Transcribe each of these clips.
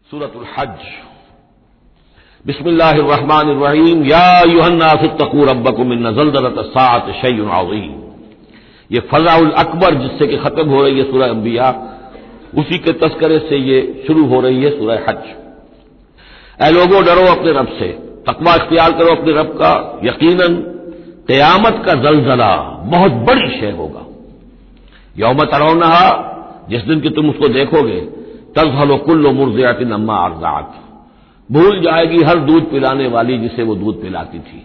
سورۃ الحج بسم اللہ الرحمن الرحیم یا ایھا الناس اتقوا ربکم ان زلزلۃ الساعۃ شیء عظیم۔ یہ فزع الاکبر جس سے کہ ختم ہو رہی ہے سورہ انبیاء، اسی کے تذکرے سے یہ شروع ہو رہی ہے سورہ حج۔ اے لوگوں ڈرو اپنے رب سے، تقوی اختیار کرو اپنے رب کا، یقیناً قیامت کا زلزلہ بہت بڑی شے ہوگا۔ یوم ترونھا، جس دن کہ تم اس کو دیکھو گے، تذہل کل مرضعۃ عما ارضعت، بھول جائے گی ہر دودھ پلانے والی جسے وہ دودھ پلاتی تھی۔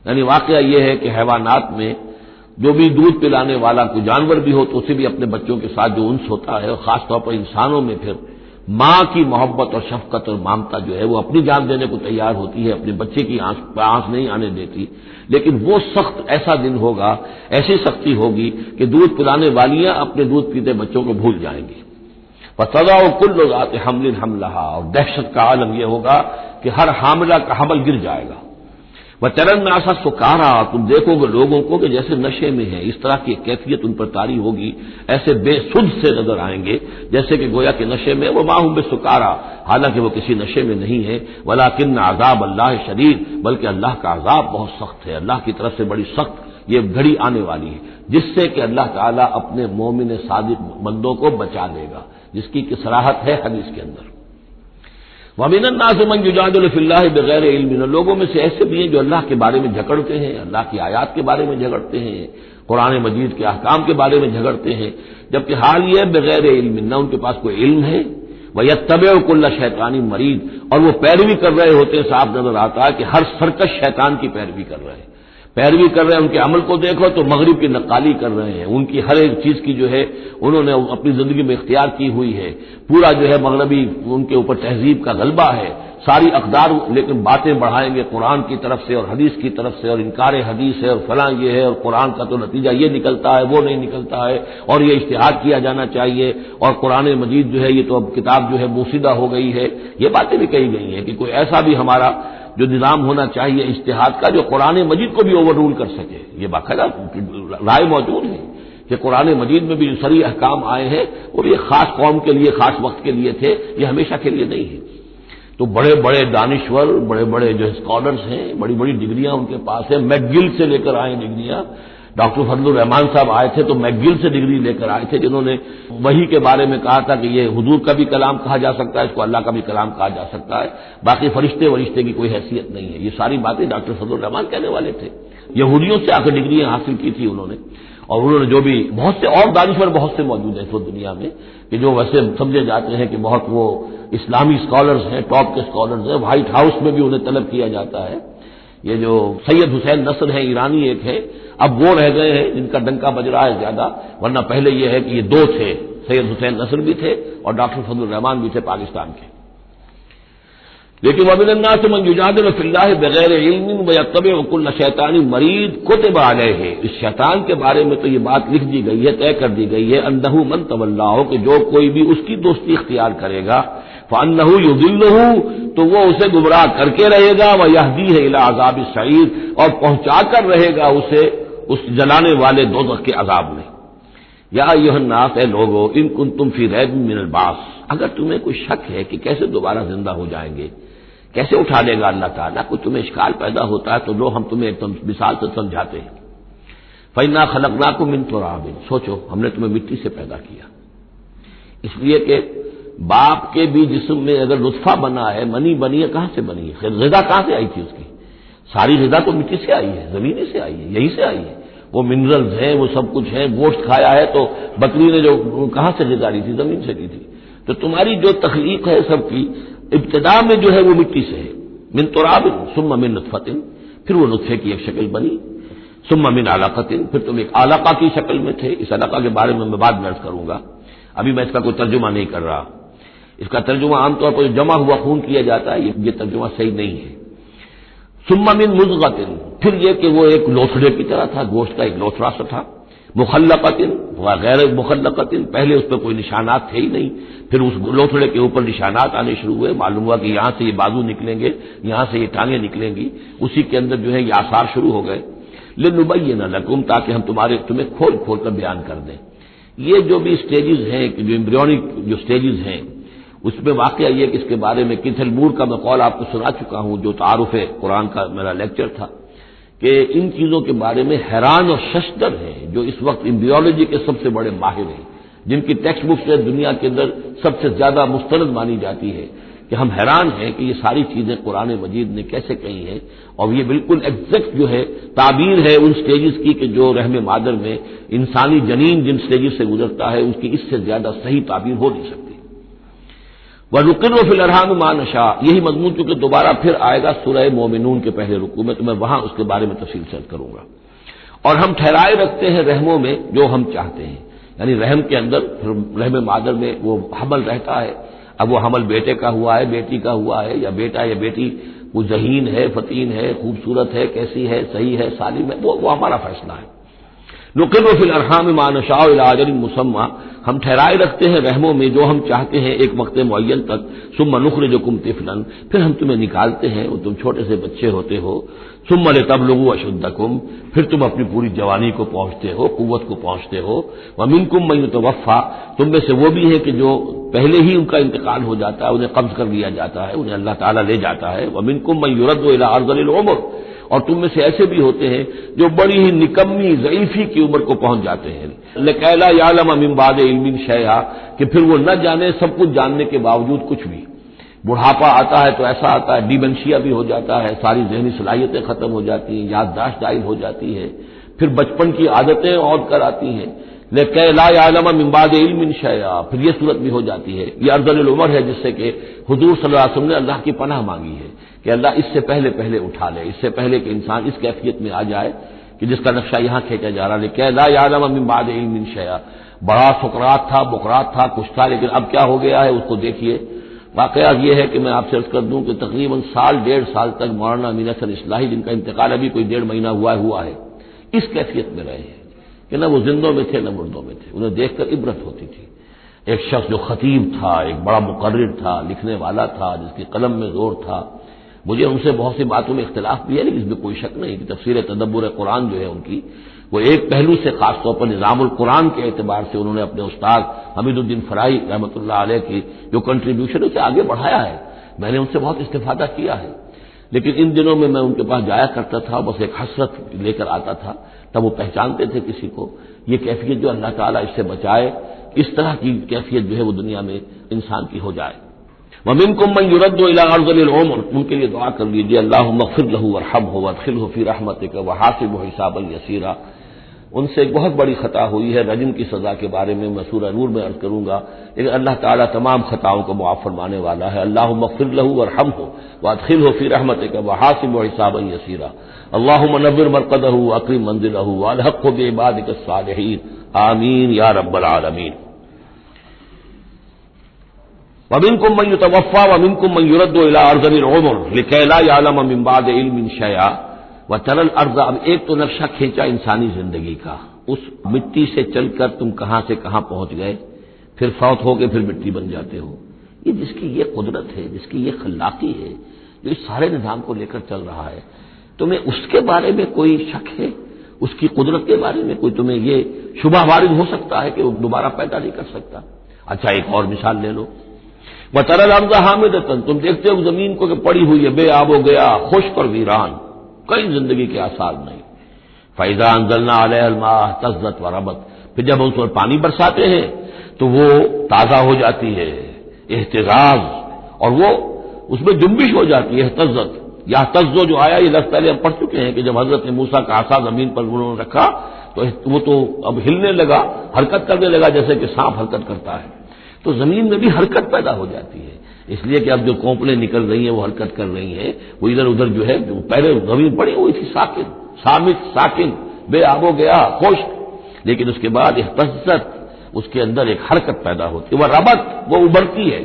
یعنی واقعہ یہ ہے کہ حیوانات میں جو بھی دودھ پلانے والا کوئی جانور بھی ہو تو اسے بھی اپنے بچوں کے ساتھ جو انس ہوتا ہے، اور خاص طور پر انسانوں میں پھر ماں کی محبت اور شفقت اور ممتا جو ہے وہ اپنی جان دینے کو تیار ہوتی ہے، اپنے بچے کی آنکھ نہیں آنے دیتی۔ لیکن وہ سخت ایسا دن ہوگا، ایسی سختی ہوگی کہ دودھ پلانے والیاں اپنے دودھ پیتے بچوں کو بھول جائیں گی۔ فَتَضَعُ كُلُّ ذَاتِ حَمْلٍ حَمْلَهَا، اور دہشت کا عالم یہ ہوگا کہ ہر حاملہ کا حمل گر جائے گا۔ وَتَرَى النَّاسَ سُكَارَىٰ، تم دیکھو گے لوگوں کو کہ جیسے نشے میں ہیں، اس طرح کی کیفیت ان پر طاری ہوگی، ایسے بے سدھ سے نظر آئیں گے جیسے کہ گویا کہ نشے میں، وَمَا هُم بِسُكَارَىٰ، حالانکہ وہ کسی نشے میں نہیں ہے، وَلَٰكِنَّ عَذَابَ اللَّهِ شَدِيدٌ، بلکہ اللہ کا عذاب بہت سخت ہے، اللہ کی طرف سے بڑی سخت یہ گھڑی آنے والی ہے، جس سے کہ اللہ تعالیٰ اپنے مومن صادق بندوں کو بچا لے گا، جس کی صراحت ہے حدیث کے اندر۔ وَمِنَ النَّاسِ مَن يُجَادِلُ فِي اللَّهِ بِغَيْرِ عِلْمٍ، لوگوں میں سے ایسے بھی ہیں جو اللہ کے بارے میں جھگڑتے ہیں، اللہ کی آیات کے بارے میں جھگڑتے ہیں، قرآن مجید کے احکام کے بارے میں جھگڑتے ہیں، جبکہ حال یہ ہے بغیر علم، نہ ان کے پاس کوئی علم ہے، وَيَتَّبِعُ كُلَّ شَيْطَانٍ مَرِيدٍ، اور وہ پیروی کر رہے ہوتے ہیں، صاف نظر آتا ہے کہ ہر سرکش شیطان کی پیروی کر رہے ہیں، ان کے عمل کو دیکھو تو مغرب کی نقالی کر رہے ہیں، ان کی ہر ایک چیز کی جو ہے انہوں نے اپنی زندگی میں اختیار کی ہوئی ہے، پورا جو ہے مغربی ان کے اوپر تہذیب کا غلبہ ہے، ساری اقدار لیکن باتیں بڑھائیں گے قرآن کی طرف سے اور حدیث کی طرف سے، اور انکار حدیث ہے اور فلاں یہ ہے، اور قرآن کا تو نتیجہ یہ نکلتا ہے وہ نہیں نکلتا ہے، اور یہ اجتہاد کیا جانا چاہیے، اور قرآن مجید جو ہے یہ تو اب کتاب جو ہے موسیدہ ہو گئی ہے، یہ باتیں بھی کہی گئی ہیں کہ کوئی ایسا بھی ہمارا جو نظام ہونا چاہیے اجتہاد کا جو قرآن مجید کو بھی اوور رول کر سکے۔ یہ باقاعدہ رائے موجود ہے کہ قرآن مجید میں بھی جو صریح احکام آئے ہیں وہ بھی ایک خاص قوم کے لیے، خاص وقت کے لیے تھے، یہ ہمیشہ کے لیے نہیں ہے۔ تو بڑے بڑے دانشور، بڑے بڑے جو اسکالرز ہیں، بڑی بڑی ڈگریاں ان کے پاس ہیں، میک گل سے لے کر آئے ڈگریاں۔ ڈاکٹر فضل الرحمان صاحب آئے تھے تو میک گل سے ڈگری لے کر آئے تھے، جنہوں نے وحی کے بارے میں کہا تھا کہ یہ حضور کا بھی کلام کہا جا سکتا ہے، اس کو اللہ کا بھی کلام کہا جا سکتا ہے، باقی فرشتے کی کوئی حیثیت نہیں ہے۔ یہ ساری باتیں ڈاکٹر فضل الرحمان کہنے والے تھے۔ یہودیوں سے آ کر ڈگریاں حاصل کی تھی انہوں نے، اور انہوں نے جو بھی بہت سے اور دانشور بہت سے موجود ہیں اس وقت دنیا میں کہ جو ویسے سمجھے جاتے ہیں کہ بہت وہ اسلامی اسکالرز ہیں، ٹاپ کے اسکالرز ہیں، وائٹ ہاؤس میں بھی انہیں طلب کیا جاتا ہے۔ یہ جو سید حسین نصر ہیں ایرانی ایک ہے، اب وہ رہ گئے ہیں جن کا ڈنکا بج رہا ہے زیادہ، ورنہ پہلے یہ ہے کہ یہ دو تھے، سید حسین نصر بھی تھے اور ڈاکٹر فضل الرحمان بھی تھے پاکستان کے۔ لیکن وَمِنَ النَّاسِ مَن يُجَادِلُ فِي اللَّهِ بِغَيْرِ عِلْمٍ وَيَتَّبِعُ كُلَّ شَيْطَانٍ مَرِيدٍ كُتِبَ عَلَيْهِ، اس شیطان کے بارے میں تو یہ بات لکھ دی گئی ہے، طے کر دی گئی ہے، أَنَّهُ مَن تَوَلَّاهُ، کہ جو کوئی بھی اس کی دوستی اختیار کرے گا، فَأَنَّهُ يُضِلُّهُ، تو وہ اسے گمراہ کر کے رہے گا، وَيَهْدِيهِ إِلَىٰ عَذَابِ السَّعِيرِ، اور پہنچا کر رہے گا اسے اس جلانے والے دوزخ کے عذاب میں۔ یا ایھا الناس، اے لوگو، ان کنتم فی ریب من البعث، اگر تمہیں کوئی شک ہے کہ کیسے دوبارہ زندہ ہو جائیں گے، کیسے اٹھا لے گا اللہ تعالیٰ، کوئی تمہیں اشکال پیدا ہوتا ہے تو لو ہم تمہیں ایک مثال سے سمجھاتے ہیں۔ فَإِنَّا خَلَقْنَاكُم مِّن تُرَابٍ، سوچو ہم نے تمہیں مٹی سے پیدا کیا، اس لیے کہ باپ کے بھی جسم میں اگر نطفہ بنا ہے، منی بنی ہے، کہاں سے بنی ہے؟ غذا کہاں سے آئی تھی اس کی؟ ساری غذا تو مٹی سے آئی ہے، زمین سے آئی ہے، یہی سے آئی ہے، وہ منرلز ہیں، وہ سب کچھ ہے، گوشت کھایا ہے تو بکری نے جو کہاں سے غذا لی تھی؟ زمین سے لی تھی۔ تو تمہاری جو تخلیق ہے سب کی ابتدا میں جو ہے وہ مٹی سے ہے، من تراب ثم من نطفۃ، پھر وہ نطفے کی ایک شکل بنی، ثم من علقۃ، پھر تم ایک علقہ کی شکل میں تھے۔ اس علقہ کے بارے میں بعد میں عرض کروں گا، ابھی میں اس کا کوئی ترجمہ نہیں کر رہا، اس کا ترجمہ عام طور پر جمع ہوا خون کیا جاتا ہے، یہ ترجمہ صحیح نہیں ہے۔ ثم من مضغۃ، پھر یہ کہ وہ ایک لوتھڑے کی طرح تھا، گوشت کا ایک لوتھڑا سا تھا، مخلقۃ وغیر مخلقۃ، پہلے اس پہ کوئی نشانات تھے ہی نہیں، پھر اس لوتھڑے کے اوپر نشانات آنے شروع ہوئے، معلوم ہوا کہ یہاں سے یہ بازو نکلیں گے، یہاں سے یہ ٹانگیں نکلیں گی، اسی کے اندر جو ہے یہ آثار شروع ہو گئے۔ لنبین لکم، تاکہ ہم تمہیں کھول کھول کر بیان کر دیں۔ یہ جو بھی سٹیجز ہیں، جو ایمبریونک جو سٹیجز ہیں، اس میں واقعہ یہ کہ اس کے بارے میں کتھل مور کا میں قول آپ کو سنا چکا ہوں، جو تعارف قرآن کا میرا لیکچر تھا، کہ ان چیزوں کے بارے میں حیران اور ششدر ہیں جو اس وقت امبریولوجی کے سب سے بڑے ماہر ہیں، جن کی ٹیکسٹ بک سے دنیا کے اندر سب سے زیادہ مستند مانی جاتی ہے، کہ ہم حیران ہیں کہ یہ ساری چیزیں قرآن مجید نے کیسے کہی ہیں، اور یہ بالکل ایگزیکٹ جو ہے تعبیر ہے ان سٹیجز کی کہ جو رحم مادر میں انسانی جنین جن سٹیجز سے گزرتا ہے اس کی اس سے زیادہ صحیح تعبیر ہو نہیں سکتی۔ وَنُقِرُّ فِي الْأَرْحَامِ مَا نَشَاءُ، یہی مضمون چونکہ دوبارہ پھر آئے گا سورہ مومنون کے پہلے رکوع میں، تو میں وہاں اس کے بارے میں تفصیل سے کروں گا۔ اور ہم ٹھہرائے رکھتے ہیں رحموں میں جو ہم چاہتے ہیں، یعنی رحم کے اندر رحم مادر میں وہ حمل رہتا ہے، اب وہ حمل بیٹے کا ہوا ہے، بیٹی کا ہوا ہے، یا بیٹا یا بیٹی وہ ذہین ہے، فتین ہے، خوبصورت ہے، کیسی ہے، صحیح ہے، سالم ہے، وہ ہمارا فیصلہ ہے۔ نقر فی الارحام ما نشاء الی اجل مسمى، ہم ٹھہرائے رکھتے ہیں رحموں میں جو ہم چاہتے ہیں ایک وقت معین تک، ثم نخرجکم طفلا، پھر ہم تمہیں نکالتے ہیں اور تم چھوٹے سے بچے ہوتے ہو، ثم لتبلغوا اشدکم، پھر تم اپنی پوری جوانی کو پہنچتے ہو، قوت کو پہنچتے ہو، ومنکم من یتوفى، تم میں سے وہ بھی ہیں کہ جو پہلے ہی ان کا انتقال ہو جاتا ہے، انہیں قبض کر لیا جاتا ہے، انہیں اللہ تعالیٰ لے جاتا ہے، ومنکم من یرد الی ارذل العمر، اور تم میں سے ایسے بھی ہوتے ہیں جو بڑی ہی نکمی ضعیفی کی عمر کو پہنچ جاتے ہیں، لکئی لا یعلم من بعد علم شیئا، کہ پھر وہ نہ جانے سب کچھ جاننے کے باوجود کچھ بھی، بڑھاپا آتا ہے تو ایسا آتا ہے، ڈیمنشیا بھی ہو جاتا ہے، ساری ذہنی صلاحیتیں ختم ہو جاتی ہیں، یادداشت ضائع ہو جاتی ہے، پھر بچپن کی عادتیں عود کر آتی ہیں، لکئی لا یعلم من بعد علم شیئا، پھر یہ صورت بھی ہو جاتی ہے۔ یہ ارذل العمر ہے جس سے کہ حضور صلی اللہ علیہ وسلم نے اللہ کی پناہ مانگی ہے کہ اللہ اس سے پہلے اٹھا لے، اس سے پہلے کہ انسان اس کیفیت میں آ جائے کہ جس کا نقشہ یہاں کھینچا جا رہا ہے، لکئی لا یعلم من بعد علم شیئا، بڑا سقراط تھا، بقراط تھا، کچھ تھا، لیکن اب کیا ہو گیا ہے اس کو دیکھیے۔ واقعہ یہ ہے کہ میں آپ سے عرض کر دوں کہ تقریباً سال ڈیڑھ سال تک مولانا امین حسن اصلاحی، جن کا انتقال ابھی کوئی 1.5 مہینہ ہوا ہے، اس کیفیت میں رہے ہیں کہ نہ وہ زندوں میں تھے نہ مردوں میں تھے، انہیں دیکھ کر عبرت ہوتی تھی۔ ایک شخص جو خطیب تھا، ایک بڑا مقرر تھا، لکھنے والا تھا، جس کی قلم میں زور تھا، مجھے ان سے بہت سی باتوں میں اختلاف بھی ہے، لیکن اس میں کوئی شک نہیں کہ تفسیر تدبر قرآن جو ہے ان کی، وہ ایک پہلو سے خاص طور پر نظام القرآن کے اعتبار سے انہوں نے اپنے استاد حمید الدین فرائی رحمۃ اللہ علیہ کی جو کنٹریبیوشن ہے اسے آگے بڑھایا ہے، میں نے ان سے بہت استفادہ کیا ہے، لیکن ان دنوں میں ان کے پاس جایا کرتا تھا، بس ایک حسرت لے کر آتا تھا، تب وہ پہچانتے تھے کسی کو، یہ کیفیت جو اللہ تعالیٰ اس سے بچائے، اس طرح کی کیفیت جو ہے وہ دنیا میں انسان کی ہو جائے۔ وَمِنكُم مَّن يُرَدُّ إِلَىٰ أَرْذَلِ الْعُمُرِ، ان کے لیے دعا کر لیجیے، اللهم اغفر له وارحمه وادخله في رحمتك وحاسبه حسابا يسيرا۔ ان سے ایک بہت بڑی خطا ہوئی ہے، رجم کی سزا کے بارے میں میں سورہ نور میں عرض کروں گا، لیکن اللہ تعالیٰ تمام خطاؤں کو معاف فرمانے والا ہے۔ اللهم اغفر له وارحمه وادخله في رحمتك وحاسبه حسابا يسيرا، اللهم نور مرقده واكرم منزله والحقه بعبادك الصالحين، آمین یا رب العالمین۔ وَمِنكُم مَّن يُتَوَفَّىٰ وَمِنكُم مَّن يُرَدُّ إِلَىٰ أَرْذَلِ الْعُمُرِ لِكَيْ لَا يَعْلَمَ مِن بَعْدِ عِلْمٍ شَيْئًا وَتَرَى الْأَرْضَ، اب ایک تو نقشہ کھینچا انسانی زندگی کا، اس مٹی سے چل کر تم کہاں سے کہاں پہنچ گئے، پھر فوت ہو کے پھر مٹی بن جاتے ہو، یہ جس کی یہ قدرت ہے، جس کی یہ خلاقی ہے، جو اس سارے نظام کو لے کر چل رہا ہے، تمہیں اس کے بارے میں کوئی شک ہے؟ اس کی قدرت کے بارے میں کوئی تمہیں یہ شبہ وارد ہو سکتا ہے کہ وہ دوبارہ پیدا نہیں کر سکتا؟ اچھا ایک اور مثال لے لو، وَتَرَى الْأَرْضَ حَامِدَةً، تم دیکھتے ہو زمین کو کہ پڑی ہوئی ہے، بے آب و گیا، خشک اور ویران، کئی زندگی کے آثار نہیں۔ فَإِذَا أَنزَلْنَا عَلَيْهَا الْمَاءَ اهْتَزَّتْ وَرَبَتْ، پھر جب ہم اس پر پانی برساتے ہیں تو وہ تازہ ہو جاتی ہے، اہتزاز، اور وہ اس میں جنبش ہو جاتی ہے، اہتزت یا تزو جو آیا یہ لفظ پہلے ہم پڑھ چکے ہیں کہ جب حضرت موسیٰ کا عصا زمین پر انہوں نے رکھا تو وہ تو اب ہلنے لگا، حرکت کرنے لگا جیسے کہ سانپ حرکت کرتا ہے، تو زمین میں بھی حرکت پیدا ہو جاتی ہے، اس لیے کہ اب جو کونپلیں نکل رہی ہیں وہ حرکت کر رہی ہیں، وہ ادھر ادھر جو ہے جو پہلے زمین پڑی ہوئی تھی ساکن، صامت ساکن، بے آب و گیا، خشک، لیکن اس کے بعد اہتزت، اس کے اندر ایک حرکت پیدا ہوتی ہے، وہ ربت، وہ ابھرتی ہے،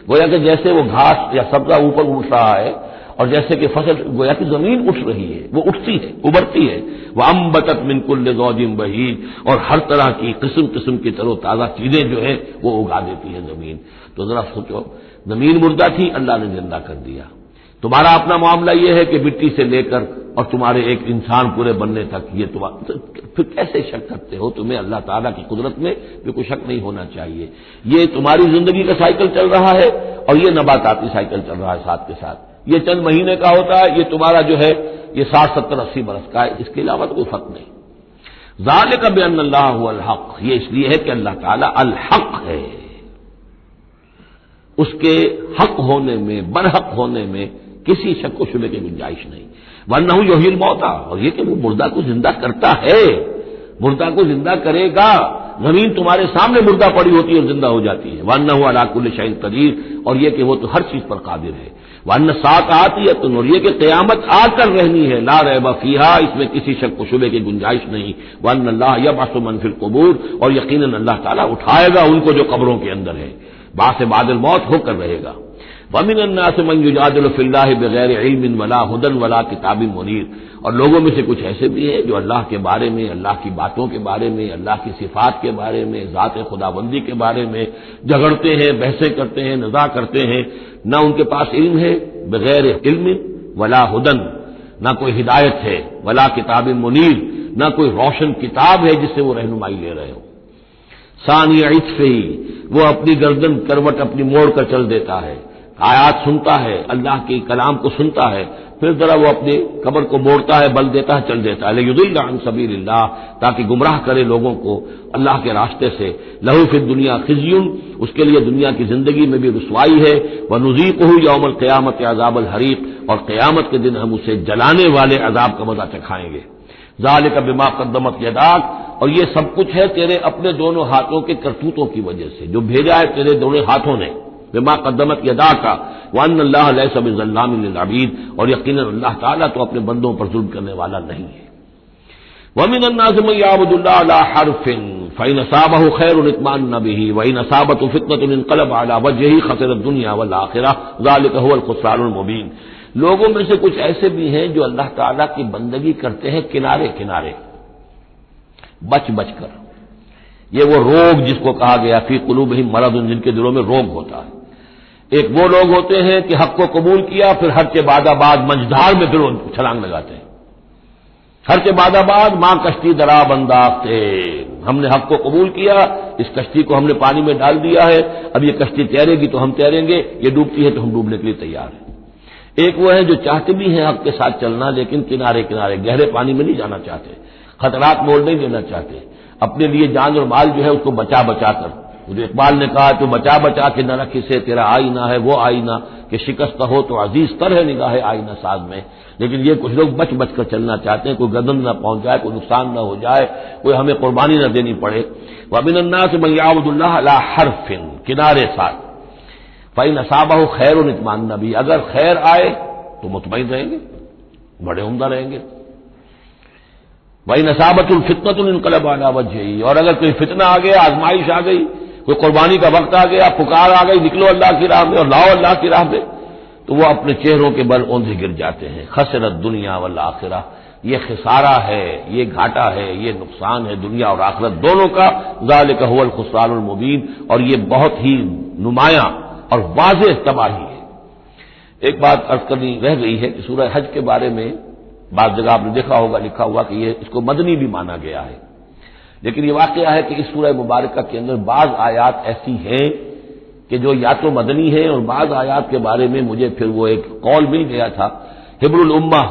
گویا کہ جیسے وہ گھاس یا سبزہ اوپر اٹھ رہا ہے، اور جیسے کہ فصل گویا کہ زمین اٹھ رہی ہے، وہ اٹھتی ہے، ابھرتی ہے، وَأَنبَتَتْ مِن كُلِّ زَوْجٍ بَهِيجٍ، اور ہر طرح کی قسم قسم کی تر و تازہ چیزیں جو ہیں وہ اگا دیتی ہے زمین۔ تو ذرا سوچو، زمین مردہ تھی، اللہ نے زندہ کر دیا۔ تمہارا اپنا معاملہ یہ ہے کہ مٹی سے لے کر اور تمہارے ایک انسان پورے بننے تک یہ پھر کیسے شک کرتے ہو؟ تمہیں اللہ تعالیٰ کی قدرت میں بھی کوئی شک نہیں ہونا چاہیے. یہ تمہاری زندگی کا سائیکل چل رہا ہے اور یہ نباتاتی سائیکل چل رہا ہے ساتھ کے ساتھ. یہ چند مہینے کا ہوتا ہے، یہ تمہارا جو ہے یہ 60 70 80 برس کا ہے. اس کے علاوہ تو کوئی فرق نہیں. ذالک بان اللہ هو الحق، یہ اس لیے ہے کہ اللہ تعالیٰ الحق ہے، اس کے حق ہونے میں، برحق ہونے میں کسی شک و شبے کی گنجائش نہیں. وانہ یحیی الموتیٰ، اور یہ کہ وہ مردہ کو زندہ کرتا ہے، مردہ کو زندہ کرے گا. زمین تمہارے سامنے مردہ پڑی ہوتی ہے اور زندہ ہو جاتی ہے. وانہ علی کل شیء قدیر، اور یہ کہ وہ تو ہر چیز پر قادر ہے. وان الساعۃ آتیۃ، اور یہ کہ قیامت آ کر رہنی ہے. لا ریب فیہا، اس میں کسی شک و شبے کی گنجائش نہیں. وان اللہ یبعث من فی القبور، اور یقیناً اللہ تعالیٰ اٹھائے گا ان کو جو قبروں کے اندر ہے. بعث بعد الموت ہو کر رہے گا. ومن الناس من یجادل فی اللہ بغیر علم ولا ھدی ولا کتاب منیر، اور لوگوں میں سے کچھ ایسے بھی ہیں جو اللہ کے بارے میں، اللہ کی باتوں کے بارے میں، اللہ کی صفات کے بارے میں، ذات خداوندی کے بارے میں جھگڑتے ہیں، بحثیں کرتے ہیں، نزاع کرتے ہیں. نہ ان کے پاس علم ہے، بغیر علم ولا ھدی، نہ کوئی ہدایت ہے، ولا کتاب منیر، نہ کوئی روشن کتاب ہے جس سے وہ رہنمائی لے رہے ہوں. ثانی عطفہ، وہ اپنی گردن کروٹ اپنی موڑ کر چل دیتا ہے. آیات سنتا ہے، اللہ کے کلام کو سنتا ہے، پھر ذرا وہ اپنے کمر کو موڑتا ہے، بل دیتا ہے، چل دیتا ہے. لیضل عن سبیل اللہ، تاکہ گمراہ کرے لوگوں کو اللہ کے راستے سے. لہو فی الدنیا خزی، اس کے لیے دنیا کی زندگی میں بھی رسوائی ہے. ونذیقہ یوم القیامت عذاب الحریق، اور قیامت کے دن ہم اسے جلانے والے عذاب کا مزہ چکھائیں گے. ذالک بما قدمت یداک، اور یہ سب کچھ ہے تیرے اپنے دونوں ہاتھوں کے کرتوتوں کی وجہ سے، جو بھیجا ہے تیرے دونوں ہاتھوں نے. بما قدمت یداک وان اللہ لیس بظلام للعبید، اور یقیناً اللہ تعالیٰ تو اپنے بندوں پر ظلم کرنے والا نہیں ہے. ومن الناس من یعبد اللہ علی حرف فإن أصابه خیر اطمأن به وإن أصابته فتنة انقلب على وجهه خسر الدنيا والآخرة ذلك هو الخسران المبين. لوگوں میں سے کچھ ایسے بھی ہیں جو اللہ تعالیٰ کی بندگی کرتے ہیں کنارے کنارے، بچ بچ کر. یہ وہ روگ جس کو کہا گیا فی قلوبہم مرض، جن کے دلوں میں روگ ہوتا ہے. ایک وہ لوگ ہوتے ہیں کہ حق کو قبول کیا، پھر ہر کے بعد منجدار میں پھر وہ چھلانگ لگاتے ہیں. ہر کے بعد ماں کشتی درا بنداختے، ہم نے حق کو قبول کیا، اس کشتی کو ہم نے پانی میں ڈال دیا ہے، اب یہ کشتی تیرے گی تو ہم تیریں گے، یہ ڈوبتی ہے تو ہم ڈوبنے کے لیے تیار ہیں. ایک وہ ہے جو چاہتے بھی ہیں حق کے ساتھ چلنا، لیکن کنارے کنارے گہرے پانی میں نہیں جانا چاہتے، خطرات مول نہیں لینا چاہتے، اپنے لیے جان اور مال جو ہے اس کو بچا بچا کر. جو اقبال نے کہا تو بچا بچا کے نہ رکھ سے تیرا آئینہ ہے وہ آئینہ کہ شکست ہو تو عزیز تر ہے نگاہ آئینہ ساز میں. لیکن یہ کچھ لوگ بچ بچ کر چلنا چاہتے ہیں، کوئی گردن نہ پہنچ جائے، کوئی نقصان نہ ہو جائے، کوئی ہمیں قربانی نہ دینی پڑے. ومن الناس من یعبد اللہ علی حرف، کنارے ساتھ. فإن أصابه خیر اطمأن به، اگر خیر آئے تو مطمئن رہیں گے، بڑے عمدہ رہیں گے. وإن أصابته الفتنة انقلب على وجهه، اور اگر کوئی فتنہ آ گیا، آزمائش آ گئی، کوئی قربانی کا وقت آ گیا، پکار آ گئی، نکلو اللہ کی راہ میں اور لاؤ اللہ کی راہ میں، تو وہ اپنے چہروں کے بل اوندھے گر جاتے ہیں. خسرت دنیا والآخرہ، یہ خسارہ ہے، یہ گھاٹا ہے، یہ نقصان ہے دنیا اور آخرت دونوں کا. ذالک هو الخسران المبین، اور یہ بہت ہی نمایاں اور واضح تباہی ہے. ایک بات عرض کرنی رہ گئی ہے کہ سورہ حج کے بارے میں بعض جگہ آپ نے دیکھا ہوگا لکھا ہوا کہ یہ اس کو مدنی بھی مانا گیا ہے، لیکن یہ واقعہ ہے کہ اس سورہ مبارکہ کے اندر بعض آیات ایسی ہیں کہ جو یا تو مدنی ہیں، اور بعض آیات کے بارے میں مجھے پھر وہ ایک قول مل گیا تھا حبر الامہ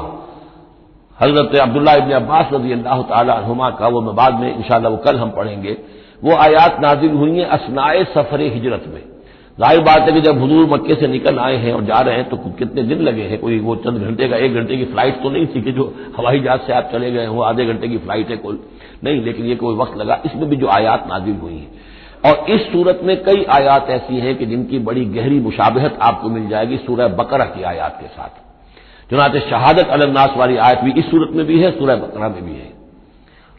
حضرت عبداللہ ابن عباس رضی اللہ تعالی عنہما کا، وہ میں بعد میں انشاءاللہ وہ کل ہم پڑھیں گے. وہ آیات نازل ہوئی ہیں اثناء سفر ہجرت میں. ظاہر بات ہے کہ جب حضور مکے سے نکل آئے ہیں اور جا رہے ہیں تو کتنے دن لگے ہیں، کوئی وہ چند گھنٹے کا، 1 گھنٹے کی فلائٹ تو نہیں تھی کہ جو ہوائی جہاز سے آپ چلے گئے وہ آدھے گھنٹے کی فلائٹ ہے کل نہیں، لیکن یہ کوئی وقت لگا. اس میں بھی جو آیات نازل ہوئی ہیں، اور اس صورت میں کئی آیات ایسی ہیں کہ جن کی بڑی گہری مشابہت آپ کو مل جائے گی سورہ بقرہ کی آیات کے ساتھ. چنانچہ شہادت علی الناس والی آیت بھی اس صورت میں بھی ہے، سورہ بقرہ میں بھی ہے.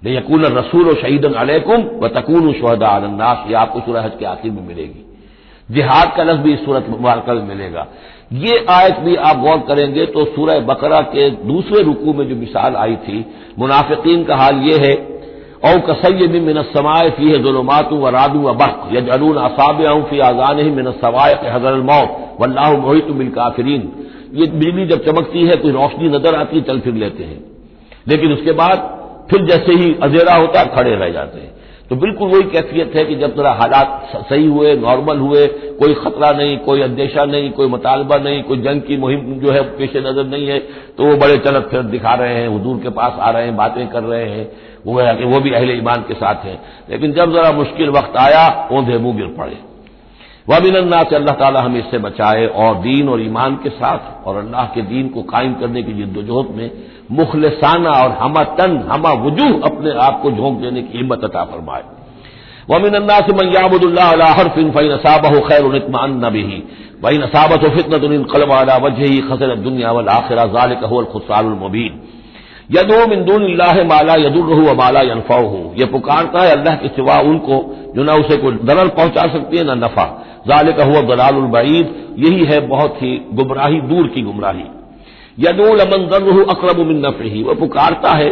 لیکون الرسول شہیدا علیکم وتکونوا شہداء علی الناس، یہ آپ کو سورہ حج کے آخر میں ملے گی. جہاد کا لفظ بھی اس صورت مبارکہ میں ملے گا. یہ آیت بھی آپ غور کریں گے تو سورہ بقرہ کے دوسرے رکوع میں جو مثال آئی تھی منافقین کا حال یہ ہے، او کصیب من السماء فیہ ظلمات ورعد وبرق یجعلون اصابعهم فی آذانهم من الصواعق حذر الموت واللہ محیط بالکافرین. یہ بجلی جب چمکتی ہے کوئی روشنی نظر آتی ہے چل پھر لیتے ہیں، لیکن اس کے بعد پھر جیسے ہی اندھیرا ہوتا ہے کھڑے رہ جاتے ہیں۔ تو بالکل وہی کیفیت ہے کہ جب ذرا حالات صحیح ہوئے، نارمل ہوئے، کوئی خطرہ نہیں، کوئی اندیشہ نہیں، کوئی مطالبہ نہیں، کوئی جنگ کی مہم جو ہے پیش نظر نہیں ہے، تو وہ بڑے چلت پھر دکھا رہے ہیں، حضور کے پاس آ رہے ہیں، باتیں کر رہے ہیں، وہ بھی اہل ایمان کے ساتھ ہیں۔ لیکن جب ذرا مشکل وقت آیا اوندھے منہ گر پڑے۔ وَمِنَ النَّاسِ اللہ تعالی ہمیں اس سے بچائے، اور دین اور ایمان کے ساتھ اور اللہ کے دین کو قائم کرنے کی جد و جہد میں مخلصانہ اور ہمہ وجوہ اپنے آپ کو جھونک دینے کی ہمت عطا فرمائے۔ وَمِنَ النَّاسِ مَن يَعْبُدُ اللَّهَ عَلَىٰ حَرْفٍ فَإِنْ أَصَابَهُ خَيْرٌ اطْمَأَنَّ بِهِ وَإِنْ أَصَابَتْهُ فِتْنَةٌ انقلب على وجهه خسر الدنيا والآخرة ذلك هو الخسران المبين۔ يدعو من دون الله ما لا يضره وما لا ينفعه، یہ پکارتا ہے اللہ کے سوا ان کو جو نہ اسے کوئی ضرر پہنچا سکتی ہے نہ نفع۔ ذالک هو الضلال البعید، یہی ہے بہت ہی گمراہی دور کی گمراہی۔ یدعو لمن ضره اقرب من نفعه، وہ پکارتا ہے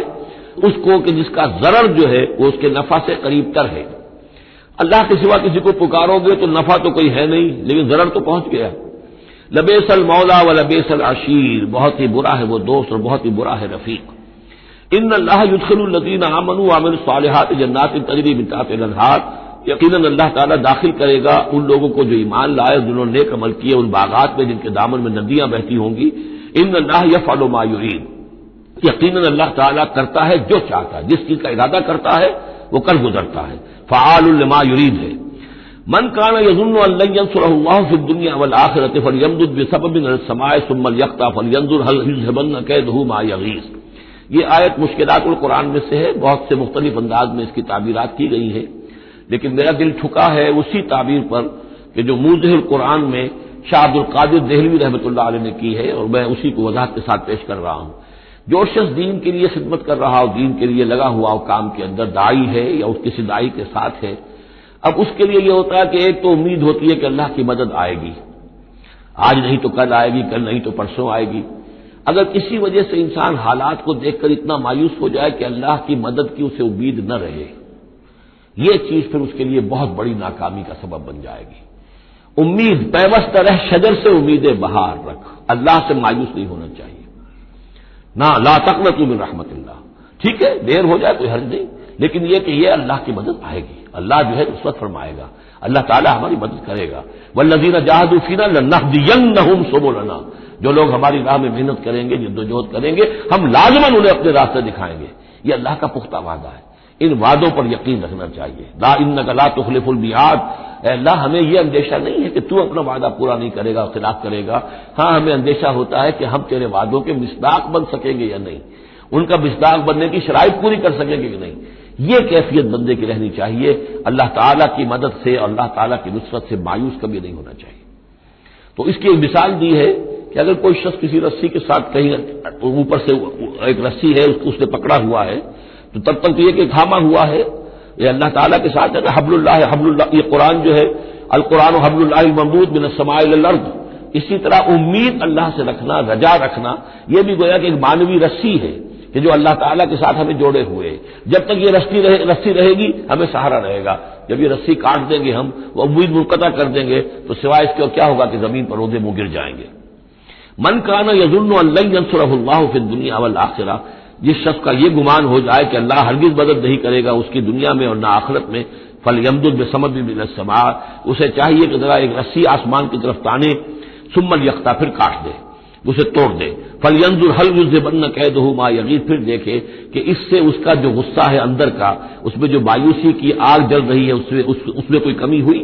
اس کو کہ جس کا ضرر جو ہے وہ اس کے نفع سے قریب تر ہے۔ اللہ کے سوا کسی کو پکارو گے تو نفع تو کوئی ہے نہیں لیکن ضرر تو پہنچ گیا۔ لبیس المولا و لبیس العشیر، بہت ہی برا ہے وہ دوست اور بہت ہی برا ہے رفیق۔ ان اللہ يدخل الذین آمنوا وعملوا الصالحات جنات تجری من تحتها الانہار، یقیناً اللہ تعالیٰ داخل کرے گا ان لوگوں کو جو ایمان لائے، جنہوں نے نیک عمل کیے، ان باغات میں جن کے دامن میں ندیاں بہتی ہوں گی۔ ان اللہ یفعل ما یرید، یقیناً اللہ تعالیٰ کرتا ہے جو چاہتا ہے، جس چیز کا ارادہ کرتا ہے وہ کر گزرتا ہے، فعال لما یرید ہے۔ من کان یظن ان لن ینصرہ اللہ فی الدنیا والآخرۃ فلیمدد بسبب من السماء ثم لیقطع فلینظر هل یذهبن کیدہ ما یغیظ۔ یہ آیت مشکلات القرآن میں سے ہے، بہت سے مختلف انداز میں اس کی تعبیرات کی گئی ہیں، لیکن میرا دل ٹھکا ہے اسی تعبیر پر کہ جو موضح القرآن میں شاہ عبد القادر دہلوی رحمۃ اللہ علیہ نے کی ہے، اور میں اسی کو وضاحت کے ساتھ پیش کر رہا ہوں۔ جو شخص دین کے لیے خدمت کر رہا ہو، دین کے لیے لگا ہوا ہو، کام کے اندر داعی ہے یا اس کسی داعی کے ساتھ ہے، اب اس کے لیے یہ ہوتا ہے کہ ایک تو امید ہوتی ہے کہ اللہ کی مدد آئے گی، آج نہیں تو کل آئے گی، کل نہیں تو پرسوں آئے گی۔ اگر کسی وجہ سے انسان حالات کو دیکھ کر اتنا مایوس ہو جائے کہ اللہ کی مدد کی اسے امید نہ رہے، یہ چیز پھر اس کے لیے بہت بڑی ناکامی کا سبب بن جائے گی۔ امید پیوست رہ شجر سے امید بہار رکھ، اللہ سے مایوس نہیں ہونا چاہیے۔ نہ لا تقنطوا من رحمت اللہ، ٹھیک ہے دیر ہو جائے کوئی حرج نہیں، لیکن یہ کہ یہ اللہ کی مدد آئے گی، اللہ جو ہے نصرت فرمائے گا، اللہ تعالیٰ ہماری مدد کرے گا۔ والذین جاہدوا فینا لنہدینہم سبلنا، جو لوگ ہماری راہ میں محنت کریں گے، جد و جہد کریں گے، ہم لازماً انہیں اپنے راستے دکھائیں گے۔ یہ اللہ کا پختہ وعدہ ہے، ان وعدوں پر یقین رکھنا چاہیے۔ لا انک لا تخلف المیعاد، اے اللہ ہمیں یہ اندیشہ نہیں ہے کہ تو اپنا وعدہ پورا نہیں کرے گا، خلاف کرے گا، ہاں ہمیں اندیشہ ہوتا ہے کہ ہم تیرے وعدوں کے مصداق بن سکیں گے یا نہیں، ان کا مصداق بننے کی شرائط پوری کر سکیں گے کہ نہیں۔ یہ کیفیت بندے کی رہنی چاہیے، اللہ تعالیٰ کی مدد سے اور اللہ تعالیٰ کی نصرت سے مایوس کبھی نہیں ہونا چاہیے۔ تو اس کی ایک مثال دی ہے کہ اگر کوئی شخص کسی رسی کے ساتھ کہیں اوپر سے ایک رسی ہے اس نے پکڑا ہوا ہے، تو تب تک تو یہ کہ تھاما ہوا ہے، یہ اللہ تعالیٰ کے ساتھ ہے نا، حبل اللہ، یہ قرآن جو ہے القرآن حبل اللہ الممدود من السماء الى الارض، اسی طرح امید اللہ سے رکھنا، رجا رکھنا، یہ بھی گویا کہ ایک مانوی رسی ہے کہ جو اللہ تعالیٰ کے ساتھ ہمیں جوڑے ہوئے، جب تک یہ رسی رہے گی ہمیں سہارا رہے گا، جب یہ رسی کاٹ دیں گے ہم، وہ امید منقطع کر دیں گے، تو سوائے اس کے کیا ہوگا کہ زمین پر اوندھے منہ گر جائیں گے۔ من کان یظن ان لن ینصرہ اللہ فی الدنیا والآخرہ، جس شخص کا یہ گمان ہو جائے کہ اللہ ہرگز مدد نہیں کرے گا اس کی دنیا میں اور نہ آخرت میں، فلیمدد بسمد من السماء، اسے چاہیے کہ ذرا ایک رسی آسمان کی طرف تانے، ثم لیقطع، پھر کاٹ دے، اسے توڑ دے، فلینظر هل یذهبن کیدہ ما یغیظ، پھر دیکھے کہ اس سے اس کا جو غصہ ہے اندر کا، اس میں جو مایوسی کی آگ جل رہی ہے اس میں کوئی کمی ہوئی۔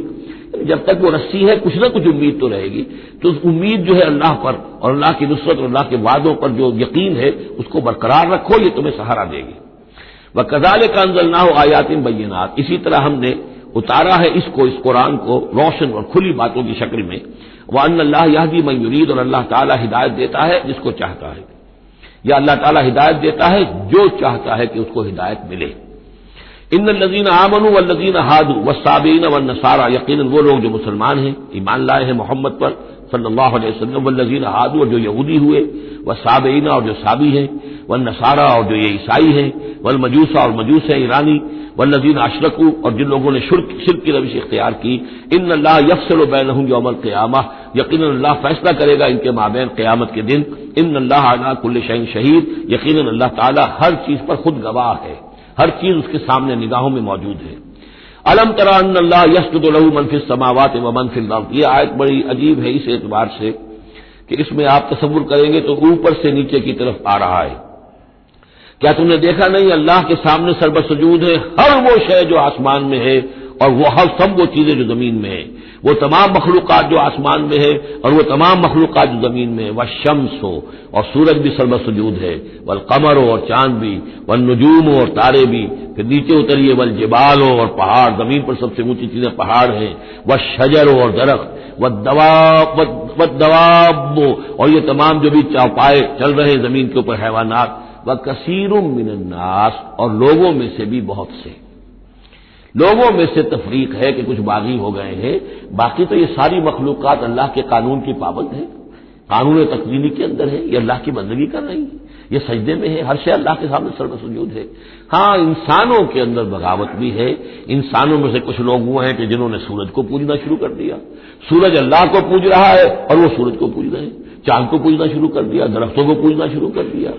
جب تک وہ رسی ہے کچھ نہ کچھ امید تو رہے گی، تو اس امید جو ہے اللہ پر اور اللہ کی نصرت اور اللہ کے وعدوں پر جو یقین ہے اس کو برقرار رکھو، یہ تمہیں سہارا دے گی۔ وَكَذَلِكَ أَنزَلْنَاهُ آيَاتٍ بَيِّنَاتٍ، اسی طرح ہم نے اتارا ہے اس قرآن کو روشن اور کھلی باتوں کی شکل میں۔ وَأَنَّ اللَّهَ يَهْدِي مَن يُرِيدُ، اور اللہ تعالیٰ ہدایت دیتا ہے جس کو چاہتا ہے، یا اللہ تعالیٰ ہدایت دیتا ہے جو چاہتا ہے کہ اس کو ہدایت ملے۔ ان الذین آمنوا والذین ہادوا والصابئین والنصارى، یقیناً وہ لوگ جو مسلمان ہیں، ایمان لائے ہیں محمد پر صلی اللہ علیہ وسلم، والذین ہادوا، اور جو یہودی ہوئے، والصابئین، اور جو صابی ہیں، والنصارى، اور جو یہ عیسائی ہیں، والمجوس، اور مجوس ہیں ایرانی، والذین اشرکوا، اور جن لوگوں نے شرک کی روش اختیار کی، ان اللہ یفصل بینہم یوم القیامہ، یقیناً اللہ فیصلہ کرے گا ان کے مابین قیامت کے دن، ان اللہ علی کل شیء شہید، یقیناً اللہ تعالی ہر چیز پر خود گواہ ہے، ہر چیز اس کے سامنے نگاہوں میں موجود ہے۔ الم تری ان اللہ یسجد له من فی السماوات ومن فی الارض، یہ آیت بڑی عجیب ہے اس اعتبار سے کہ اس میں آپ تصور کریں گے تو اوپر سے نیچے کی طرف آ رہا ہے۔ کیا تم نے دیکھا نہیں اللہ کے سامنے سربر سجود ہے ہر وہ شے جو آسمان میں ہے اور وہ ہر سب وہ چیزیں جو زمین میں ہیں، وہ تمام مخلوقات جو آسمان میں ہے اور وہ تمام مخلوقات جو زمین میں ہے، والشمس ہو، اور سورج بھی سربر سجود ہے، والقمر ہو، اور چاند بھی، والنجوم ہو، اور تارے بھی، پھر نیچے اتریے، والجبال ہو، اور پہاڑ، زمین پر سب سے اونچی چیزیں پہاڑ ہیں، والشجر ہو، اور درخت، والدواب، اور یہ تمام جو بھی چوپائے چل رہے ہیں زمین کے اوپر حیوانات، وَكَثِيرٌ مِّنَ النَّاسِ، اور لوگوں میں سے بھی بہت سے، لوگوں میں سے تفریق ہے کہ کچھ باغی ہو گئے ہیں، باقی تو یہ ساری مخلوقات اللہ کے قانون کی پابند ہے، قانون تقدیری کے اندر ہے، یہ اللہ کی بندگی کر رہی ہے، یہ سجدے میں ہے، ہر شے اللہ کے سامنے سر سجود ہے۔ ہاں انسانوں کے اندر بغاوت بھی ہے، انسانوں میں سے کچھ لوگ وہ ہیں کہ جنہوں نے سورج کو پوجنا شروع کر دیا، سورج اللہ کو پوج رہا ہے اور وہ سورج کو پوج رہے ہیں، چاند کو پوجنا شروع کر دیا، درختوں کو پوجنا شروع کر دیا،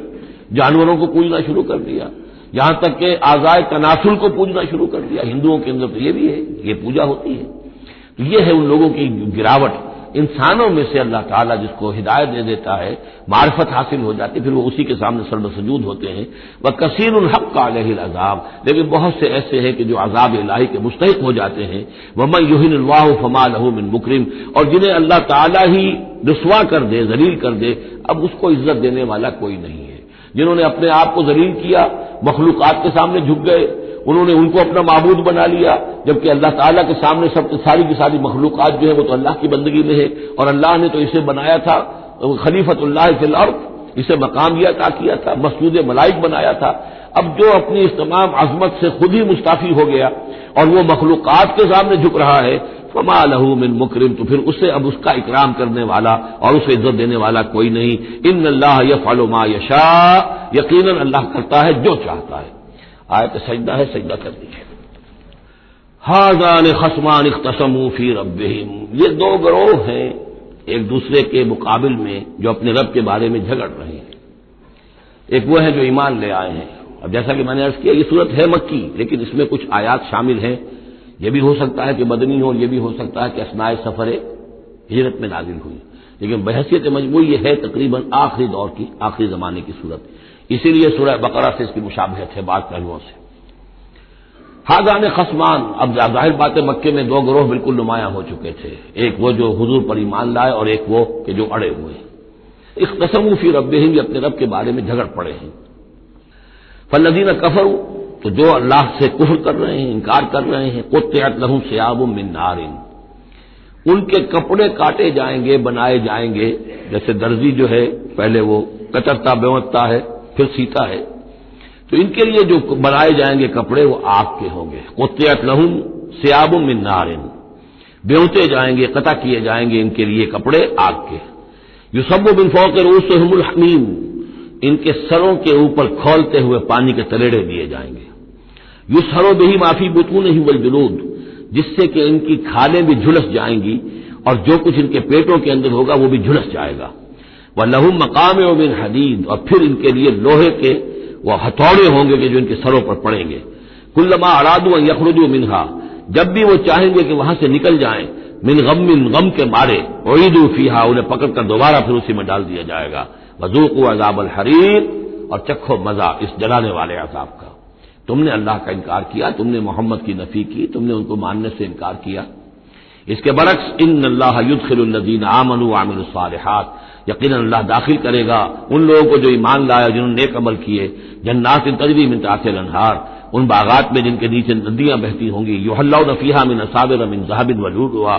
جانوروں کو پوجنا شروع کر دیا، یہاں تک کہ اعضائے تناسل کو پوجنا شروع کر دیا۔ ہندوؤں کے اندر تو یہ بھی ہے، یہ پوجا ہوتی ہے۔ تو یہ ہے ان لوگوں کی گراوٹ۔ انسانوں میں سے اللہ تعالیٰ جس کو ہدایت دے دیتا ہے، معرفت حاصل ہو جاتی، پھر وہ اسی کے سامنے سرب سجود ہوتے ہیں۔ وَكَثِيرٌ حَقَّ عَلَيْهِ الْعَذَابُ، لیکن بہت سے ایسے ہیں کہ جو عذاب الہی کے مستحق ہو جاتے ہیں۔ وَمَن يُهِنِ اللَّهُ فَمَا لَهُ مِن مُكْرِمٍ، اور جنہیں اللہ تعالیٰ ہی رسوا کر دے، ذلیل کر دے، اب اس کو عزت دینے والا کوئی نہیں ہے۔ جنہوں نے اپنے آپ کو ذلیل کیا، مخلوقات کے سامنے جھک گئے، انہوں نے ان کو اپنا معبود بنا لیا، جبکہ اللہ تعالیٰ کے سامنے سب ساری کی ساری مخلوقات جو ہے وہ تو اللہ کی بندگی میں ہے، اور اللہ نے تو اسے بنایا تھا خلیفۃ اللہ فی الارض، اسے مقام یہ عطا کیا تھا، مسجود ملائک بنایا تھا۔ اب جو اپنی اس تمام عظمت سے خود ہی مستعفی ہو گیا اور وہ مخلوقات کے سامنے جھک رہا ہے، فما لہ من مکرم، تو پھر اسے اب اس کا اکرام کرنے والا اور اسے عزت دینے والا کوئی نہیں۔ ان اللہ یفعل ما یشاء، یقیناً اللہ کرتا ہے جو چاہتا ہے۔ آیت سجدہ ہے، سجدہ کر دیجیے۔ ھذان خصمان اختصموا فی ربہم، یہ دو گروہ ہیں ایک دوسرے کے مقابل میں جو اپنے رب کے بارے میں جھگڑ رہے ہیں۔ ایک وہ ہے جو ایمان لے آئے ہیں، اب جیسا کہ میں نے عرض کیا یہ صورت ہے مکی، لیکن اس میں کچھ آیات شامل ہیں، یہ بھی ہو سکتا ہے کہ مدنی ہو، یہ بھی ہو سکتا ہے کہ اثناء سفر ہجرت میں نازل ہوئی، لیکن بحیثیت مجموعی یہ ہے تقریباً آخری دور کی، آخری زمانے کی صورت، اسی لیے سورہ بقرہ سے اس کی مشابہت ہے بعض پہلوؤں سے۔ ھذان خصمان، اب ظاہر بات ہے مکے میں دو گروہ بالکل نمایاں ہو چکے تھے، ایک وہ جو حضور پر ایمان لائے اور ایک وہ کہ جو اڑے ہوئے ہیں۔ اختصموا فی ربہم، یہ اپنے رب کے بارے میں جھگڑ پڑے ہیں۔ فالذین کفروا، تو جو اللہ سے کفر کر رہے ہیں، انکار کر رہے ہیں، قطعت لہم ثیاب من نار، ان کے کپڑے کاٹے جائیں گے، بنائے جائیں گے، جیسے درزی جو ہے پہلے وہ کترتا بیوتتا ہے پھر سیتا ہے، تو ان کے لیے جو بنائے جائیں گے کپڑے وہ آگ کے ہوں گے۔ قطعت لہم ثیاب من نار، بیوتے جائیں گے، قطع کیے جائیں گے ان کے لیے کپڑے آگ کے۔ یصب من فوق رؤوسہم الحمیم، ان کے سروں کے اوپر کھولتے ہوئے پانی کے تلیڑے دیے جائیں گے۔ یسحر بہ ما فی بطونہم والجلود، جس سے کہ ان کی کھالیں بھی جھلس جائیں گی اور جو کچھ ان کے پیٹوں کے اندر ہوگا وہ بھی جھلس جائے گا۔ وَلَهُم مَّقَامِعُ مِنْ حَدِيدٍ، اور پھر ان کے لیے لوہے کے وہ ہتھوڑے ہوں گے کہ جو ان کے سروں پر پڑیں گے۔ كُلَّمَا أَرَادُوا أَن يَخْرُجُوا مِنْهَا، جب بھی وہ چاہیں گے کہ وہاں سے نکل جائیں، من غم کے مارے، اعیدوا فیہا، انہیں پکڑ کر دوبارہ پھر اسی میں ڈال دیا جائے گا۔ وذوقوا عذاب الحریق، اور چکھو مزہ اس جلانے والے عذاب کا۔ تم نے اللہ کا انکار کیا، تم نے محمد کی نفی کی، تم نے ان کو ماننے سے انکار کیا۔ اس کے برعکس ان اللہ يدخل الذین آمنوا وعملوا الصالحات، یقیناً اللہ داخل کرے گا ان لوگوں کو جو ایمان لائے، جنہوں نے نیک عمل کیے، جنات تجری من تحتها الانہار، ان باغات میں جن کے نیچے ندیاں بہتی ہوں گی، یحلون فیہا من اساور من ذهب ولؤلؤا،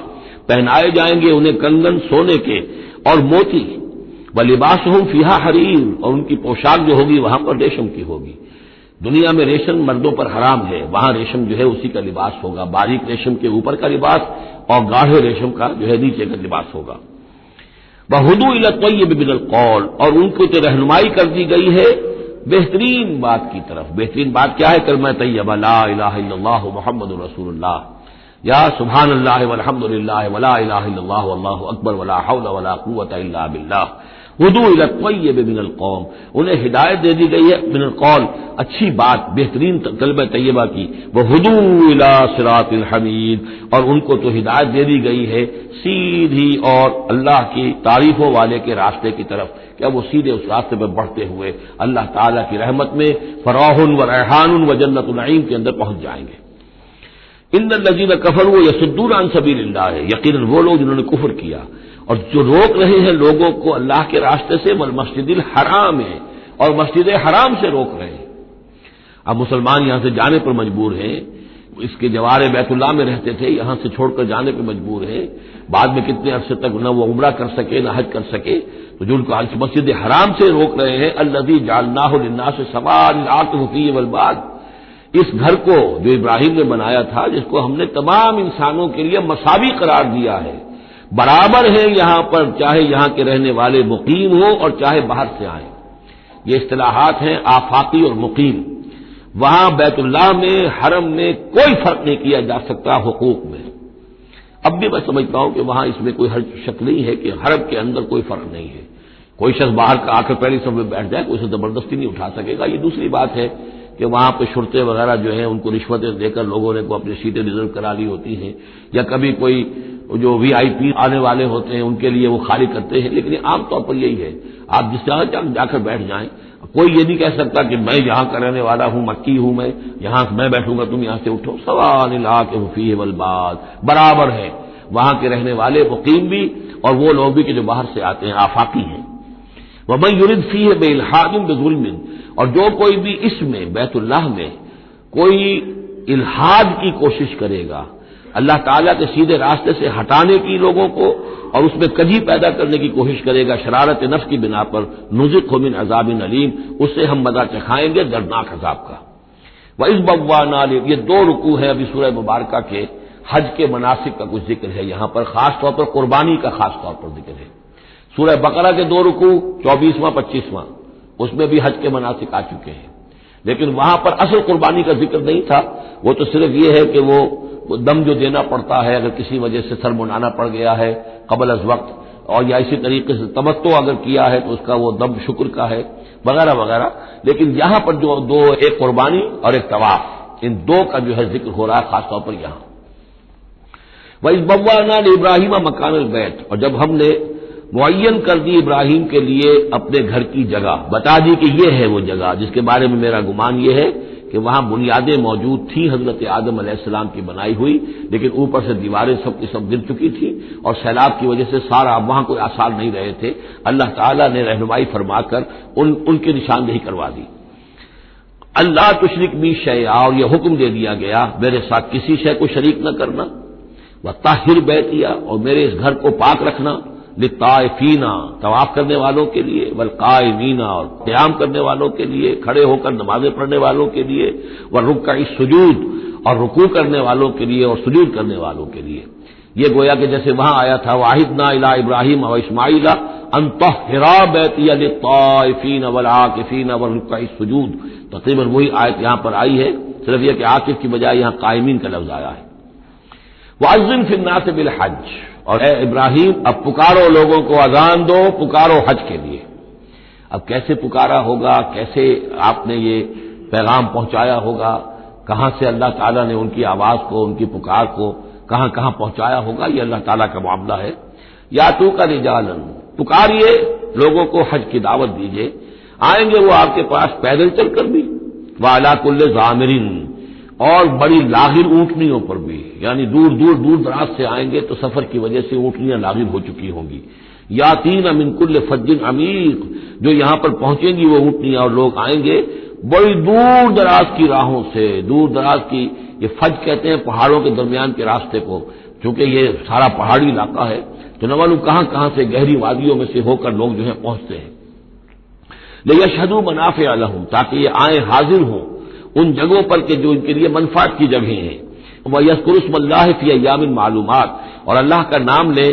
پہنائے جائیں گے انہیں کنگن سونے کے اور موتی، ولباسہم فیہا حریر، اور ان کی پوشاک جو ہوگی وہاں پر ریشم کی ہوگی۔ دنیا میں ریشم مردوں پر حرام ہے، وہاں ریشم جو ہے اسی کا لباس ہوگا، باریک ریشم کے اوپر کا لباس اور گاڑھے ریشم کا جو ہے نیچے کا لباس ہوگا۔ وَهُدُوا إِلَى الطَّيِّبِ مِنَ الْقَوْلِ، اور ان کو تو رہنمائی کر دی گئی ہے بہترین بات کی طرف۔ بہترین بات کیا ہے؟ کلمہ طیبہ لا الہ الا اللہ محمد رسول اللہ، یا سبحان اللہ والحمد للہ ولا الہ الا اللہ واللہ اکبر ولا حول ولا قوۃ الا باللہ۔ ہدوا الی الطیب من القول، انہیں ہدایت دے دی گئی ہے من القول، اچھی بات، بہترین کلمہ طیبہ کی۔ وہدوا الی صراط الحمید، اور ان کو تو ہدایت دے دی گئی ہے سیدھی اور اللہ کی تعریفوں والے کے راستے کی طرف، کہ اب وہ سیدھے اس راستے پر بڑھتے ہوئے اللہ تعالیٰ کی رحمت میں فراح و ریحان و جنت النعیم کے اندر پہنچ جائیں گے۔ ان الذین کفروا یصدون عن سبیل اللہ، یقیناً وہ لوگ جنہوں نے کفر کیا اور جو روک رہے ہیں لوگوں کو اللہ کے راستے سے، والمسجد الحرام ہے، اور مسجد حرام سے روک رہے ہیں۔ اب مسلمان یہاں سے جانے پر مجبور ہیں، اس کے جوار بیت اللہ میں رہتے تھے، یہاں سے چھوڑ کر جانے پر مجبور ہیں، بعد میں کتنے عرصے تک نہ وہ عمرہ کر سکے نہ حج کر سکے، تو جو ان کو مسجد حرام سے روک رہے ہیں، الذی جعلناہ للناس سواء العاکف فیہ والباد، اس گھر کو جو ابراہیم نے بنایا تھا، جس کو ہم نے تمام انسانوں کے لیے مساوی قرار دیا ہے، برابر ہے یہاں پر، چاہے یہاں کے رہنے والے مقیم ہوں اور چاہے باہر سے آئیں۔ یہ اصطلاحات ہیں آفاقی اور مقیم۔ وہاں بیت اللہ میں، حرم میں کوئی فرق نہیں کیا جا سکتا حقوق میں۔ اب بھی میں سمجھتا ہوں کہ وہاں اس میں کوئی حرج شک نہیں ہے کہ حرم کے اندر کوئی فرق نہیں ہے۔ کوئی شخص باہر کا آ کر پہلی صف میں بیٹھ جائے، کوئی اسے زبردستی نہیں اٹھا سکے گا۔ یہ دوسری بات ہے کہ وہاں پہ شرطے وغیرہ جو ہیں ان کو رشوتیں دے کر لوگوں نے کو اپنی سیٹیں ریزرو کرا لی ہوتی ہیں، یا کبھی کوئی جو وی آئی پی آنے والے ہوتے ہیں ان کے لیے وہ خالی کرتے ہیں، لیکن عام طور پر یہی ہے، آپ جس جگہ جا کر بیٹھ جائیں، کوئی یہ نہیں کہہ سکتا کہ میں یہاں کا رہنے والا ہوں، مکی ہوں، یہاں میں بیٹھوں گا تم یہاں سے اٹھو۔ سواء العاکف فیہ والباد، برابر ہے وہاں کے رہنے والے مقیم بھی اور وہ لوگ بھی کہ جو باہر سے آتے ہیں، آفاقی ہیں۔ وَمَن يُرِدْ فِيهِ بِإِلْحَادٍ بِظُلْمٍ، اور جو کوئی بھی اس میں بیت اللہ میں کوئی الحاد کی کوشش کرے گا، اللہ تعالیٰ کے سیدھے راستے سے ہٹانے کی لوگوں کو، اور اس میں کجی پیدا کرنے کی کوشش کرے گا شرارت نفس کی بنا پر، نُذِقْهُ مِنْ عَذَابٍ أَلِيمٍ، اس سے ہم مزہ چکھائیں گے دردناک عذاب کا۔ وَإِذْ بَوَّأْنَا، یہ دو رکوع ہے ابھی سورہ مبارکہ کے، حج کے مناسک کا کچھ ذکر ہے یہاں پر، خاص طور پر قربانی کا خاص طور پر ذکر ہے۔ سورہ بقرہ کے دو رکوع 24واں 25واں، اس میں بھی حج کے مناسک آ چکے ہیں، لیکن وہاں پر اصل قربانی کا ذکر نہیں تھا، وہ تو صرف یہ ہے کہ وہ دم جو دینا پڑتا ہے اگر کسی وجہ سے سر منڈانا پڑ گیا ہے قبل از وقت، اور یا اسی طریقے سے تمتع اگر کیا ہے تو اس کا وہ دم شکر کا ہے وغیرہ وغیرہ۔ لیکن یہاں پر جو دو، ایک قربانی اور ایک طواف، ان دو کا جو ہے ذکر ہو رہا ہے خاص طور پر یہاں۔ وَإِذْ بَوَّأْنَا لِإِبْرَاهِيمَ مَكَانَ الْبَيْتِ، اور جب ہم نے معین کر دی ابراہیم کے لیے اپنے گھر کی جگہ، بتا دی کہ یہ ہے وہ جگہ جس کے بارے میں میرا گمان یہ ہے کہ وہاں بنیادیں موجود تھیں حضرت آدم علیہ السلام کی بنائی ہوئی، لیکن اوپر سے دیواریں سب کی سب گر چکی تھیں اور سیلاب کی وجہ سے سارا اب وہاں کوئی آثار نہیں رہے تھے۔ اللہ تعالیٰ نے رہنمائی فرما کر ان کی نشاندہی کروا دی۔ اللہ تشرک بی شیئا، اور یہ حکم دے دیا گیا میرے ساتھ کسی شے کو شریک نہ کرنا، وطہر بیتیا، اور میرے اس گھر کو پاک رکھنا، للطائفین، طواف کرنے والوں کے لیے، والقائمین، اور قیام کرنے والوں کے لیے، کھڑے ہو کر نمازیں پڑھنے والوں کے لیے، والرکع السجود، اور رکوع کرنے والوں کے لیے اور سجود کرنے والوں کے لیے۔ یہ گویا کہ جیسے وہاں آیا تھا وَعَهِدْنَا إِلَىٰ إِبْرَاهِيمَ وَإِسْمَاعِيلَ أَن طَهِّرَا بَيْتِيَ لِلطَّائِفِينَ وَالْعَاكِفِينَ وَالرُّكَّعِ السُّجُودِ، تقریباً وہی آیت یہاں پر آئی ہے، صرف یہ کہ عاکف کی بجائے یہاں قائمین کا لفظ آیا ہے۔ وَأَذِّن فِي النَّاسِ بِالْحَجِّ، اور اے ابراہیم اب پکارو لوگوں کو، اذان دو، پکارو حج کے لیے۔ اب کیسے پکارا ہوگا، کیسے آپ نے یہ پیغام پہنچایا ہوگا، کہاں سے اللہ تعالیٰ نے ان کی آواز کو، ان کی پکار کو کہاں کہاں پہنچایا ہوگا، یہ اللہ تعالیٰ کا معاملہ ہے۔ یا تو کا رجالن، پکاریے لوگوں کو، حج کی دعوت دیجیے، آئیں گے وہ آپ کے پاس پیدل چل کر بھی، وعلی کل ضامر، اور بڑی لاغر اونٹنیوں پر بھی، یعنی دور دراز سے آئیں گے تو سفر کی وجہ سے اونٹنیاں لاغر ہو چکی ہوں گی۔ یاتین من کل فج عمیق، جو یہاں پر پہنچیں گی وہ اونٹنیاں اور لوگ آئیں گے بڑی دور دراز کی راہوں سے، دور دراز کی، یہ فج کہتے ہیں پہاڑوں کے درمیان کے راستے کو، چونکہ یہ سارا پہاڑی علاقہ ہے تو نہ معلوم کہاں کہاں سے گہری وادیوں میں سے ہو کر لوگ جو ہے پہنچتے ہیں۔ لیشہدوا منافع لہم، تاکہ یہ آئیں حاضر ہوں ان جگہوں پر کہ جو ان کے لیے منفعت کی جگہیں ہیں۔ وَيَذْكُرُ اسْمَ اللَّهِ فِي أَيَّامٍ مَّعْلُومَاتٍ، اور اللہ کا نام لے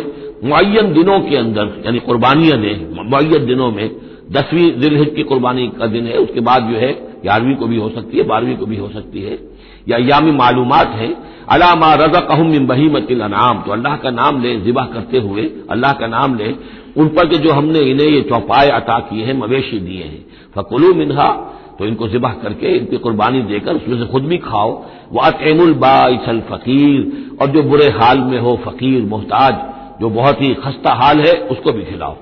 معین دنوں کے اندر، یعنی قربانیاں دیں معین دنوں میں۔ 10ویں ذی الحجہ کی قربانی کا دن ہے، اس کے بعد جو ہے 11ویں کو بھی ہو سکتی ہے، 12ویں کو بھی ہو سکتی ہے، یا ایام معلومات ہے۔ عَلَىٰ مَا رَزَقَهُم مِّن بَهِیمَةِ الْأَنْعَامِ، تو اللہ کا نام لے ذبح کرتے ہوئے، اللہ کا نام لے ان پر کہ جو ہم نے انہیں یہ چوپائے عطا کیے ہیں، مویشی دیے ہیں۔ فَكُلُوا مِنْهَا، تو ان کو ذبح کر کے ان کی قربانی دے کر اس میں سے خود بھی کھاؤ۔ وَأَطْعِمُوا الْبَائِسَ الْفَقِيرَ، اور جو برے حال میں ہو، فقیر محتاج جو بہت ہی خستہ حال ہے، اس کو بھی کھلاؤ۔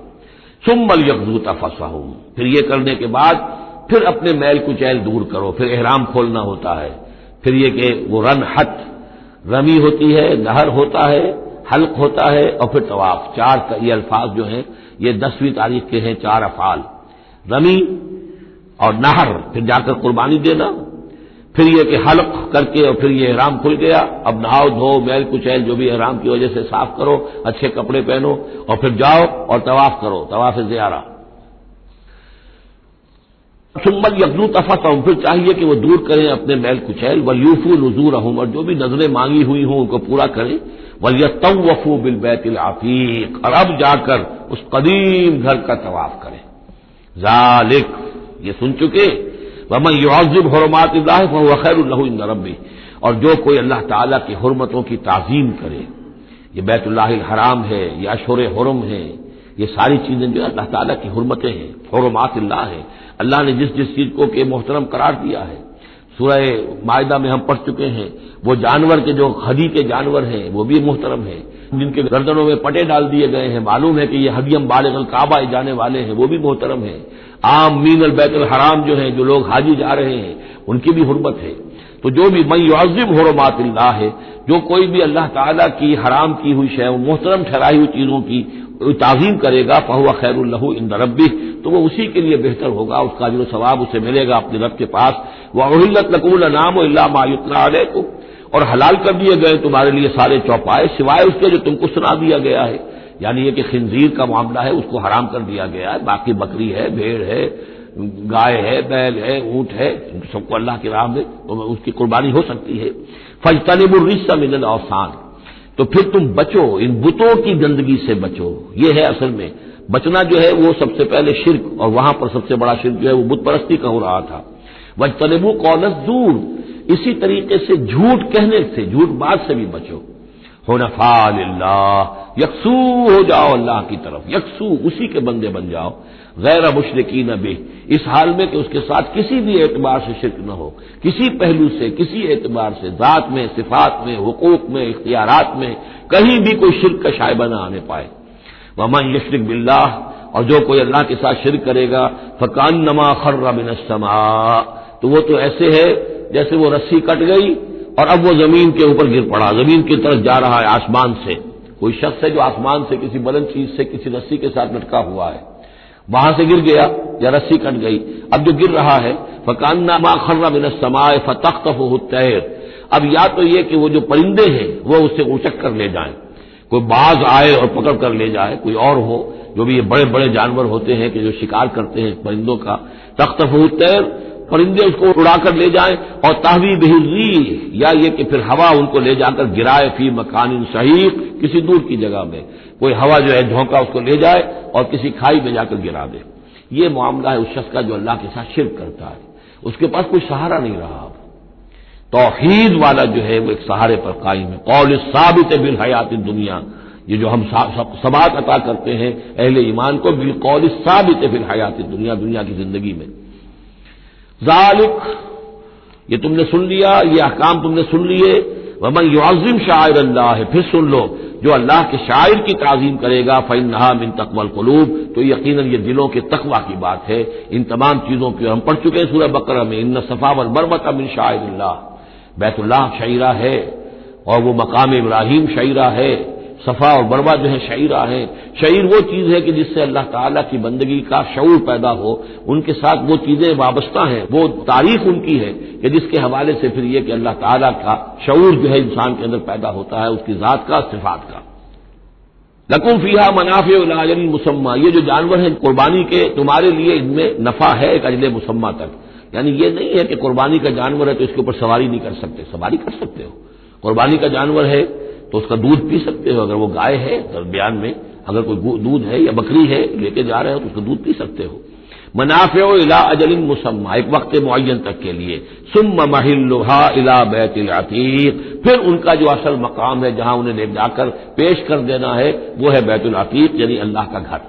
ثُمَّ لْيَقْضُوا تَفَثَّهُمْ، پھر یہ کرنے کے بعد پھر اپنے میل کچیل دور کرو، پھر احرام کھولنا ہوتا ہے، پھر یہ کہ وہ رنحت رمی ہوتی ہے، نہر ہوتا ہے، حلق ہوتا ہے، اور پھر طواف۔ چار یہ الفاظ جو ہیں یہ 10ویں تاریخ کے ہیں، 4 افعال، رمی اور نہر، پھر جا کر قربانی دینا، پھر یہ کہ حلق کر کے اور پھر یہ احرام کھل گیا، اب نہاؤ دھو میل کچیل جو بھی احرام کی وجہ سے صاف کرو، اچھے کپڑے پہنو اور پھر جاؤ اور طواف کرو، طواف زیارہ۔ ثم یقضوا تفثهم، پھر چاہیے کہ وہ دور کریں اپنے میل کچیل، ولیوفوا نذورهم، اور جو بھی نذریں مانگی ہوئی ہوں ان کو پورا کریں، ولیطوفوا بالبیت العتیق، اور اب جا کر اس قدیم گھر کا طواف کریں۔ ذالک، یہ سن چکے، ومن يعظم حرمات اللہ فهو خیر له عند ربه، اور جو کوئی اللہ تعالیٰ کی حرمتوں کی تعظیم کرے، یہ بیت اللہ الحرام ہے، یہ اشہر حرم ہے، یہ ساری چیزیں جو اللہ تعالیٰ کی حرمتیں ہیں، حرمات اللہ ہیں، اللہ نے جس جس چیز کو کہ محترم قرار دیا ہے۔ سورہ مائدہ میں ہم پڑھ چکے ہیں، وہ جانور کے جو ہدی کے جانور ہیں وہ بھی محترم ہیں، جن کے گردنوں میں پٹے ڈال دیے گئے ہیں، معلوم ہے کہ یہ ہدیم بالغ الکعبہ جانے والے ہیں، وہ بھی محترم ہیں۔ عام مین البیت الحرام جو ہیں، جو لوگ حاجی جا رہے ہیں، ان کی بھی حرمت ہے۔ تو جو بھی من یعظم حرمات اللہ ہے، جو کوئی بھی اللہ تعالیٰ کی حرام کی ہوئی شے، محترم ٹھہرائی ہوئی چیزوں کی تعظیم کرے گا، فہو خیر له عند ربہ، تو وہ اسی کے لیے بہتر ہوگا، اس کا اجر و ثواب اسے ملے گا اپنے رب کے پاس۔ وَأُحِلَّتْ لَكُمُ الْأَنْعَامُ إِلَّا مَا يُتْلَىٰ عَلَيْكُمْ، اور حلال کر دیے گئے تمہارے لیے سارے چوپائے سوائے اس کے جو تم کو سنا دیا گیا ہے، یعنی یہ کہ خنزیر کا معاملہ ہے اس کو حرام کر دیا گیا ہے، باقی بکری ہے، بھیڑ ہے، گائے ہے، بیل ہے، اونٹ ہے، سب کو اللہ کی راہ میں اس کی قربانی ہو سکتی ہے۔ فَاجْتَنِبُوا الرِّجْسَ مِنَ الْأَوْثَانِ، تو پھر تم بچو، ان بتوں کی گندگی سے بچو۔ یہ ہے اصل میں بچنا جو ہے وہ سب سے پہلے شرک، اور وہاں پر سب سے بڑا شرک جو ہے وہ بت پرستی کا ہو رہا تھا۔ وَاجْتَنِبُوا قَوْلَ الزُّورِ، اسی طریقے سے جھوٹ کہنے سے، جھوٹ بات سے بھی بچو۔ حنفاء للہ، یکسو ہو جاؤ اللہ کی طرف، یکسو اسی کے بندے بن جاؤ، غیر مشرکین بہ، اس حال میں کہ اس کے ساتھ کسی بھی اعتبار سے شرک نہ ہو، کسی پہلو سے، کسی اعتبار سے، ذات میں، صفات میں، حقوق میں، اختیارات میں، کہیں بھی کوئی شرک کا شائبہ نہ آنے پائے۔ ومن یشرک باللہ، اور جو کوئی اللہ کے ساتھ شرک کرے گا، فکأنما خر من السماء، تو وہ تو ایسے ہے جیسے وہ رسی کٹ گئی اور اب وہ زمین کے اوپر گر پڑا، زمین کی طرف جا رہا ہے آسمان سے۔ کوئی شخص ہے جو آسمان سے کسی بلند چیز سے کسی رسی کے ساتھ لٹکا ہوا ہے، وہاں سے گر گیا یا رسی کٹ گئی، اب جو گر رہا ہے فکأنما خر من السماء فتخطفه الطیر، اب یا تو یہ کہ وہ جو پرندے ہیں وہ اسے اچک کر لے جائیں، کوئی باز آئے اور پکڑ کر لے جائے، کوئی اور ہو، جو بھی یہ بڑے بڑے جانور ہوتے ہیں کہ جو شکار کرتے ہیں پرندوں کا، تخطفه الطیر، پرندے اس کو اڑا کر لے جائیں، اور تہوی بہ الريح، یا یہ کہ پھر ہوا ان کو لے جا کر گرائے فی مکان شہیق، کسی دور کی جگہ میں کوئی ہوا جو ہے جھونکا اس کو لے جائے اور کسی کھائی میں جا کر گرا دے۔ یہ معاملہ ہے اس شخص کا جو اللہ کے ساتھ شرک کرتا ہے، اس کے پاس کوئی سہارا نہیں رہا۔ توحید والا جو ہے وہ ایک سہارے پر قائم ہے۔ قول ثابت بالحیات الدنیا، یہ جو ہم ثبات عطا کرتے ہیں اہل ایمان کو، بالقول ثابت بالحیات الدنیا، دنیا کی زندگی میں۔ ذالک، یہ تم نے سن لیا، یہ احکام تم نے سن لیے۔ ومن يعظم شعائر اللہ، پھر سن لو، جو اللہ کے شاعر کی تعظیم کرے گا، فإنہا من تقوی القلوب، تو یقیناً یہ دلوں کے تقوی کی بات ہے۔ ان تمام چیزوں کی ہم پڑھ چکے ہیں سورہ بقرہ میں، ان الصفا والمروہ من شعائر اللہ، بیت اللہ شعیرہ ہے اور وہ مقام ابراہیم شعیرہ ہے، صفا اور مروہ جو ہے شعیرہ ہے۔ شعیر وہ چیز ہے کہ جس سے اللہ تعالیٰ کی بندگی کا شعور پیدا ہو، ان کے ساتھ وہ چیزیں وابستہ ہیں، وہ تاریخ ان کی ہے کہ جس کے حوالے سے پھر یہ کہ اللہ تعالیٰ کا شعور جو ہے انسان کے اندر پیدا ہوتا ہے، اس کی ذات کا، صفات کا۔ لکم فیہا منافع الی اجل مسمی، یہ جو جانور ہیں قربانی کے، تمہارے لیے ان میں نفع ہے ایک اجل مسمی تک، یعنی یہ نہیں ہے کہ قربانی کا جانور ہے تو اس کے اوپر سواری نہیں کر سکتے، سواری کر سکتے ہو. قربانی کا جانور ہے تو اس کا دودھ پی سکتے ہو، اگر وہ گائے ہے درمیان میں اگر کوئی دودھ ہے یا بکری ہے لے کے جا رہے ہو تو اس کا دودھ پی سکتے ہو. منافع الی اجل مسمى، ایک وقت معین تک کے لیے. ثم محلها الی بیت العتیق، پھر ان کا جو اصل مقام ہے جہاں انہیں لے جا کر پیش کر دینا ہے وہ ہے بیت العتیق، یعنی اللہ کا گھر.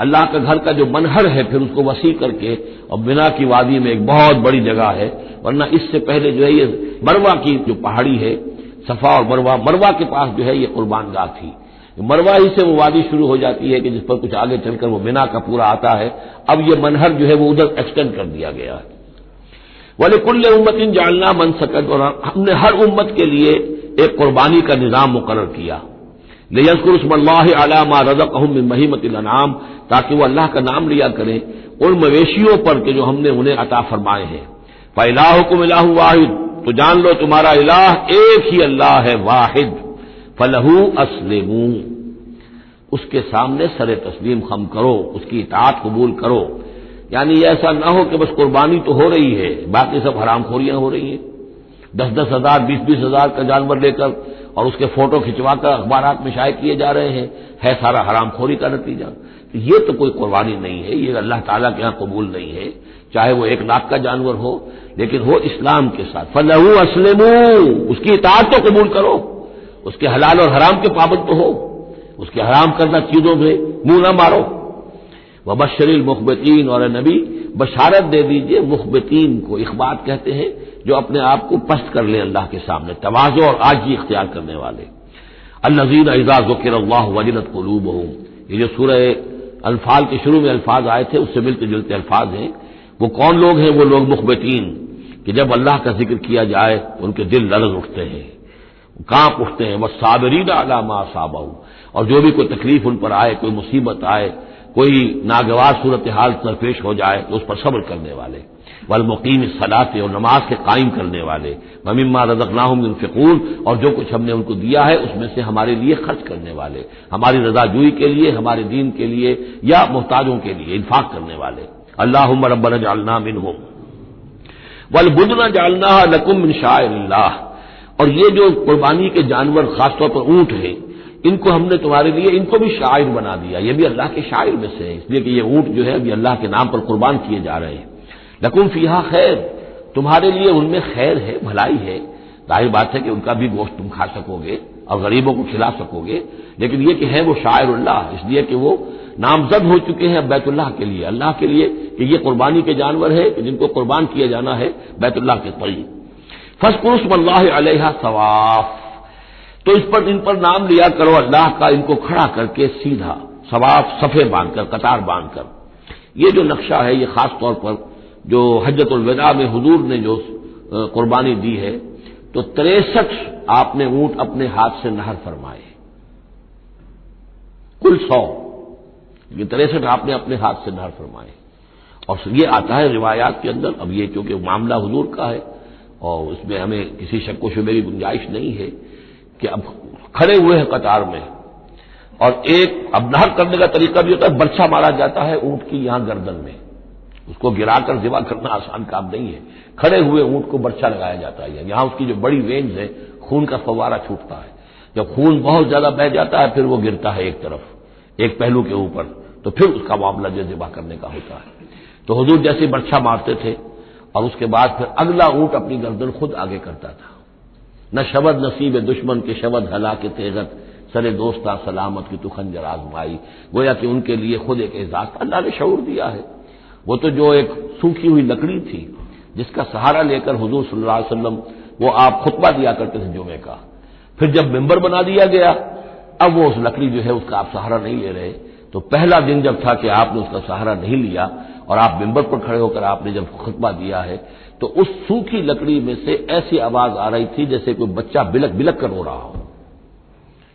اللہ کا گھر کا جو منہر ہے پھر اس کو وسیع کر کے، اور بنا کی وادی میں ایک بہت بڑی جگہ ہے، ورنہ اس سے پہلے جو ہے یہ مروہ کی جو پہاڑی ہے، صفا اور مروہ کے پاس جو ہے یہ قربان گاہ تھی. مروہ ہی سے وہ وادی شروع ہو جاتی ہے کہ جس پر کچھ آگے چل کر وہ بنا کا پورا آتا ہے. اب یہ منہر جو ہے وہ ادھر ایکسٹینڈ کر دیا گیا ہے. وَلِكُلِّ أُمَّةٍ جَعَلْنَا مَنسَكًا، اور ہم نے ہر امت کے لیے ایک قربانی کا نظام مقرر کیا. لِيَذْكُرُوا اسْمَ اللَّهِ عَلَىٰ مَا رَزَقَهُم مِّن بَهِيمَةِ الْأَنْعَامِ، تاکہ وہ اللہ کا نام لیا کریں ان مویشیوں پر کہ جو ہم نے انہیں عطا فرمائے ہیں. فَإِلَٰهُكُمْ إِلَٰهٌ وَاحِدٌ، تو جان لو تمہارا الہ ایک ہی اللہ ہے، واحد. فَلَهُ أَسْلِمُوا، اس کے سامنے سر تسلیم خم کرو، اس کی اطاعت قبول کرو. یعنی ایسا نہ ہو کہ بس قربانی تو ہو رہی ہے باقی سب حرام خوریاں ہو رہی ہیں، 10-10 ہزار 20-20 ہزار کا جانور لے کر اور اس کے فوٹو کھنچوا کر اخبارات میں شائع کیے جا رہے ہیں، ہے سارا حرام خوری کا نتیجہ. یہ تو کوئی قربانی نہیں ہے، یہ اللہ تعالیٰ کے ہاں قبول نہیں ہے، چاہے وہ 1 لاکھ کا جانور ہو لیکن ہو اسلام کے ساتھ. فَلَهُ أَسْلِمُوا، اس کی اطاعت تو قبول کرو، اس کے حلال اور حرام کے پابند تو ہو، اس کے حرام کردہ چیزوں میں منہ نہ مارو. وَبَشِّرِ الْمُخْبِتِينَ، اور نبی بشارت دے دیجئے مخبتین کو، اخبات کہتے ہیں جو اپنے آپ کو پست کر لیں اللہ کے سامنے، تواضع اور عاجزی اختیار کرنے والے. الَّذِينَ إِذَا ذُكِرَ اللَّهُ وَجِلَتْ قُلُوبُهُمْ، یہ جو سورہ انفال کے شروع میں الفاظ آئے تھے اس سے ملتے جلتے الفاظ ہیں. وہ کون لوگ ہیں؟ وہ لوگ مخبتین کہ جب اللہ کا ذکر کیا جائے ان کے دل لرز اٹھتے ہیں، کانپ اٹھتے ہیں. وَالصَّابِرِينَ عَلَىٰ مَا أَصَابَهُمْ، اور جو بھی کوئی تکلیف ان پر آئے، کوئی مصیبت آئے، کوئی ناگوار صورتحال درپیش ہو جائے تو اس پر صبر کرنے والے. والمقیم الصلاۃ، اور نماز کے قائم کرنے والے. ومما رزقناہم ينفقون، اور جو کچھ ہم نے ان کو دیا ہے اس میں سے ہمارے لیے خرچ کرنے والے، ہماری رضا جوئی کے لیے، ہمارے دین کے لیے یا محتاجوں کے لیے انفاق کرنے والے. اللہم ربنا اجعلنا منہم والبدن جعلناها لکم من شعائر اللہ، اور یہ جو قربانی کے جانور خاص طور پر اونٹ ہیں ان کو ہم نے تمہارے لیے ان کو بھی شاعر بنا دیا، یہ بھی اللہ کے شاعر میں سے ہے، اس لیے کہ یہ اونٹ جو ہے ابھی اللہ کے نام پر قربان کیے جا رہے ہیں. لکم فیہا خیر، تمہارے لیے ان میں خیر ہے، بھلائی ہے. ظاہر بات ہے کہ ان کا بھی گوشت تم کھا سکو گے اور غریبوں کو کھلا سکو گے، لیکن یہ کہ ہے وہ شاعر اللہ، اس لیے کہ وہ نامزد ہو چکے ہیں بیت اللہ کے لیے، اللہ کے لیے کہ یہ قربانی کے جانور ہے کہ جن کو قربان کیا جانا ہے بیت اللہ کے قریب. فاذکروا اسم اللہ علیہا صواف، تو اس پر ان پر نام لیا کرو اللہ کا، ان کو کھڑا کر کے سیدھا، صواف صفے باندھ کر، قطار باندھ کر. یہ جو نقشہ ہے یہ خاص طور پر جو حجۃ الوداع میں حضور نے جو قربانی دی ہے تو 63 آپ نے اونٹ اپنے ہاتھ سے نہر فرمائے، کل 100، یہ 63 آپ نے اپنے ہاتھ سے نہر فرمائے. اور یہ آتا ہے روایات کے اندر. اب یہ چونکہ معاملہ حضور کا ہے اور اس میں ہمیں کسی شک و شبے کی گنجائش نہیں ہے کہ اب کھڑے ہوئے ہیں قطار میں، اور ایک اب نہر کرنے کا طریقہ بھی ہوتا ہے، برچھا مارا جاتا ہے اونٹ کی یہاں گردن میں، اس کو گرا کر ذبح کرنا آسان کام نہیں ہے. کھڑے ہوئے اونٹ کو برچھا لگایا جاتا ہے، یہاں اس کی جو بڑی وینز ہے خون کا فوارہ چھوٹتا ہے، جب خون بہت زیادہ بہہ جاتا ہے پھر وہ گرتا ہے ایک طرف، ایک پہلو کے اوپر، تو پھر اس کا معاملہ جو ذبح کرنے کا ہوتا ہے. تو حضور جیسے برچھا مارتے تھے اور اس کے بعد پھر اگلا اونٹ اپنی گردن خود آگے کرتا تھا. نہ شبد نصیب دشمن کے شبد ہلا کے تیغت، سرے دوستا سلامت کی تو خنجر آزمائی. گویا کہ ان کے لیے خود ایک اعزاز اللہ نے شعور دیا ہے. وہ تو جو ایک سوکھی ہوئی لکڑی تھی جس کا سہارا لے کر حضور صلی اللہ علیہ وسلم وہ آپ خطبہ دیا کرتے تھے جمعے کا، پھر جب ممبر بنا دیا گیا اب وہ اس لکڑی جو ہے اس کا آپ سہارا نہیں لے رہے. تو پہلا دن جب تھا کہ آپ نے اس کا سہارا نہیں لیا اور آپ ممبر پر کھڑے ہو کر آپ نے جب خطبہ دیا ہے تو اس سوکھی لکڑی میں سے ایسی آواز آ رہی تھی جیسے کوئی بچہ بلک بلک کر رو رہا ہو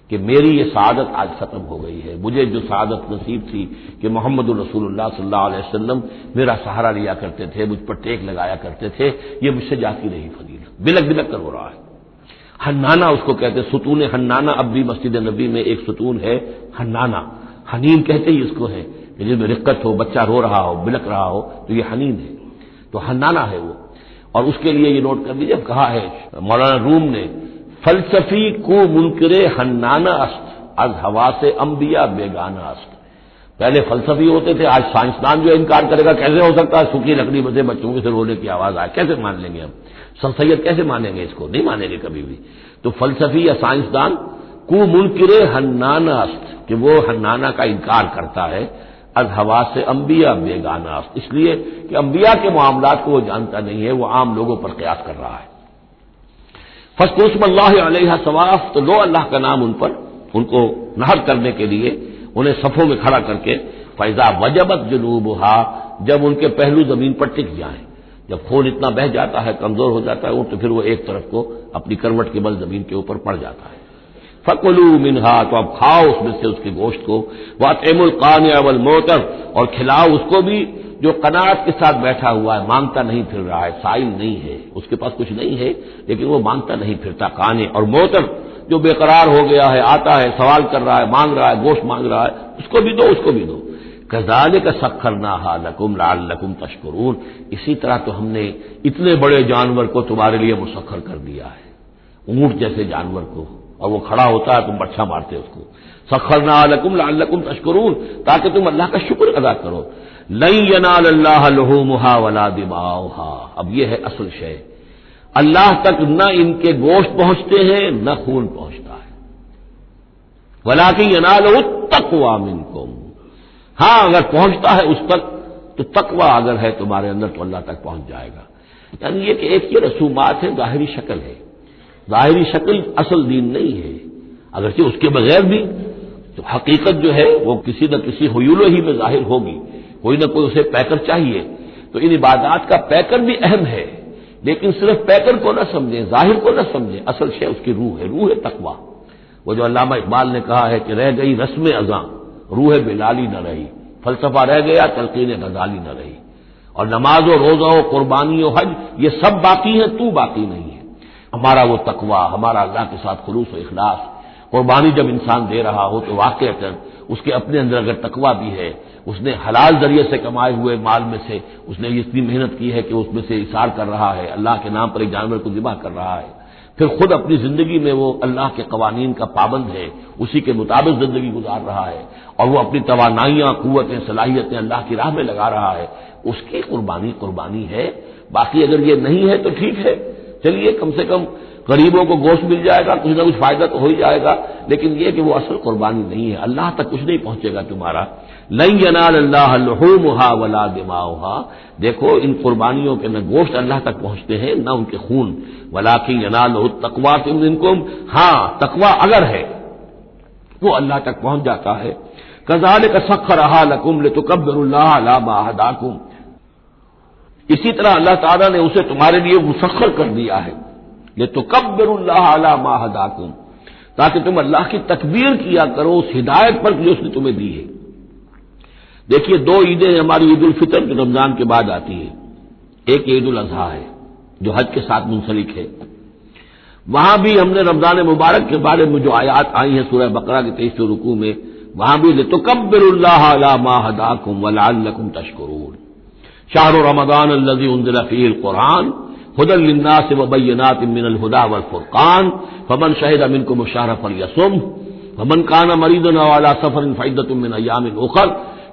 کہ میری یہ سعادت آج ختم ہو گئی ہے. مجھے جو سعادت نصیب تھی کہ محمد الرسول اللہ صلی اللہ علیہ وسلم میرا سہارا لیا کرتے تھے، مجھ پر ٹیک لگایا کرتے تھے، یہ مجھ سے جاتی رہی فضیلت. بلک بلک کر رو رہا ہے. حنانہ اس کو کہتے، ستون حنانہ. اب بھی مسجد نبی میں ایک ستون ہے حنانہ، حنین کہتے ہی اس کو ہے کہ جس میں رقت ہو، بچہ رو رہا ہو، بلک رہا ہو تو یہ حنین ہے. تو حنانہ ہے وہ. اور اس کے لیے یہ نوٹ کر لیجیے، کہا ہے مولانا روم نے، فلسفی کو منکر حنانہ است از حواس انبیاء بیگانہ است. پہلے فلسفی ہوتے تھے، آج سائنسدان جو انکار کرے گا کیسے ہو سکتا ہے سوکھی لکڑی میں سے بچوں کے سے رونے کی آواز آئے، کیسے مان لیں گے ہم؟ سر سید کیسے مانیں گے اس کو؟ نہیں مانیں گے کبھی بھی. تو فلسفی یا سائنسدان کو منکر حنانہ است، کہ وہ حنانہ کا انکار کرتا ہے، از حواس انبیاء بیگانہ است، اس لیے کہ انبیاء کے معاملات کو وہ جانتا نہیں ہے، وہ عام لوگوں پر قیاس کر رہا ہے. فاذکروا اسم اللہ علیہ صواف، تو لو اللہ کا نام ان پر، ان کو نہر کرنے کے لیے انہیں صفوں میں کھڑا کر کے، فاذا وجبت جنوبها، جب ان کے پہلو زمین پر ٹک جائیں، جب خون اتنا بہہ جاتا ہے، کمزور ہو جاتا ہے تو پھر وہ ایک طرف کو اپنی کروٹ کے بل زمین کے اوپر پڑ جاتا ہے. فَكُلُوا مِنْهَا، تو اب کھاؤ اس میں سے اس کے گوشت کو، وَأَطْعِمُوا الْقَانِعَ وَالْمُعْتَرَ، اور کھلاؤ اس کو بھی جو قناعت کے ساتھ بیٹھا ہوا ہے، مانگتا نہیں پھر رہا ہے، سائل نہیں ہے، اس کے پاس کچھ نہیں ہے لیکن وہ مانگتا نہیں پھرتا. قانع اور معتر جو بے قرار ہو گیا ہے، آتا ہے سوال کر رہا ہے، مانگ رہا ہے، گوشت مانگ رہا ہے، اس کو بھی دو، اس کو بھی دو. كَذَلِكَ سَخَّرْنَاهَا لَكُمْ لَعَلَّكُمْ تَشْكُرُونَ، اسی طرح تو ہم نے اتنے بڑے جانور کو تمہارے لیے مسخر کر دیا ہے، اونٹ جیسے جانور کو، اور وہ کھڑا ہوتا ہے تم بچھا مارتے اس کو. سخرناها لكم لعلكم تشكرون، تاکہ تم اللہ کا شکر ادا کرو. لن ينال الله لحومها ولا دماؤها، اب یہ ہے اصل شے، اللہ تک نہ ان کے گوشت پہنچتے ہیں نہ خون پہنچتا ہے. ولكن يناله التقوى منكم، ہاں اگر پہنچتا ہے اس تک تو تقوی اگر ہے تمہارے اندر تو اللہ تک پہنچ جائے گا. یعنی یہ کہ ایک یہ رسومات ہے، ظاہری شکل ہے، ظاہری شکل اصل دین نہیں ہے، اگرچہ اس کے بغیر بھی تو حقیقت جو ہے وہ کسی نہ کسی حیول ہی میں ظاہر ہوگی، کوئی نہ کوئی اسے پیکر چاہیے. تو ان عبادات کا پیکر بھی اہم ہے، لیکن صرف پیکر کو نہ سمجھیں، ظاہر کو نہ سمجھیں، اصل شے اس کی روح ہے، روح تقویٰ. وہ جو علامہ اقبال نے کہا ہے کہ رہ گئی رسم اذاں روح بلالی نہ رہی، فلسفہ رہ گیا تلقین غزالی نہ رہی. اور نماز و روزہ و قربانی و حج یہ سب باقی ہیں، تو باقی نہیں ہے. ہمارا وہ تقویٰ، ہمارا اللہ کے ساتھ خلوص و اخلاص، قربانی جب انسان دے رہا ہو تو واقعتاً اس کے اپنے اندر اگر تقویٰ بھی ہے، اس نے حلال ذریعے سے کمائے ہوئے مال میں سے اس نے اتنی محنت کی ہے کہ اس میں سے اثار کر رہا ہے، اللہ کے نام پر ایک جانور کو ذبح کر رہا ہے، پھر خود اپنی زندگی میں وہ اللہ کے قوانین کا پابند ہے، اسی کے مطابق زندگی گزار رہا ہے، اور وہ اپنی توانائیاں، قوتیں، صلاحیتیں اللہ کی راہ میں لگا رہا ہے، اس کی قربانی ہے. باقی اگر یہ نہیں ہے تو ٹھیک ہے، چلیے کم سے کم غریبوں کو گوشت مل جائے گا، کچھ نہ کچھ فائدہ تو ہو ہی جائے گا، لیکن یہ کہ وہ اصل قربانی نہیں ہے، اللہ تک کچھ نہیں پہنچے گا تمہارا. لن ينال الله لحومها ولا دماؤها، دیکھو ان قربانیوں کے نہ گوشت اللہ تک پہنچتے ہیں نہ ان کے خون. ولكن يناله التقوى منكم، ہاں تقوی اگر ہے وہ اللہ تک پہنچ جاتا ہے. كذلك سخرها لكم لتكبروا الله على ما هداكم، اسی طرح اللہ تعالیٰ نے اسے تمہارے لیے مسخر کر دیا ہے، لتکبروا اللہ علی ما ہداکم، تاکہ تم اللہ کی تکبیر کیا کرو اس ہدایت پر جو اس نے تمہیں دی ہے. دیکھیے دو عیدیں ہماری، عید الفطر جو رمضان کے بعد آتی ہے، ایک عید الاضحیٰ ہے جو حج کے ساتھ منسلک ہے. وہاں بھی ہم نے رمضان مبارک کے بارے میں جو آیات آئی ہیں سورہ بقرہ کے 23 رکوع میں، وہاں بھی لتکبروا اللہ علی ما ہداکم ولعلکم تشکرون. شہر رمضان الذی انزل فیہ القرآن هدى للناس وبينات من الهدى والفرقان فمن شهد منكم الشهر فليصم ومن كان مريضا او على سفر فعدة من ايام اخر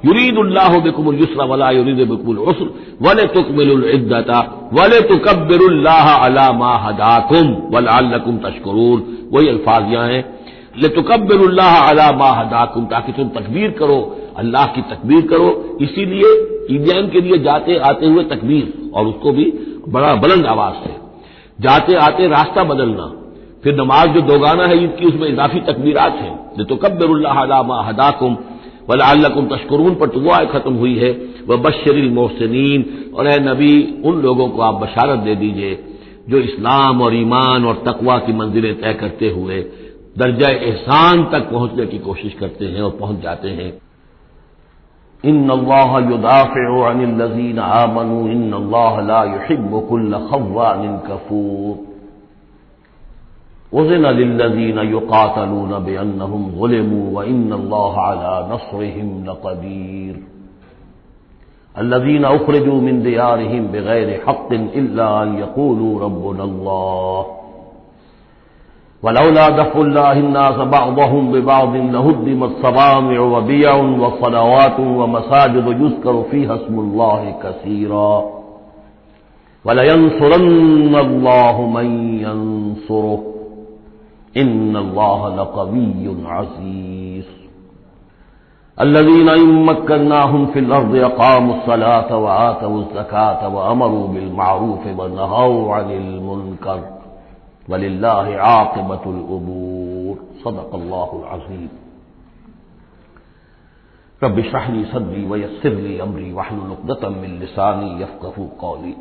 يريد الله بكم اليسر ولا يريد بكم العسر ولتكملوا العدة ولتكبروا الله على ما هداكم ولعلكم تشكرون. وہی الفاظ یہاں ہیں، لتکبروا اللہ علی ما ہداکم، تاکہ تم تکبیر کرو، اللہ کی تکبیر کرو. اسی لیے عیدین کے لیے جاتے آتے ہوئے تکبیر، اور اس کو بھی بڑا بلند آواز سے، جاتے آتے راستہ بدلنا، پھر نماز جو دوگانہ ہے عید کی اس میں اضافی تکبیرات ہیں. لتکبروا اللہ علی ما ہداکم ولعلکم تشکرون پر تو وہ آیت ختم ہوئی ہے. وبشر المحسنین، اور اے نبی ان لوگوں کو آپ بشارت دے دیجئے جو اسلام اور ایمان اور تقوی کی منزلیں طے کرتے ہوئے درجہ احسان تک پہنچنے کی کوشش کرتے ہیں اور پہنچ جاتے ہیں. ان اللہ یدافع عن الذین آمنوا ان اللہ لا يحب كل خوان کفور. اذن للذین یقاتلون بانہم ظلموا وان اللہ علی نصرہم لقدیر. الذين اخرجوا من ديارهم بغير حق الا ان يقولوا ربنا الله ولولا دفع الله الناس بعضهم ببعض لهدمت صوامع وبيع وصلوات ومساجد يذكر فيها اسم الله كثيرا وَلَيَنصُرَنَّ اللَّهُ مَن يَنصُرُهُ إِنَّ اللَّهَ لَقَوِيٌّ عَزِيزٌ الَّذِينَ إِن مَّكَّنَّاهُمْ فِي الْأَرْضِ أَقَامُوا الصَّلَاةَ وَآتَوُا الزَّكَاةَ وَأَمَرُوا بِالْمَعْرُوفِ وَنَهَوْا عَنِ الْمُنكَرِ وَلِلَّهِ عَاقِبَةُ الْأُمُورِ صدق الله العظيم رب اشرح لي صدري ويسر لي أمري واحلل عقدة من لساني يفقهوا قولي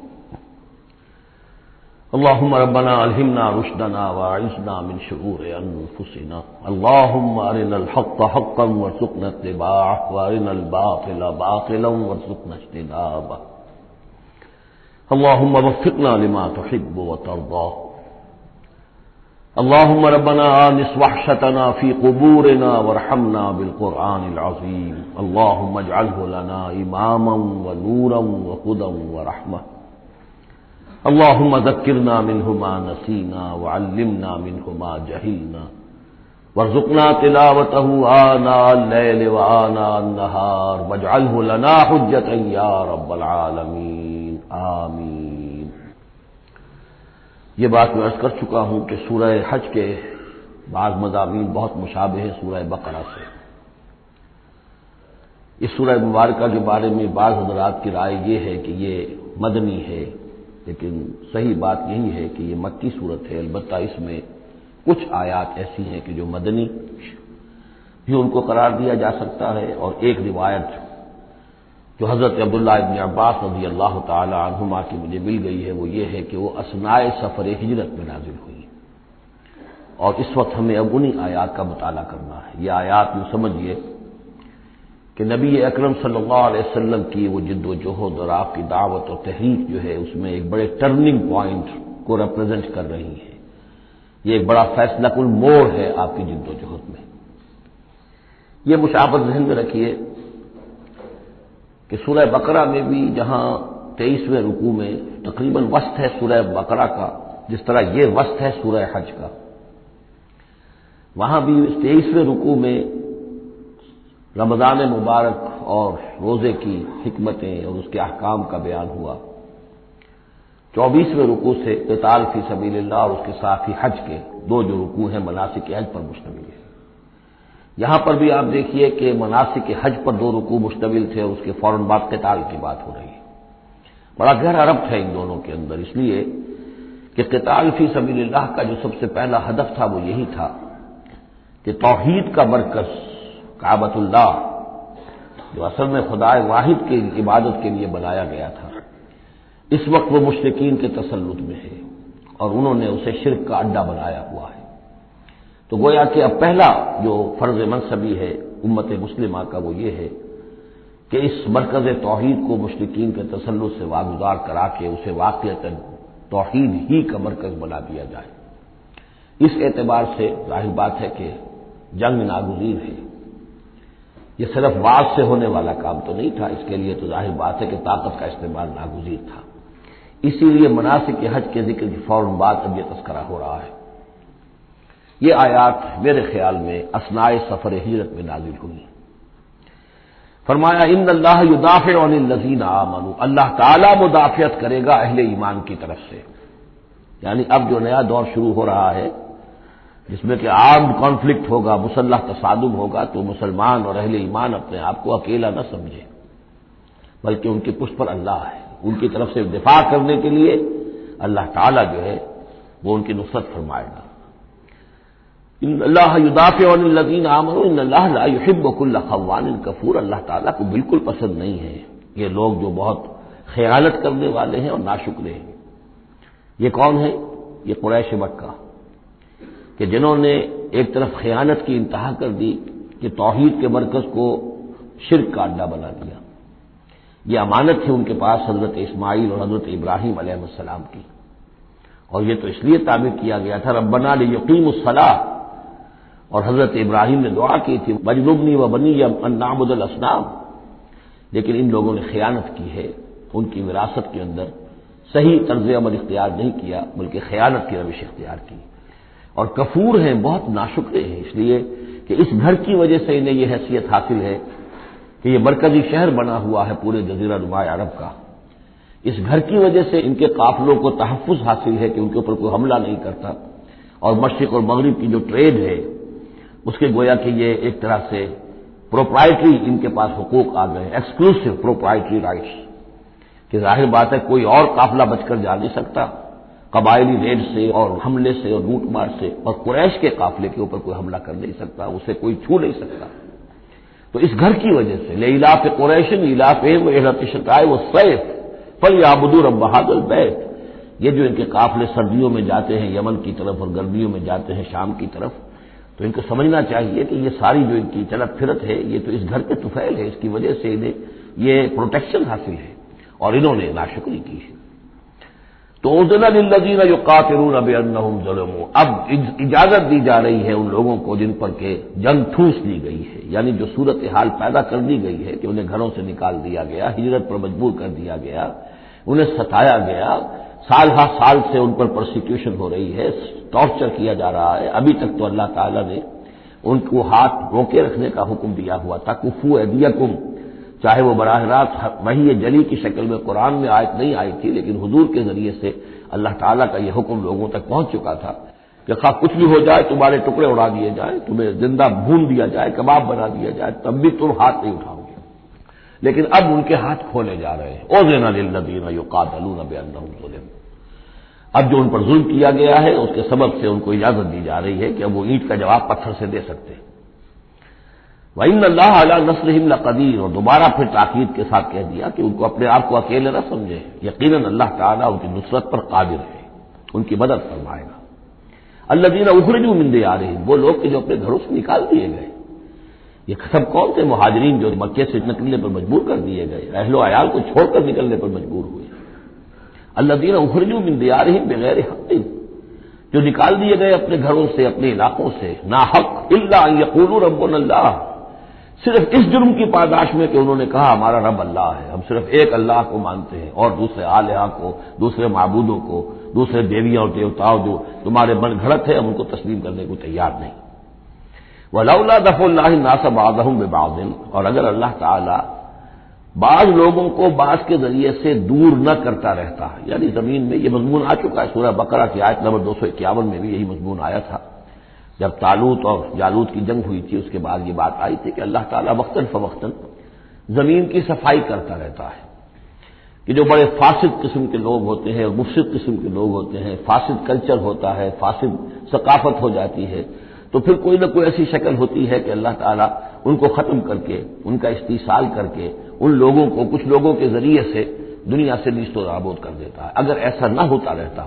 اللهم ربنا الہمنا رشدنا واعذنا من شرور انفسنا اللهم ارنا الحق حقا وارزقنا اتباعه وارنا الباطل باطلا وارزقنا اجتنابه اللهم وفقنا لما تحب وترضى اللهم ربنا آنس وحشتنا في قبورنا وارحمنا بالقرآن العظيم اللهم اجعله لنا إماما ونورا وهدى ورحمة اللهم ذكرنا منه ما نسينا وعلمنا منه ما جهلنا وارزقنا تلاوته آناء الليل وآناء النهار واجعله لنا حجة يا رب العالمين آمین۔ یہ بات میں عرض کر چکا ہوں کہ سورہ حج کے بعض مضامین بہت مشابہ ہیں سورہ بقرہ سے۔ اس سورہ مبارکہ کے بارے میں بعض حضرات کی رائے یہ ہے کہ یہ مدنی ہے، لیکن صحیح بات یہی ہے کہ یہ مکی صورت ہے، البتہ اس میں کچھ آیات ایسی ہیں کہ جو مدنی بھی ان کو قرار دیا جا سکتا ہے، اور ایک روایت جو حضرت عبداللہ ابن عباس رضی اللہ تعالی عنہما کی مجھے مل گئی ہے وہ یہ ہے کہ وہ اثناء سفر ہجرت میں نازل ہوئی، اور اس وقت ہمیں اب انہی آیات کا مطالعہ کرنا ہے۔ یہ آیات یوں سمجھیے کہ نبی اکرم صلی اللہ علیہ وسلم کی وہ جد و جہد اور آپ کی دعوت اور تحریک جو ہے اس میں ایک بڑے ٹرننگ پوائنٹ کو ریپرزینٹ کر رہی ہے، یہ ایک بڑا فیصلہ کن موڑ ہے آپ کی جد و جہد میں۔ یہ مشابہت ذہن میں رکھیے کہ سورہ بقرہ میں بھی جہاں 23ویں رکوع میں تقریباً وسط ہے سورہ بقرہ کا، جس طرح یہ وسط ہے سورہ حج کا، وہاں بھی 23ویں رکوع میں رمضان مبارک اور روزے کی حکمتیں اور اس کے احکام کا بیان ہوا۔ 24ویں رکوع سے قتال فی سبیل اللہ اور اس کے ساتھ ہی حج کے دو جو رکوع ہیں مناسک حج پر مشتمل ہے۔ یہاں پر بھی آپ دیکھیے کہ مناسک حج پر 2 رکوع مشتمل تھے اور اس کے فوراً بعد قتال کی بات ہو رہی ہے۔ بڑا گہرا ربط ہے ان دونوں کے اندر، اس لیے کہ قتال فی سبیل اللہ کا جو سب سے پہلا ہدف تھا وہ یہی تھا کہ توحید کا مرکز کعبۃ اللہ جو اصل میں خدا واحد کی عبادت کے لیے بنایا گیا تھا، اس وقت وہ مشرکین کے تسلط میں ہے اور انہوں نے اسے شرک کا اڈا بنایا ہوا ہے۔ تو گویا کہ اب پہلا جو فرض منصبی ہے امت مسلمہ کا وہ یہ ہے کہ اس مرکز توحید کو مشرکین کے تسلط سے واگزار کرا کے اسے واقعتاً توحید ہی کا مرکز بنا دیا جائے۔ اس اعتبار سے ظاہر بات ہے کہ جنگ ناگزیر ہے، یہ صرف واز سے ہونے والا کام تو نہیں تھا، اس کے لیے تو ظاہر بات ہے کہ طاقت کا استعمال ناگزیر تھا۔ اسی لیے مناسک حج کے ذکر کی فوراً بعد اب یہ تذکرہ ہو رہا ہے۔ یہ آیات میرے خیال میں اثناء سفر ہجرت میں نازل ہوئی۔ فرمایا ان اللہ یدافع عن الذین آمنوا، اللہ تعالی مدافعت کرے گا اہل ایمان کی طرف سے، یعنی اب جو نیا دور شروع ہو رہا ہے جس میں کہ آرمڈ کانفلکٹ ہوگا، مسلح تصادم ہوگا، تو مسلمان اور اہل ایمان اپنے آپ کو اکیلا نہ سمجھے، بلکہ ان کی پشت پر اللہ ہے، ان کی طرف سے دفاع کرنے کے لیے اللہ تعالیٰ جو ہے وہ ان کی نصرت فرمائے گا۔ ان اللہ یدافع عن الذین آمنوا ان اللہ لا یحب کل خوان کفور، اللہ تعالیٰ کو بالکل پسند نہیں ہے یہ لوگ جو بہت خیانت کرنے والے ہیں اور ناشکرے ہیں۔ یہ کون ہے؟ یہ قریش مکہ کہ جنہوں نے ایک طرف خیانت کی انتہا کر دی کہ توحید کے مرکز کو شرک کا اڈا بنا دیا۔ یہ امانت تھی ان کے پاس حضرت اسماعیل اور حضرت ابراہیم علیہ السلام کی، اور یہ تو اس لیے تعمیر کیا گیا تھا ربنا لیقیموا الصلاۃ، اور حضرت ابراہیم نے دعا کی تھی وجنبنی وبنی ان نعبد الاصنام، لیکن ان لوگوں نے خیانت کی ہے، ان کی وراثت کے اندر صحیح طرز عمل اختیار نہیں کیا بلکہ خیانت کی روش اختیار کی، اور کفور ہیں، بہت ناشکرے ہیں، اس لیے کہ اس گھر کی وجہ سے انہیں یہ حیثیت حاصل ہے کہ یہ مرکزی شہر بنا ہوا ہے پورے جزیرہ نما عرب کا۔ اس گھر کی وجہ سے ان کے قافلوں کو تحفظ حاصل ہے کہ ان کے اوپر کوئی حملہ نہیں کرتا، اور مشرق اور مغرب کی جو ٹریڈ ہے اس کے گویا کہ یہ ایک طرح سے پروپرائٹری ان کے پاس حقوق آ گئے، ایکسکلوسیو پروپرائٹری رائٹس، کہ ظاہر بات ہے کوئی اور قافلہ بچ کر جا نہیں سکتا قبائلی ریڈ سے اور حملے سے اور لوٹ مار سے، اور قریش کے قافلے کے اوپر کوئی حملہ کر نہیں سکتا، اسے کوئی چھو نہیں سکتا۔ تو اس گھر کی وجہ سے لإلاف قریش إِلَافِهِمْ رِحْلَةَ الشِّتَاءِ وَالصَّيْفِ فَلْيَعْبُدُوا رَبَّ هَذَا الْبَيْتِ، یہ جو ان کے قافلے سردیوں میں جاتے ہیں یمن کی طرف اور گرمیوں میں جاتے ہیں شام کی طرف، تو ان کو سمجھنا چاہیے کہ یہ ساری جو ان کی چلت پھرت ہے یہ تو اس گھر کے طفیل ہے، اس کی وجہ سے انہیں یہ پروٹیکشن حاصل ہے اور انہوں نے ناشکری کی ہے۔ تو اذن للذین یقاتلون بانہم ظلموا، اب اجازت دی جا رہی ہے ان لوگوں کو جن پر کہ جنگ ٹھوس دی گئی ہے، یعنی جو صورتحال پیدا کر دی گئی ہے کہ انہیں گھروں سے نکال دیا گیا، ہجرت پر مجبور کر دیا گیا، انہیں ستایا گیا، سال ہا سال سے ان پر پرسیکیوشن ہو رہی ہے، ٹارچر کیا جا رہا ہے۔ ابھی تک تو اللہ تعالیٰ نے ان کو ہاتھ روکے رکھنے کا حکم دیا ہوا تھا، کفوا ایدیکم، چاہے وہ براہ راست وحی جلی کی شکل میں قرآن میں آیت نہیں آئی تھی، لیکن حضور کے ذریعے سے اللہ تعالیٰ کا یہ حکم لوگوں تک پہنچ چکا تھا کہ خواہ کچھ بھی ہو جائے، تمہارے ٹکڑے اڑا دیے جائیں، تمہیں زندہ بھون دیا جائے، کباب بنا دیا جائے، تب بھی تم ہاتھ نہیں اٹھاؤ گے۔ لیکن اب ان کے ہاتھ کھولے جا رہے ہیں، اذن للذین یقاتلون بانہم ظلموا، اب جو ان پر ظلم کیا گیا ہے اس کے سبب سے ان کو اجازت دی جا رہی ہے کہ اب وہ اینٹ کا جواب پتھر سے دے سکتے ہیں۔ وَإِنَّ اللَّهَ عَلَىٰ نَصْرِهِمْ لَقَدِيرٌ، اور دوبارہ پھر تاکید کے ساتھ کہہ دیا کہ ان کو اپنے آپ کو اکیلے نہ سمجھے، یقیناً اللہ تعالیٰ ان کی نصرت پر قادر ہے، ان کی مدد فرمائے گا۔ الَّذِينَ أُخْرِجُوا مِن دِيَارِهِمْ، وہ لوگ کہ جو اپنے گھروں سے نکال دیے گئے، یہ سب کون تھے؟ مہاجرین جو مکے سے نکلنے پر مجبور کر دیے گئے، اہل و عیال کو چھوڑ کر نکلنے پر مجبور ہوئے۔ الَّذِينَ أُخْرِجُوا مِن دِيَارِهِمْ بِغَيْرِ حَقٍّ، جو نکال دیے گئے اپنے گھروں سے، اپنے علاقوں سے ناحق، إِلَّا أَن يَقُولُوا رَبُّنَا اللَّهُ، صرف اس جرم کی پاداش میں کہ انہوں نے کہا ہمارا رب اللہ ہے، ہم صرف ایک اللہ کو مانتے ہیں اور دوسرے آلہہ کو، دوسرے معبودوں کو، دوسرے دیویاں اور دیوتاؤں جو تمہارے من گھڑت ہے ہم ان کو تسلیم کرنے کو تیار نہیں۔ وَلَوْلَا دَفْعُ اللَّهِ النَّاسَ بَعْضَهُم بِبَعْضٍ، اور اگر اللہ تعالی بعض لوگوں کو بعض کے ذریعے سے دور نہ کرتا رہتا، یعنی زمین میں یہ مضمون آ چکا ہے، سورہ بقرہ کی آیت نمبر 251 میں بھی یہی مضمون آیا تھا، جب طالوت اور جالوت کی جنگ ہوئی تھی اس کے بعد یہ بات آئی تھی کہ اللہ تعالیٰ وقتاً فوقتاً زمین کی صفائی کرتا رہتا ہے، کہ جو بڑے فاسد قسم کے لوگ ہوتے ہیں اور مفسد قسم کے لوگ ہوتے ہیں، فاسد کلچر ہوتا ہے، فاسد ثقافت ہو جاتی ہے، تو پھر کوئی نہ کوئی ایسی شکل ہوتی ہے کہ اللہ تعالیٰ ان کو ختم کر کے، ان کا استیصال کر کے، ان لوگوں کو کچھ لوگوں کے ذریعے سے دنیا سے نیست و نابود کر دیتا ہے۔ اگر ایسا نہ ہوتا رہتا،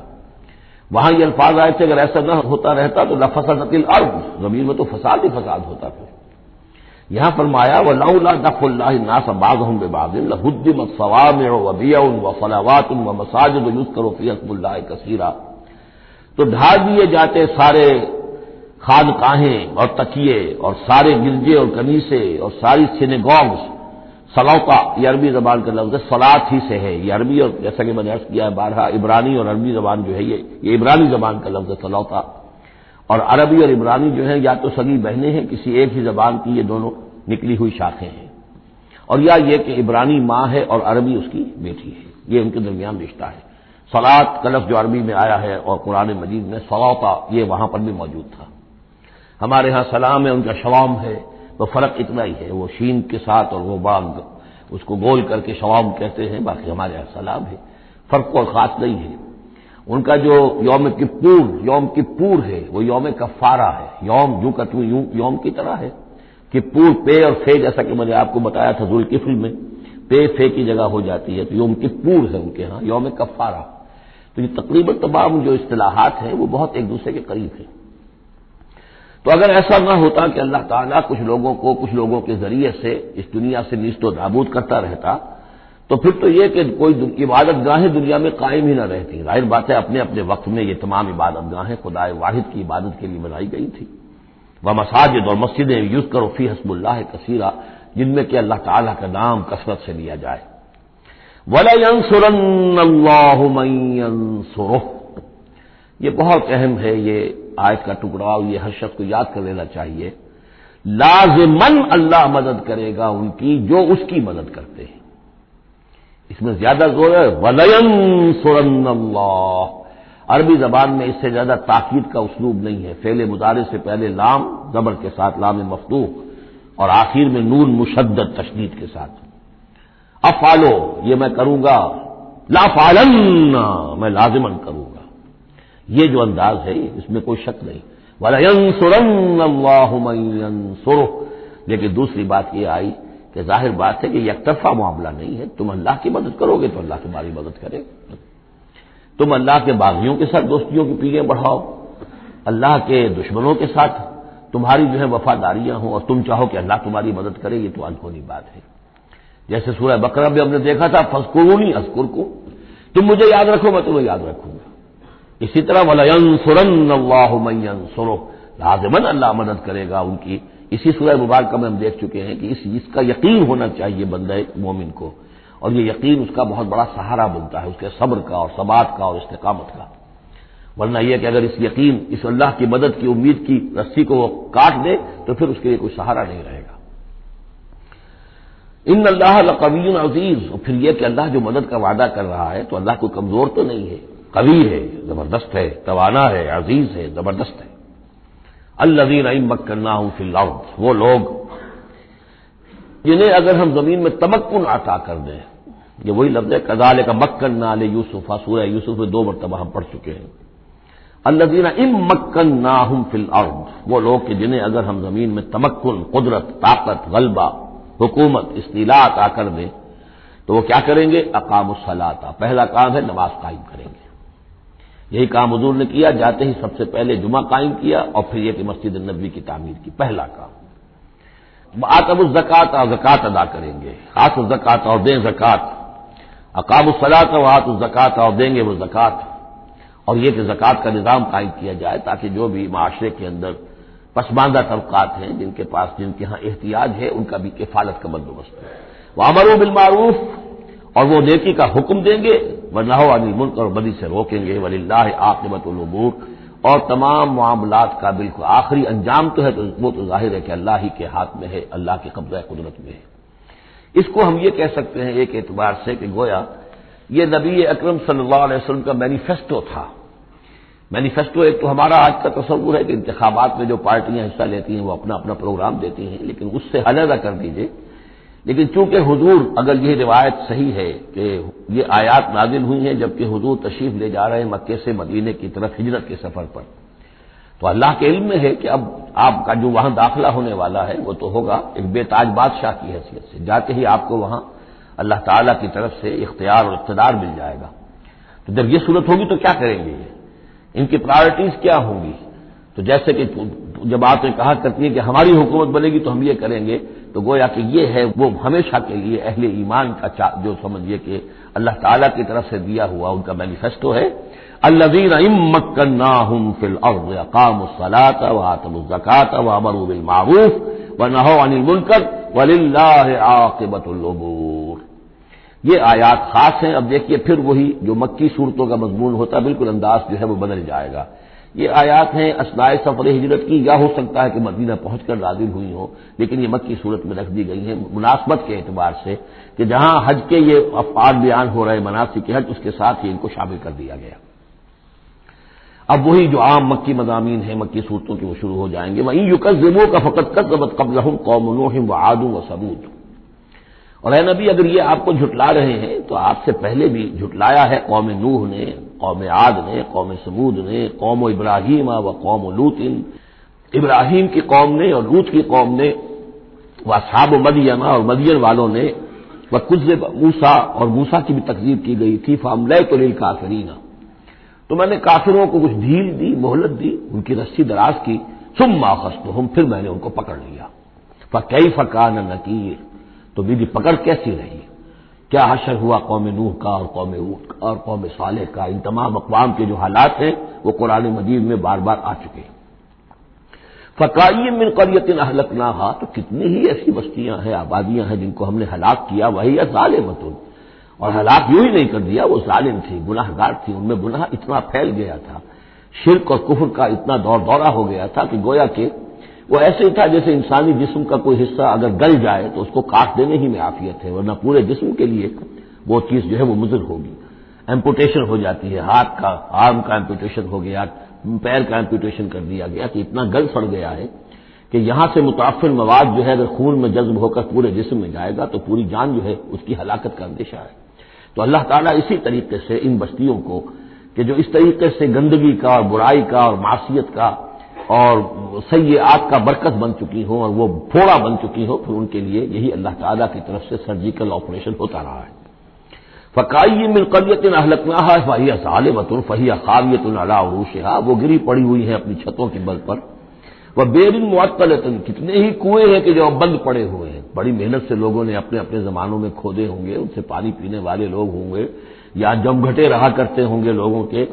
وہاں یہ الفاظ آئے تھے اگر ایسا نہ ہوتا رہتا تو لفسدت الارض، زمین میں تو فساد ہی فساد ہوتا پھر۔ یہاں فرمایا وَلَوْلَا دَفْعُ اللَّهِ النَّاسَ بَعْضَهُم بِبَعْضٍ لَهُدِّمَتْ صَوَامِعُ وَبِيَعٌ وَصَلَوَاتٌ وَمَسَاجِدُ يُذْكَرُ فِيهَا اسْمُ اللَّهِ كَثِيرًا، تو ڈھا دیے جاتے سارے خانقاہیں اور تکیے اور سارے گرجے اور کنیسے اور ساری سینیگوگز، صلوتا یہ عربی زبان کا لفظ ہے، صلاۃ ہی سے ہے، یہ عربی اور جیسا کہ میں نے عرض کیا ہے بارہا عبرانی اور عربی زبان جو ہے یہ عبرانی زبان کا لفظ ہے صلوتا، اور عربی اور عبرانی جو ہے یا تو سگی بہنیں ہیں کسی ایک ہی زبان کی، یہ دونوں نکلی ہوئی شاخیں ہیں، اور یا یہ کہ عبرانی ماں ہے اور عربی اس کی بیٹی ہے، یہ ان کے درمیان رشتہ ہے۔ صلاۃ کا لفظ جو عربی میں آیا ہے اور قرآن مجید میں صلوتا یہ وہاں پر بھی موجود تھا۔ ہمارے ہاں سلام ہے، ان کا شوام ہے، تو فرق اتنا ہی ہے، وہ شین کے ساتھ اور وہ باغ اس کو گول کر کے شوام کہتے ہیں، باقی ہمارے یہاں سلام ہے، فرق کوئی خاص نہیں ہے۔ ان کا جو یوم کپور ہے وہ یوم کفارہ ہے، یوم یوں کا یوں یوم کی طرح ہے، کپور پے اور فے جیسا کہ میں نے آپ کو بتایا تھا ذوالکفل میں پے فے کی جگہ ہو جاتی ہے، تو یوم کپور ہے ان کے ہاں یوم کفارہ۔ تو یہ تقریباً تمام جو اصطلاحات ہیں وہ بہت ایک دوسرے کے قریب ہیں۔ تو اگر ایسا نہ ہوتا کہ اللہ تعالیٰ کچھ لوگوں کو کچھ لوگوں کے ذریعے سے اس دنیا سے نیست و نابود کرتا رہتا، تو پھر تو یہ کہ کوئی عبادت گاہیں دنیا میں قائم ہی نہ رہتی۔ ظاہر بات ہے اپنے اپنے وقت میں یہ تمام عبادت گاہیں خدا واحد کی عبادت کے لیے بنائی گئی تھی۔ ومساجد، اور مسجدیں یذکر فیہا اسم اللہ کثیرا، جن میں کہ اللہ تعالیٰ کا نام کثرت سے لیا جائے۔ وَلَيَنصُرَنَّ اللَّهُ مَن يَنصُرُهُ، یہ بہت اہم ہے، یہ آیت کا ٹکڑا، اور یہ ہر شخص کو یاد کر لینا چاہیے۔ لازماً اللہ مدد کرے گا ان کی جو اس کی مدد کرتے ہیں۔ اس میں زیادہ زور ہے وَلَيَنصُرَنَّ اللَّهُ، عربی زبان میں اس سے زیادہ تاکید کا اسلوب نہیں ہے۔ فعل مضارع سے پہلے لام زبر کے ساتھ، لام مفتوح، اور آخر میں نون مشدد تشدید کے ساتھ۔ افعلو، یہ میں کروں گا، لا فعلن، میں لازماً کروں گا، یہ جو انداز ہے اس میں کوئی شک نہیں۔ وَلَيَنصُرَنَّ اللَّهُ مَن يَنصُرُهُ، لیکن دوسری بات یہ آئی کہ ظاہر بات ہے کہ یک طرفہ معاملہ نہیں ہے، تم اللہ کی مدد کرو گے تو اللہ تمہاری مدد کرے گا۔ تم اللہ کے باغیوں کے ساتھ دوستیوں کی پیلیں بڑھاؤ، اللہ کے دشمنوں کے ساتھ تمہاری جو ہے وفاداریاں ہوں، اور تم چاہو کہ اللہ تمہاری مدد کرے، یہ تو انہونی بات ہے۔ جیسے سورہ بقرہ میں ہم نے دیکھا تھا فاذکرونی اذکرکم، تم مجھے یاد رکھو میں تمہیں یاد رکھوں گا۔ اسی طرح وَلَيَنصُرَنَّ اللَّهُ مَن يَنصُرُهُ، لازماً اللہ مدد کرے گا ان کی۔ اسی سورہ مبارکہ میں ہم دیکھ چکے ہیں کہ اس کا یقین ہونا چاہیے بندہ مومن کو، اور یہ یقین اس کا بہت بڑا سہارا بنتا ہے، اس کے صبر کا اور ثبات کا اور استقامت کا۔ ورنہ یہ کہ اگر اس یقین، اس اللہ کی مدد کی امید کی رسی کو وہ کاٹ دے تو پھر اس کے لیے کوئی سہارا نہیں رہے گا۔ ان اللہ لقوی عزیز، اور پھر یہ کہ اللہ جو مدد کا وعدہ کر رہا ہے تو اللہ کوئی کمزور تو نہیں ہے، قوی ہے، زبردست ہے، توانا ہے، عزیز ہے، زبردست ہے۔ الذین ان مکناہم فی الارض، وہ لوگ جنہیں اگر ہم زمین میں تمکن عطا کر دیں، یہ وہی لفظ ہے کذالک مکننا لیوسف، سورہ یوسف میں 2 مرتبہ ہم پڑھ چکے ہیں۔ الذین ان مکناہم فی الارض، وہ لوگ کہ جنہیں اگر ہم زمین میں تمکن، قدرت، طاقت، غلبہ، حکومت، استیلاء عطا کر دیں تو وہ کیا کریں گے؟ اقاموا الصلاۃ، پہلا کام ہے نماز قائم کریں گے۔ یہی کام حضور نے کیا، جاتے ہی سب سے پہلے جمعہ قائم کیا، اور پھر یہ کہ مسجد النبوی کی تعمیر کی، پہلا کام۔ آتوا الزکوٰۃ، زکوٰۃ ادا کریں گے، آتوا الزکوٰۃ، اور دیں زکوٰۃ، اقاموا الصلاۃ وآتوا الزکوٰۃ، اور دیں گے وہ زکوٰۃ، اور یہ کہ زکوٰۃ کا نظام قائم کیا جائے تاکہ جو بھی معاشرے کے اندر پسماندہ طبقات ہیں، جن کے ہاں احتیاج ہے، ان کا بھی کفالت کا بندوبست ہے۔ وَأَمَرُوا بِالْمَعْرُوفِ، اور وہ نیکی کا حکم دیں گے، وَنَهَوْا عَنِ الْمُنکَرِ، اور بدی سے روکیں گے، وَلِلَّهِ عَاقِبَةُ الْأُمُورِ، اور تمام معاملات کا بالکل آخری انجام تو ہے تو وہ تو ظاہر ہے کہ اللہ ہی کے ہاتھ میں ہے، اللہ کے قبضہ قدرت میں ہے۔ اس کو ہم یہ کہہ سکتے ہیں ایک اعتبار سے کہ گویا یہ نبی اکرم صلی اللہ علیہ وسلم کا مینیفیسٹو تھا۔ مینیفیسٹو ایک تو ہمارا آج کا تصور ہے کہ انتخابات میں جو پارٹیاں حصہ لیتی ہیں وہ اپنا اپنا پروگرام دیتی ہیں، لیکن اس سے علیحدہ کر دیجئے۔ لیکن چونکہ حضور، اگر یہ روایت صحیح ہے کہ یہ آیات نازل ہوئی ہیں جبکہ حضور تشریف لے جا رہے ہیں مکے سے مدینے کی طرف ہجرت کے سفر پر، تو اللہ کے علم میں ہے کہ اب آپ کا جو وہاں داخلہ ہونے والا ہے وہ تو ہوگا ایک بے تاج بادشاہ کی حیثیت سے، جاتے ہی آپ کو وہاں اللہ تعالیٰ کی طرف سے اختیار اور اقتدار مل جائے گا۔ تو جب یہ صورت ہوگی تو کیا کریں گے؟ ان کی پرائرٹیز کیا ہوں گی؟ تو جیسے کہ جب آپ نے کہا کرتی ہیں کہ ہماری حکومت بنے گی تو ہم یہ کریں گے، تو گویا کہ یہ ہے وہ ہمیشہ کے لیے اہل ایمان کا جو سمجھیے کہ اللہ تعالیٰ کی طرف سے دیا ہوا ان کا مینیفیسٹو ہے۔ الذین ان مکناہم فی الارض اقاموا الصلاۃ وآتوا الزکوٰۃ وامروا بالمعروف ونہوا عن المنکر وللہ عاقبۃ الامور۔ یہ آیات خاص ہیں۔ اب دیکھیے پھر وہی جو مکی صورتوں کا مضمون ہوتا ہے بالکل انداز جو ہے وہ بدل جائے گا۔ یہ آیات ہیں اثناء سفر ہجرت کی، یا ہو سکتا ہے کہ مدینہ پہنچ کر نازل ہوئی ہوں، لیکن یہ مکی صورت میں رکھ دی گئی ہیں مناسبت کے اعتبار سے کہ جہاں حج کے یہ افعال بیان ہو رہے مناسک حج، اس کے ساتھ ہی ان کو شامل کر دیا گیا۔ اب وہی جو عام مکی مضامین ہیں مکی صورتوں کے وہ شروع ہو جائیں گے۔ وَإِن يُكَذِّبُوكَ فَقَدْ كَذَّبَتْ قَبْلَهُمْ قَوْمُ نُوحٍ وَعَادٌ وَثَمُودُ۔ اور اے نبی اگر یہ آپ کو جھٹلا رہے ہیں تو آپ سے پہلے بھی جھٹلایا ہے قوم نوح نے، قوم عاد نے، قوم سمود نے، قوم ابراہیم و قوم لوط، ابراہیم کی قوم نے اور لوط کی قوم نے، واصحاب مدین اور مدین والوں نے، وکذب موسیٰ اور موسیٰ کی بھی تکذیب کی گئی تھی، فاملیت للکافرین، تو میں نے کافروں کو کچھ ڈھیل دی، مہلت دی، ان کی رسی دراز کی، ثم اخذتهم، پھر میں نے ان کو پکڑ لیا، فکیف کان نکیر، تو میری پکڑ کیسی رہی، کیا حشر ہوا قوم نوح کا اور قوم ہود کا اور قوم صالح کا۔ ان تمام اقوام کے جو حالات ہیں وہ قرآن مجید میں بار بار آ چکے ہیں۔ فکائی من قریۃ اہلکناہا، تو کتنی ہی ایسی بستیاں ہیں، آبادیاں ہیں جن کو ہم نے ہلاک کیا، وہی ظالمۃ، اور ہلاک یوں ہی نہیں کر دیا، وہ ظالم تھی، گناہ گار تھی، ان میں گناہ اتنا پھیل گیا تھا، شرک اور کفر کا اتنا دورہ ہو گیا تھا کہ گویا کہ وہ ایسے ہی تھا جیسے انسانی جسم کا کوئی حصہ اگر گل جائے تو اس کو کاٹ دینے ہی میں عافیت ہے، ورنہ پورے جسم کے لیے وہ چیز جو ہے وہ مضر ہوگی۔ ایمپوٹیشن ہو جاتی ہے، ہاتھ کا، آرم کا ایمپوٹیشن ہو گیا، پیر کا ایمپوٹیشن کر دیا گیا کہ اتنا گل سڑ گیا ہے کہ یہاں سے متعفن مواد جو ہے اگر خون میں جذب ہو کر پورے جسم میں جائے گا تو پوری جان جو ہے اس کی ہلاکت کا اندیشہ ہے۔ تو اللہ تعالیٰ اسی طریقے سے ان بستیوں کو کہ جو اس طریقے سے گندگی کا اور برائی کا اور معصیت کا اور سیئات کا برکت بن چکی ہوں اور وہ پھوڑا بن چکی ہوں، پھر ان کے لیے یہی اللہ تعالیٰ کی طرف سے سرجیکل آپریشن ہوتا رہا ہے۔ فکائی من قریۃ اہلکناہا فہی ظالمۃ فہی خاویۃ علی عروشہا، وہ گری پڑی ہوئی ہیں اپنی چھتوں کے بل پر، وبئر معطلۃ، کتنے ہی کنویں ہیں کہ جو اب بند پڑے ہوئے ہیں، بڑی محنت سے لوگوں نے اپنے اپنے زمانوں میں کھودے ہوں گے، ان سے پانی پینے والے لوگ ہوں گے یا جمگھٹے رہا کرتے ہوں گے لوگوں کے،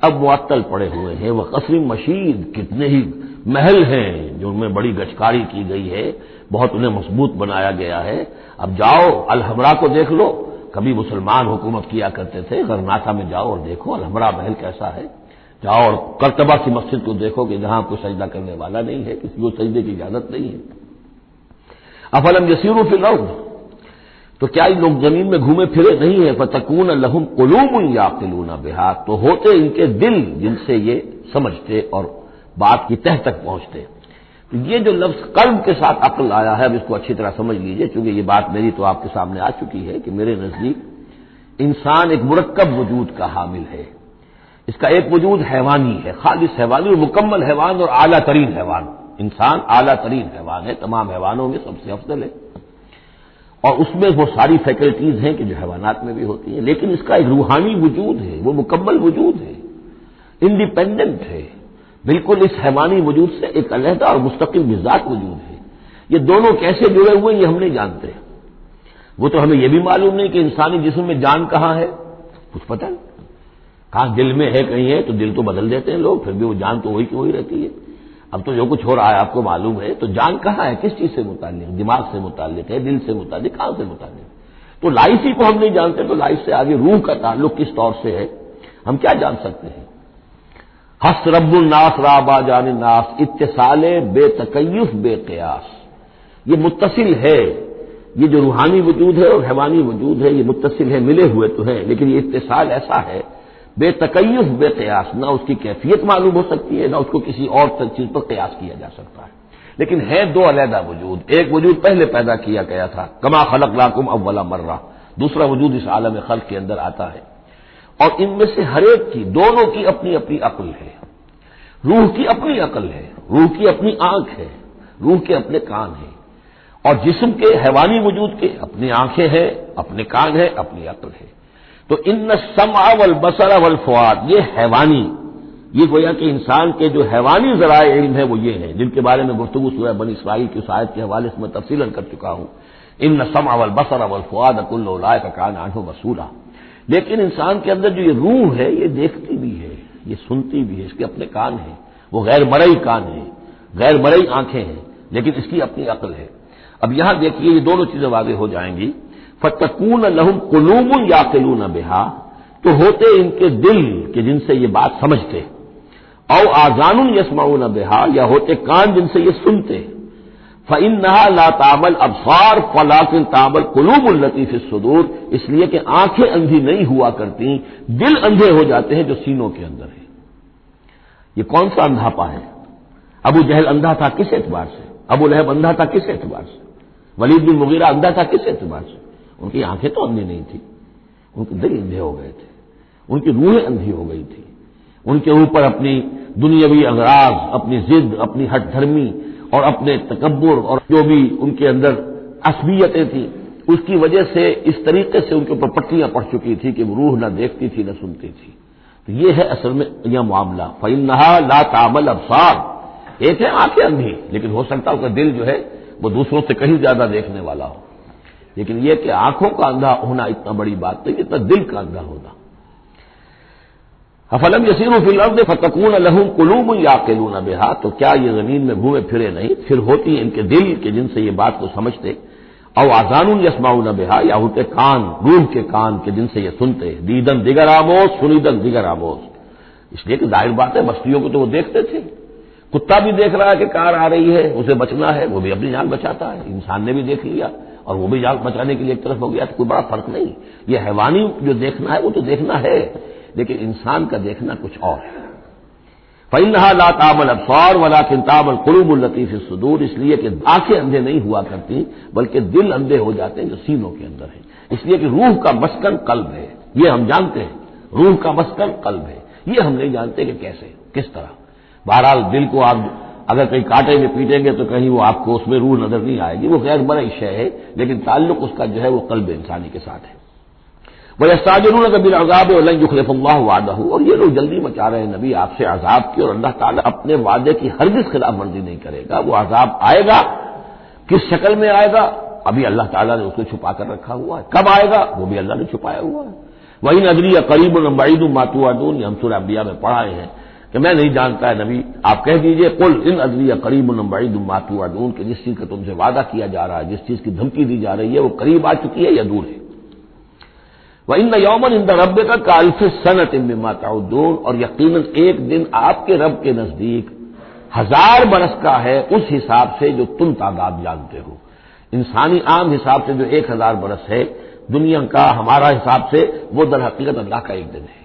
اب معطل پڑے ہوئے ہیں۔ وقصر مشید، کتنے ہی محل ہیں جو ان میں بڑی گچکاری کی گئی ہے، بہت انہیں مضبوط بنایا گیا ہے۔ اب جاؤ الحمرا کو دیکھ لو، کبھی مسلمان حکومت کیا کرتے تھے، غرناطہ میں جاؤ اور دیکھو الحمرا محل کیسا ہے، جاؤ اور قرطبہ کی مسجد کو دیکھو کہ جہاں کوئی سجدہ کرنے والا نہیں ہے، کسی کو سجدے کی اجازت نہیں ہے۔ افلم یسیروا فی الارض، تو کیا یہ لوگ زمین میں گھومے پھرے نہیں ہیں، فتکون لہم قلوب یعقلون بہا، تو ہوتے ان کے دل جن سے یہ سمجھتے اور بات کی تہ تک پہنچتے۔ تو یہ جو لفظ قلب کے ساتھ عقل آیا ہے، اب اس کو اچھی طرح سمجھ لیجئے، چونکہ یہ بات میری تو آپ کے سامنے آ چکی ہے کہ میرے نزدیک انسان ایک مرکب وجود کا حامل ہے۔ اس کا ایک وجود حیوانی ہے، خالص حیوانی اور مکمل حیوان اور اعلیٰ ترین حیوان۔ انسان اعلیٰ ترین حیوان ہے، تمام حیوانوں میں سب سے افضل ہے، اور اس میں وہ ساری فیکلٹیز ہیں کہ جو حیوانات میں بھی ہوتی ہیں، لیکن اس کا ایک روحانی وجود ہے، وہ مکمل وجود ہے، انڈیپینڈنٹ ہے، بالکل اس حیوانی وجود سے ایک علیحدہ اور مستقل بذات وجود ہے۔ یہ دونوں کیسے جڑے ہوئے یہ ہم نہیں جانتے، وہ تو ہمیں یہ بھی معلوم نہیں کہ انسانی جسم میں جان کہاں ہے، کچھ پتہ نہیں، کہاں دل میں ہے کہیں ہے، تو دل تو بدل دیتے ہیں لوگ، پھر بھی وہ جان تو وہی کی وہی رہتی ہے۔ اب تو جو کچھ ہو رہا ہے آپ کو معلوم ہے، تو جان کہاں ہے، کس چیز سے متعلق، دماغ سے متعلق ہے، دل سے متعلق، کہاں سے متعلق؟ تو لائف ہی کو ہم نہیں جانتے، تو لائف سے آگے روح کا تعلق کس طور سے ہے ہم کیا جان سکتے ہیں؟ حس رب الناس رابا جان الناس، اتصال بے تکیف بے قیاس، یہ متصل ہے، یہ جو روحانی وجود ہے اور حیوانی وجود ہے یہ متصل ہے، ملے ہوئے تو ہیں، لیکن یہ اتصال ایسا ہے بے تکیف بے قیاس، نہ اس کی کیفیت معلوم ہو سکتی ہے، نہ اس کو کسی اور چیز پر قیاس کیا جا سکتا ہے، لیکن ہے دو علیحدہ وجود۔ ایک وجود پہلے پیدا کیا گیا تھا، کما خلقناکم اول مرہ، دوسرا وجود اس عالم خلق کے اندر آتا ہے، اور ان میں سے ہر ایک کی، دونوں کی اپنی اپنی عقل ہے۔ روح کی اپنی عقل ہے، روح کی اپنی آنکھ ہے، روح کے اپنے کان ہیں، اور جسم کے حیوانی وجود کے اپنی آنکھیں ہیں، اپنے کان ہیں، اپنی عقل ہے۔ تو ان السمع والبصر والفؤاد، یہ حیوانی، یہ گویا کہ انسان کے جو حیوانی ذرائع علم ہے وہ یہ ہیں، جن کے بارے میں گفتگو سورہ بنی اسرائیل کی اس آیت کے حوالے سے میں تفصیلاً کر چکا ہوں، ان السمع والبصر والفؤاد کل اولئک کان عنہ مسئولا۔ لیکن انسان کے اندر جو یہ روح ہے یہ دیکھتی بھی ہے، یہ سنتی بھی ہے، اس کے اپنے کان ہیں، وہ غیر مرئی کان ہیں، غیر مرئی آنکھیں ہیں، لیکن اس کی اپنی عقل ہے۔ اب یہاں دیکھیے یہ دونوں چیزیں واضح ہو جائیں گی۔ فتکون لہم قلوب یعقلون بہا، تو ہوتے ان کے دل کہ جن سے یہ بات سمجھتے، او آذان یسمعون بہا، یا ہوتے کان جن سے یہ سنتے، فإنها لا تعمى الأبصار ولكن تعمى القلوب التي في الصدور، اس لیے کہ آنکھیں اندھی نہیں ہوا کرتی، دل اندھے ہو جاتے ہیں جو سینوں کے اندر ہے۔ یہ کون سا اندھاپا ہے؟ ابو جہل اندھا تھا کس اعتبار سے؟ ابو لہب اندھا تھا کس اعتبار سے؟ ولید بن مغیرہ اندھا تھا کس اعتبار سے؟ ان کی آنکھیں تو اندھی نہیں تھی، ان کے دل اندھے ہو گئے تھے، ان کی روحیں اندھی ہو گئی تھی، ان کے اوپر اپنی دنیاوی اغراض، اپنی ضد، اپنی ہٹ دھرمی اور اپنے تکبر اور جو بھی ان کے اندر عصبیتیں تھیں، اس کی وجہ سے اس طریقے سے ان کے اوپر پٹیاں پڑ چکی تھی کہ وہ روح نہ دیکھتی تھی نہ سنتی تھی۔ تو یہ ہے اصل میں یہ معاملہ، فإنها لا تعمى الأبصار، ایک ہے آنکھیں اندھی، لیکن ہو سکتا ہے اس کا دل جو ہے وہ دوسروں سے کہیں زیادہ دیکھنے والا ہو، لیکن یہ کہ آنکھوں کا اندھا ہونا اتنا بڑی بات نہیں، اتنا دل کا اندھا ہونا۔ افلم یسیروا فی الارض فتکون لہم قلوب یعقلون بہا، تو کیا یہ زمین میں گھومے پھرے نہیں، پھر ہوتی ان کے دل کہ جن سے یہ بات کو سمجھتے، او آذان یسمعون بہا، یا ہوتے کان، روح کے کان کہ جن سے یہ سنتے، دیدن دیگر آموز سنیدن دیگر آموز، اس لیے کہ ظاہر بات ہے بستیوں کو تو وہ دیکھتے تھے، کتا بھی دیکھ رہا ہے کہ کار آ رہی ہے، اسے بچنا ہے، وہ بھی اپنی جان بچاتا ہے، انسان نے بھی دیکھ لیا اور وہ بھی جان بچانے کے لیے ایک طرف ہو گیا، تو کوئی بڑا فرق نہیں، یہ حیوانی جو دیکھنا ہے وہ تو دیکھنا ہے، لیکن انسان کا دیکھنا کچھ اور ہے۔ فَإِنَّهَا لَا تَعْمَى الْأَبْصَارُ وَلَكِنْ تَعْمَى الْقُلُوبُ الَّتِي فِي الصُّدُورِ، اس لیے کہ آنکھیں اندھے نہیں ہوا کرتی بلکہ دل اندھے ہو جاتے ہیں جو سینوں کے اندر ہے، اس لیے کہ روح کا مسکن قلب ہے، یہ ہم جانتے ہیں، روح کا مسکن قلب ہے، یہ ہم نہیں جانتے کہ کیسے، کس طرح۔ بہرحال دل کو آپ اگر کہیں کانٹے میں پیٹیں گے تو کہیں وہ آپ کو اس میں روح نظر نہیں آئے گی، وہ غیر بڑا شے ہے، لیکن تعلق اس کا جو ہے وہ قلب انسانی کے ساتھ ہے۔ وَيَسْتَعْجِلُونَكَ بِالْعَذَابِ وَلَن يُخْلِفَ اللَّهُ وَعْدَهُ، اور یہ لوگ جلدی مچا رہے ہیں نبی آپ سے عذاب کی، اور اللہ تعالیٰ اپنے وعدے کی ہرگز خلاف ورزی نہیں کرے گا، وہ عذاب آئے گا، کس شکل میں آئے گا ابھی اللہ تعالیٰ نے اس کو چھپا کر رکھا ہوا ہے، کب آئے گا وہ بھی اللہ نے چھپایا ہوا ہے۔ وَإِنْ أَدْرِي أَقَرِيبٌ أَمْ بَعِيدٌ مَا تُوعَدُونَ، یہ ہم سورہ انبیاء میں پڑھائے ہیں کہ میں نہیں جانتا ہے نبی، آپ کہہ دیجئے قُلْ إِنْ أَدْرِي أَقَرِيبٌ أَمْ بَعِيدٌ مَا تُوعَدُونَ، کہ جس چیز کا تم سے وعدہ کیا جا رہا ہے، جس چیز کی دھمکی دی جا رہی ہے وہ قریب آ چکی ہے یا دور ہے۔ وَإِنَّ يَوْمًا عِندَ رَبِّكَ كَأَلْفِ سَنَةٍ مِّمَّا تَعُدُّونَ، اور یقیناً ایک دن آپ کے رب کے نزدیک 1000 برس کا ہے اس حساب سے جو تم تعداد جانتے ہو۔ انسانی عام حساب سے جو 1000 برس ہے، دنیا کا ہمارا حساب سے وہ در حقیقت اللہ کا ایک دن ہے۔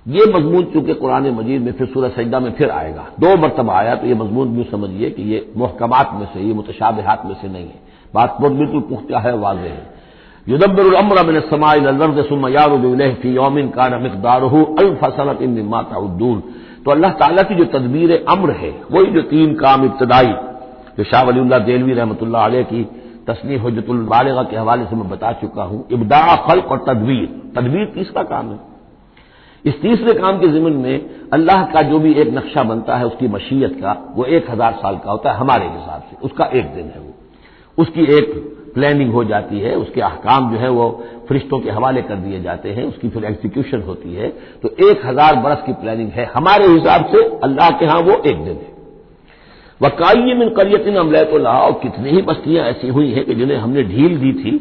یہ مضمون چونکہ قرآن مجید میں پھر سورہ سجدہ میں پھر آئے گا، 2 مرتبہ آیا، تو یہ مضمون یوں سمجھیے کہ یہ محکمات میں سے، یہ متشابہات میں سے نہیں ہے، بات بہت بالکل پختہ ہے، واضح ہے۔ يدبر الامر من السماء الى الارض ثم يعرج اليه في يوم كان مقداره 1000 سنة مما تعدون، تو اللہ تعالیٰ کی جو تدبیر امر ہے، وہی جو 3 کام ابتدائی جو شاہ ولی اللہ دہلوی رحمۃ اللہ علیہ کی تصنیف حجت البالغہ کے حوالے سے میں بتا چکا ہوں، ابداع، خلق اور تدبیر، تدبیر تیسرا کام ہے۔ اس تیسرے کام کے ضمن میں اللہ کا جو بھی ایک نقشہ بنتا ہے اس کی مشیت کا، وہ 1000 سال کا ہوتا ہے ہمارے حساب سے، اس کا ایک دن ہے، وہ اس کی ایک پلاننگ ہو جاتی ہے، اس کے احکام جو ہے وہ فرشتوں کے حوالے کر دیے جاتے ہیں، اس کی پھر ایگزیکیوشن ہوتی ہے، تو 1000 برس کی پلاننگ ہے ہمارے حساب سے، اللہ کے ہاں وہ ایک دن ہے۔ وَكَأَيٍّ مِّن قَرْيَةٍ أَمْلَيْتُ لَهَا، اور کتنی ہی بستیاں ایسی ہوئی ہیں کہ جنہیں ہم نے ڈھیل دی تھی،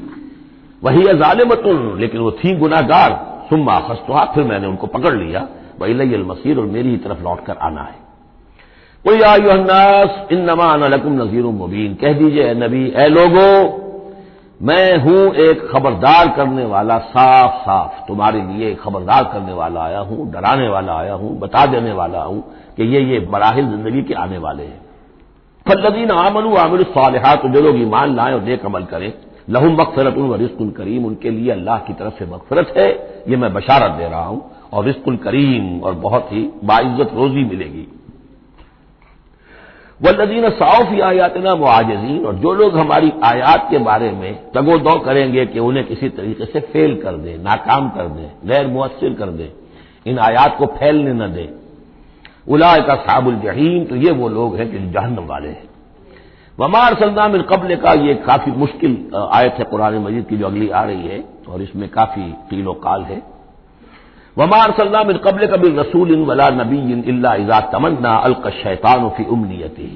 وَهِيَ ظَالِمَةٌ، لیکن وہ تھیں گناہ گار، ثُمَّ أَخَذْتُهَا، پھر میں نے ان کو پکڑ لیا، وَإِلَيَّ الْمَصِيرُ، اور میری ہی طرف لوٹ کر آنا ہے۔ قُلْ يَا أَيُّهَا النَّاسُ إِنَّمَا أَنَا لَكُمْ نَذِيرٌ مُّبِينٌ، کہہ دیجئے اے نبی، اے لوگو، میں ہوں ایک خبردار کرنے والا، صاف صاف تمہارے لیے خبردار کرنے والا آیا ہوں، ڈرانے والا آیا ہوں، بتا دینے والا ہوں کہ یہ مراحل زندگی کے آنے والے ہیں۔ فالذین آمنوا وعملوا الصالحات، جو لوگ ایمان لائیں اور نیک عمل کریں، لہم مغفرۃ ورزق کریم، ان کے لیے اللہ کی طرف سے مغفرت ہے، یہ میں بشارت دے رہا ہوں، اور رزق کریم، اور بہت ہی باعزت روزی ملے گی۔ والذین سعوا فی آیاتنا معاجزین، اور جو لوگ ہماری آیات کے بارے میں تگ و دو کریں گے کہ انہیں کسی طریقے سے فیل کر دیں، ناکام کر دیں، غیر مؤثر کر دیں، ان آیات کو پھیلنے نہ دیں، اولئک اصحاب الجحیم، تو یہ وہ لوگ ہیں کہ جہنم والے ہیں۔ وما ارسلنا من قبل کا، یہ کافی مشکل آیت ہے قرآن مجید کی جو اگلی آ رہی ہے، اور اس میں کافی قیل و قال ہے۔ وما ارسلنا من قبلک من رسول ولا نبی الا اذا تمنى القى الشیطان فی امنیته،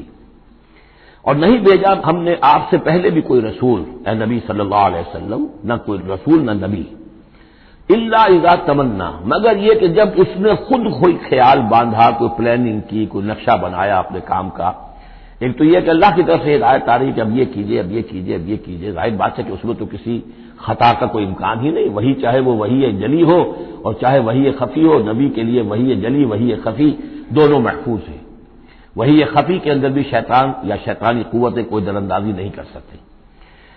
اور نہیں بھیجا ہم نے آپ سے پہلے بھی کوئی رسول، اے نبی صلی اللہ علیہ وسلم، نہ کوئی رسول نہ نبی، الا اذا تمنا، مگر یہ کہ جب اس نے خود کوئی خیال باندھا، کوئی پلاننگ کی، کوئی نقشہ بنایا اپنے کام کا۔ ایک تو یہ کہ اللہ کی طرف سے ہدایت آ رہی کہ اب یہ کیجئے، اب یہ کیجئے، اب یہ کیجئے، ظاہر بات ہے کہ اس میں تو کسی خطا کا کوئی امکان ہی نہیں، وہی چاہے وہ وہی جلی ہو اور چاہے وہی خفی ہو، نبی کے لیے وہی جلی وہی خفی دونوں محفوظ ہیں۔ وہی خفی کے اندر بھی شیطان یا شیطانی قوتیں کوئی دراندازی نہیں کر سکتی،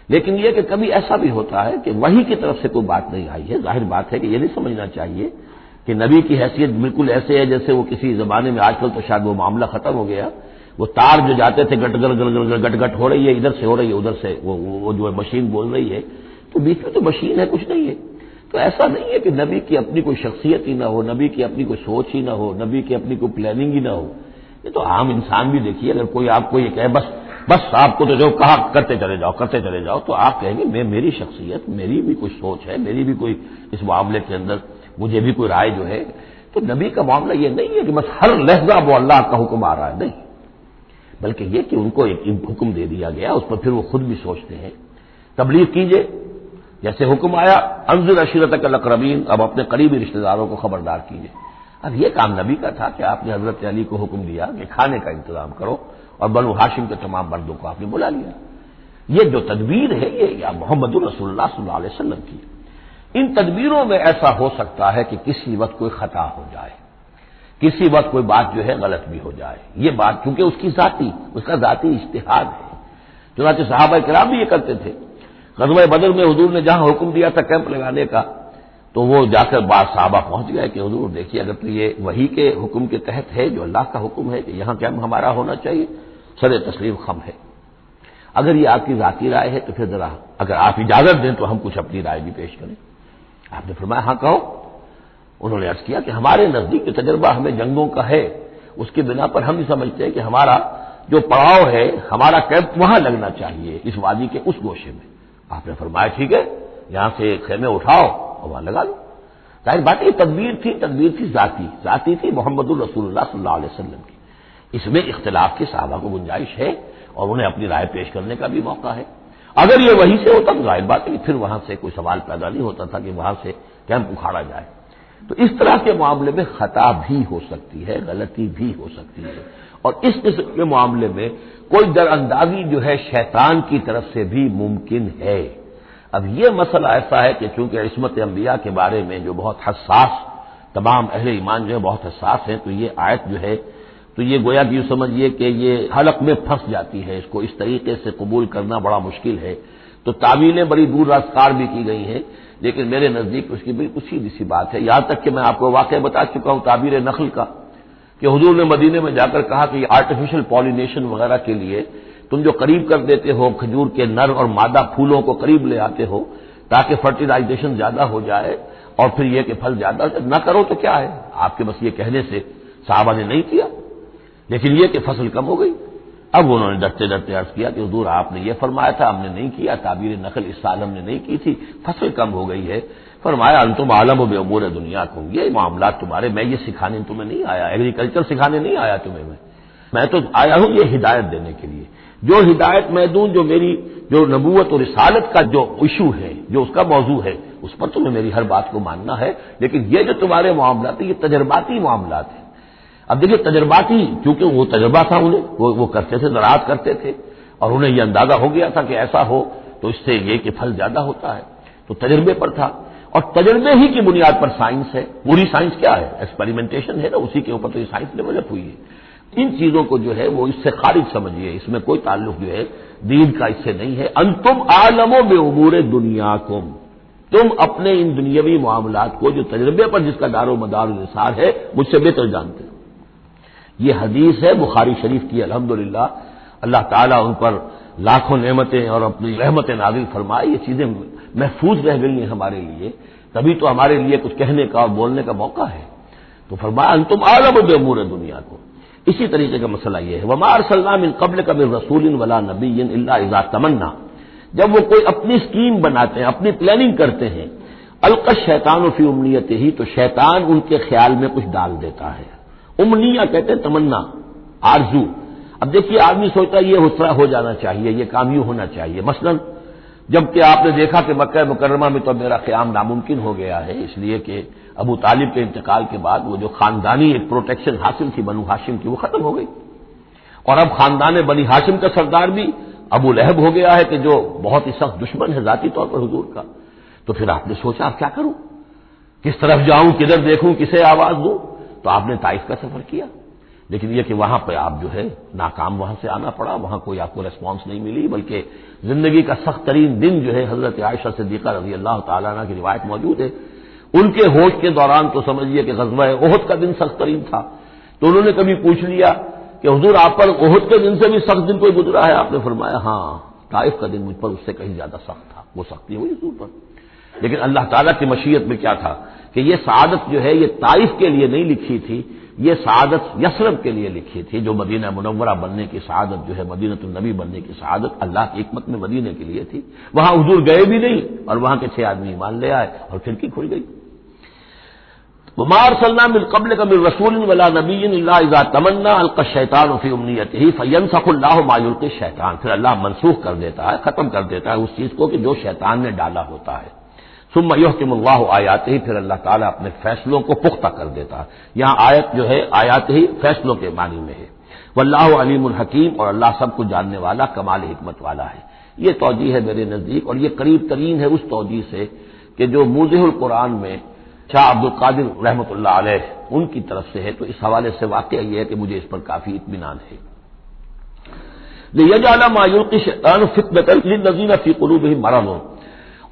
لیکن یہ کہ کبھی ایسا بھی ہوتا ہے کہ وحی کی طرف سے کوئی بات نہیں آئی ہے۔ ظاہر بات ہے کہ یہ نہیں سمجھنا چاہیے کہ نبی کی حیثیت بالکل ایسے ہے جیسے وہ کسی زمانے میں، آج کل تو شاید وہ معاملہ ختم ہو گیا، وہ تار جو جاتے تھے گٹ گٹ گٹ گٹ گٹ گٹ ہو رہی ہے، ادھر سے ہو رہی ہے، ادھر سے وہ جو ہے مشین بول رہی ہے، تو بیچ میں تو مشین ہے، کچھ نہیں ہے۔ تو ایسا نہیں ہے کہ نبی کی اپنی کوئی شخصیت ہی نہ ہو، نبی کی اپنی کوئی سوچ ہی نہ ہو، نبی کی اپنی کوئی پلاننگ ہی نہ ہو۔ یہ تو عام انسان بھی دیکھیے، اگر کوئی آپ کو یہ کہے بس آپ کو تو جو کہا کرتے چلے جاؤ، تو آپ کہیں گے میری شخصیت، میری بھی کوئی سوچ ہے، میری بھی کوئی اس معاملے کے اندر مجھے بھی کوئی رائے جو ہے، تو تو نبی کا معاملہ یہ نہیں ہے کہ بس ہر لحظہ وہ اللہ کا حکم آ رہا ہے، نہیں، بلکہ یہ کہ ان کو ایک حکم دے دیا گیا، اس پر پھر وہ خود بھی سوچتے ہیں۔ تبلیغ کیجئے، جیسے حکم آیا انذر عشیرتک الاقربین، اب اپنے قریبی رشتہ داروں کو خبردار کیجئے۔ اب یہ کام نبی کا تھا کہ آپ نے حضرت علی کو حکم دیا کہ کھانے کا انتظام کرو، اور بنو ہاشم کے تمام مردوں کو آپ نے بلا لیا۔ یہ جو تدبیر ہے یہ محمد رسول اللہ صلی اللہ علیہ وسلم کی۔ ان تدبیروں میں ایسا ہو سکتا ہے کہ کسی وقت کوئی خطا ہو جائے، کسی وقت کوئی بات جو ہے غلط بھی ہو جائے، یہ بات کیونکہ اس کا ذاتی اجتہاد ہے۔ چنانچہ صحابہ کرام بھی یہ کرتے تھے۔ غزوہ بدر میں حضور نے جہاں حکم دیا تھا کیمپ لگانے کا، تو وہ جا کر بعض صحابہ پہنچ گئے کہ حضور دیکھیے اگر تو یہ وحی کے حکم کے تحت ہے، جو اللہ کا حکم ہے کہ یہاں کیمپ ہمارا ہونا چاہیے، سر تسلیم خم ہے۔ اگر یہ آپ کی ذاتی رائے ہے تو پھر ذرا اگر آپ اجازت دیں تو ہم کچھ اپنی رائے بھی پیش کریں۔ آپ نے فرمایا ہاں کہو۔ انہوں نے عرض کیا کہ ہمارے نزدیک جو تجربہ ہمیں جنگوں کا ہے، اس کی بنا پر ہم یہ سمجھتے ہیں کہ ہمارا جو پڑاؤ ہے، ہمارا کیمپ وہاں لگنا چاہیے، اس وادی کے اس گوشے میں۔ آپ نے فرمایا ٹھیک ہے، یہاں سے خیمے اٹھاؤ اور وہاں لگا لو۔ ظاہر بات یہ تدبیر تھی ذاتی تھی محمد الرسول اللہ صلی اللہ علیہ وسلم کی۔ اس میں اختلاف کی صحابہ کو گنجائش ہے اور انہیں اپنی رائے پیش کرنے کا بھی موقع ہے۔ اگر یہ وہیں سے ہوتا تو ظاہر بات ہے کہ پھر وہاں سے کوئی سوال پیدا نہیں ہوتا تھا کہ وہاں سے کیمپ اکھاڑا جائے۔ تو اس طرح کے معاملے میں خطا بھی ہو سکتی ہے، غلطی بھی ہو سکتی ہے، اور اس قسم کے معاملے میں کوئی در اندازی جو ہے شیطان کی طرف سے بھی ممکن ہے۔ اب یہ مسئلہ ایسا ہے کہ چونکہ عصمت انبیاء کے بارے میں جو بہت حساس، تمام اہل ایمان جو ہے بہت حساس ہیں، تو یہ آیت جو ہے تو یہ گویا کہ یوں سمجھیے کہ یہ حلق میں پھنس جاتی ہے، اس کو اس طریقے سے قبول کرنا بڑا مشکل ہے۔ تو تعویلیں بڑی دور راسکار بھی کی گئی ہیں، لیکن میرے نزدیک اس کی بالکل سیدھی سی بات ہے۔ یہاں تک کہ میں آپ کو واقعہ بتا چکا ہوں تعبیر نخل کا، کہ حضور نے مدینے میں جا کر کہا کہ یہ آرٹیفیشل پالینیشن وغیرہ کے لیے تم جو قریب کر دیتے ہو کھجور کے نر اور مادہ پھولوں کو قریب لے آتے ہو تاکہ فرٹیلائزیشن زیادہ ہو جائے اور پھر یہ کہ پھل زیادہ نہ کرو تو کیا ہے، آپ کے بس یہ کہنے سے صحابہ نے نہیں کیا، لیکن یہ کہ فصل کم ہو گئی۔ اب انہوں نے ڈرتے ڈرتے عرض کیا کہ حضور آپ نے یہ فرمایا تھا، ہم نے نہیں کیا، تعبیر نخل اس سال ہم نے نہیں کی تھی، فصل کم ہو گئی ہے۔ فرمایا انتم عالم بامور دنیاکم، یہ معاملات تمہارے، میں یہ سکھانے تمہیں نہیں آیا، ایگریکلچر سکھانے نہیں آیا تمہیں، میں تو آیا ہوں یہ ہدایت دینے کے لیے۔ جو ہدایت میں دوں، جو میری جو نبوت اور رسالت کا جو ایشو ہے، جو اس کا موضوع ہے، اس پر تمہیں میری ہر بات کو ماننا ہے، لیکن یہ جو تمہارے معاملات ہیں یہ تجرباتی معاملات ہیں۔ اب دیکھیے تجرباتی، کیونکہ وہ تجربہ تھا انہیں، وہ کرتے تھے، زراعت کرتے تھے، اور انہیں یہ اندازہ ہو گیا تھا کہ ایسا ہو تو اس سے یہ کہ پھل زیادہ ہوتا ہے، تو تجربے پر تھا، اور تجربے ہی کی بنیاد پر سائنس ہے۔ پوری سائنس کیا ہے؟ ایکسپیریمنٹیشن ہے نا، اسی کے اوپر تو یہ سائنس ڈیولپ ہوئی ہے۔ ان چیزوں کو جو ہے وہ اس سے خارج سمجھیے، اس میں کوئی تعلق جو ہے دین کا اس سے نہیں ہے۔ انتم عالم بامور دنیاکم، تم اپنے ان دنیاوی معاملات کو جو تجربے پر جس کا دار و مدار انحصار ہے مجھ سے بہتر جانتے ہو۔ یہ حدیث ہے بخاری شریف کی، الحمدللہ اللہ تعالیٰ ان پر لاکھوں نعمتیں اور اپنی رحمت نازل فرمائے، یہ چیزیں محفوظ رہ گئی ہیں ہمارے لیے، تبھی تو ہمارے لیے کچھ کہنے کا اور بولنے کا موقع ہے۔ تو فرمایا انتم عالم بامور دنیاکم۔ اسی طریقے کا مسئلہ یہ ہے وما ارسلنا من قبلک من رسول ولا نبی الا اذا تمنا، جب وہ کوئی اپنی اسکیم بناتے ہیں، اپنی پلاننگ کرتے ہیں، القى الشیطان فی امنیتہ، تو شیطان ان کے خیال میں کچھ ڈال دیتا ہے۔ امنیہ کہتے ہیں تمنا، آرزو۔ اب دیکھیے آدمی سوچتا ہے یہ حسرہ ہو جانا چاہیے، یہ کام یوں ہونا چاہیے، مثلا جبکہ آپ نے دیکھا کہ مکہ مکرمہ میں تو میرا قیام ناممکن ہو گیا ہے، اس لیے کہ ابو طالب کے انتقال کے بعد وہ جو خاندانی ایک پروٹیکشن حاصل تھی بنو ہاشم کی، وہ ختم ہو گئی، اور اب خاندان بنی ہاشم کا سردار بھی ابو لہب ہو گیا ہے کہ جو بہت ہی سخت دشمن ہے ذاتی طور پر حضور کا۔ تو پھر آپ نے سوچا اب کیا کروں، کس طرف جاؤں، کدھر دیکھوں، کسے آواز دوں، تو آپ نے طائف کا سفر کیا، لیکن یہ کہ وہاں پہ آپ جو ہے ناکام وہاں سے آنا پڑا، وہاں کوئی آپ کو ریسپانس نہیں ملی، بلکہ زندگی کا سخت ترین دن جو ہے حضرت عائشہ صدیقہ رضی اللہ تعالیٰ عنہ کی روایت موجود ہے، ان کے ہوش کے دوران تو سمجھیے کہ غزوہ احد کا دن سخت ترین تھا، تو انہوں نے کبھی پوچھ لیا کہ حضور آپ پر احد کے دن سے بھی سخت دن کوئی گزرا ہے؟ آپ نے فرمایا ہاں، طائف کا دن مجھ پر اس سے کہیں زیادہ سخت تھا، وہ سختی ہوئی حضور پر، لیکن اللہ تعالیٰ کی مشیت میں کیا تھا کہ یہ سعادت جو ہے یہ طائف کے لیے نہیں لکھی تھی، یہ سعادت یثرب کے لیے لکھی تھی، جو مدینہ منورہ بننے کی سعادت جو ہے، مدینۃ النبی بننے کی سعادت اللہ کی حکمت میں مدینے کے لیے تھی۔ وہاں حضور گئے بھی نہیں اور وہاں کے 6 آدمی ایمان لے آئے اور کھڑکی کھل گئی۔ وما ارسلنا من قبلک من رسول ولا نبی الا اذا تمنى القى الشیطان فی امنیته فینسخ اللہ ما یلقی الشیطان، پھر اللہ منسوخ کر دیتا ہے، ختم کر دیتا ہے اس چیز کو کہ جو شیطان نے ڈالا ہوتا ہے۔ ثم یحکم اللہ آیاتہ، پھر اللہ تعالیٰ اپنے فیصلوں کو پختہ کر دیتا ہے۔ یہاں آیت جو ہے آیات ہی فیصلوں کے معنی میں ہے۔ واللہ علیم الحکیم، اور اللہ سب کو جاننے والا کمال حکمت والا ہے۔ یہ توجیہ ہے میرے نزدیک، اور یہ قریب ترین ہے اس توجیہ سے کہ جو موضح القرآن میں شاہ عبد القادر رحمۃ اللہ علیہ ان کی طرف سے ہے، تو اس حوالے سے واقعہ یہ ہے کہ مجھے اس پر کافی اطمینان ہے۔ لِيَجْعَلَ مَا يُلْقِي الشَّيْطَانُ فِتْنَةً لِلَّذِينَ فِي قُلُوبِهِم مَرَضٌ،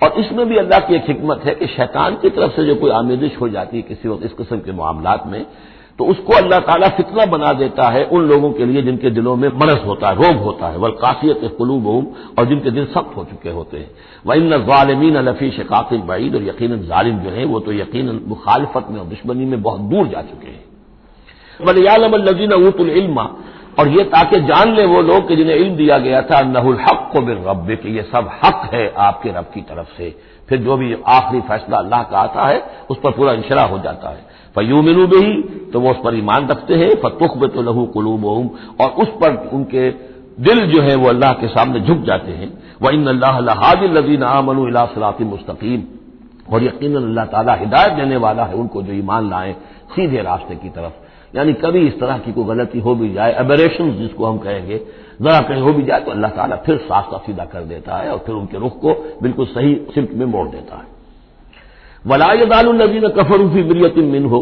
اور اس میں بھی اللہ کی ایک حکمت ہے کہ شیطان کی طرف سے جو کوئی آمیزش ہو جاتی ہے کسی وقت اس قسم کے معاملات میں، تو اس کو اللہ تعالیٰ فتنہ بنا دیتا ہے ان لوگوں کے لیے جن کے دلوں میں مرض ہوتا ہے، روگ ہوتا ہے، والقاسیۃ قلوبہم، اور جن کے دل سخت ہو چکے ہوتے ہیں۔ وَإِنَّ الظَّالِمِينَ لَفِي شِقَاقٍ بَعِيدٍ، اور یقیناً ظالم جو ہیں وہ تو یقیناً مخالفت میں اور دشمنی میں بہت دور جا چکے ہیں۔ وَلِيَعْلَمَ الَّذِينَ أُوتُوا الْعِلْمَ، اور یہ تاکہ جان لے وہ لوگ کہ جنہیں علم دیا گیا تھا انہ الحق من ربک، کہ یہ سب حق ہے آپ کے رب کی طرف سے، پھر جو بھی آخری فیصلہ اللہ کا آتا ہے اس پر پورا انشراح ہو جاتا ہے۔ فَيُؤْمِنُوا بِهِ، تو وہ اس پر ایمان رکھتے ہیں، فَتُخْبِتُ لَهُ قُلُوبُهُمْ، اور اس پر ان کے دل جو ہے وہ اللہ کے سامنے جھک جاتے ہیں۔ وَإِنَّ اللَّهَ لَهَادِ الَّذِينَ آمَنُوا إِلَىٰ صِرَاطٍ مُسْتَقِيمٍ، اور یقیناً اللہ تعالیٰ ہدایت دینے والا ہے ان کو جو ایمان لائیں سیدھے راستے کی طرف۔ یعنی کبھی اس طرح کی کوئی غلطی ہو بھی جائے، ایبریشن جس کو ہم کہیں گے، ذرا کہیں ہو بھی جائے تو اللہ تعالیٰ پھر راستہ سیدھا کر دیتا ہے اور پھر ان کے رخ کو بالکل صحیح سمت میں موڑ دیتا ہے۔ وَلَا يَزَالُ الَّذِينَ كَفَرُوا فِي مِرْيَةٍ مِّنْهُ،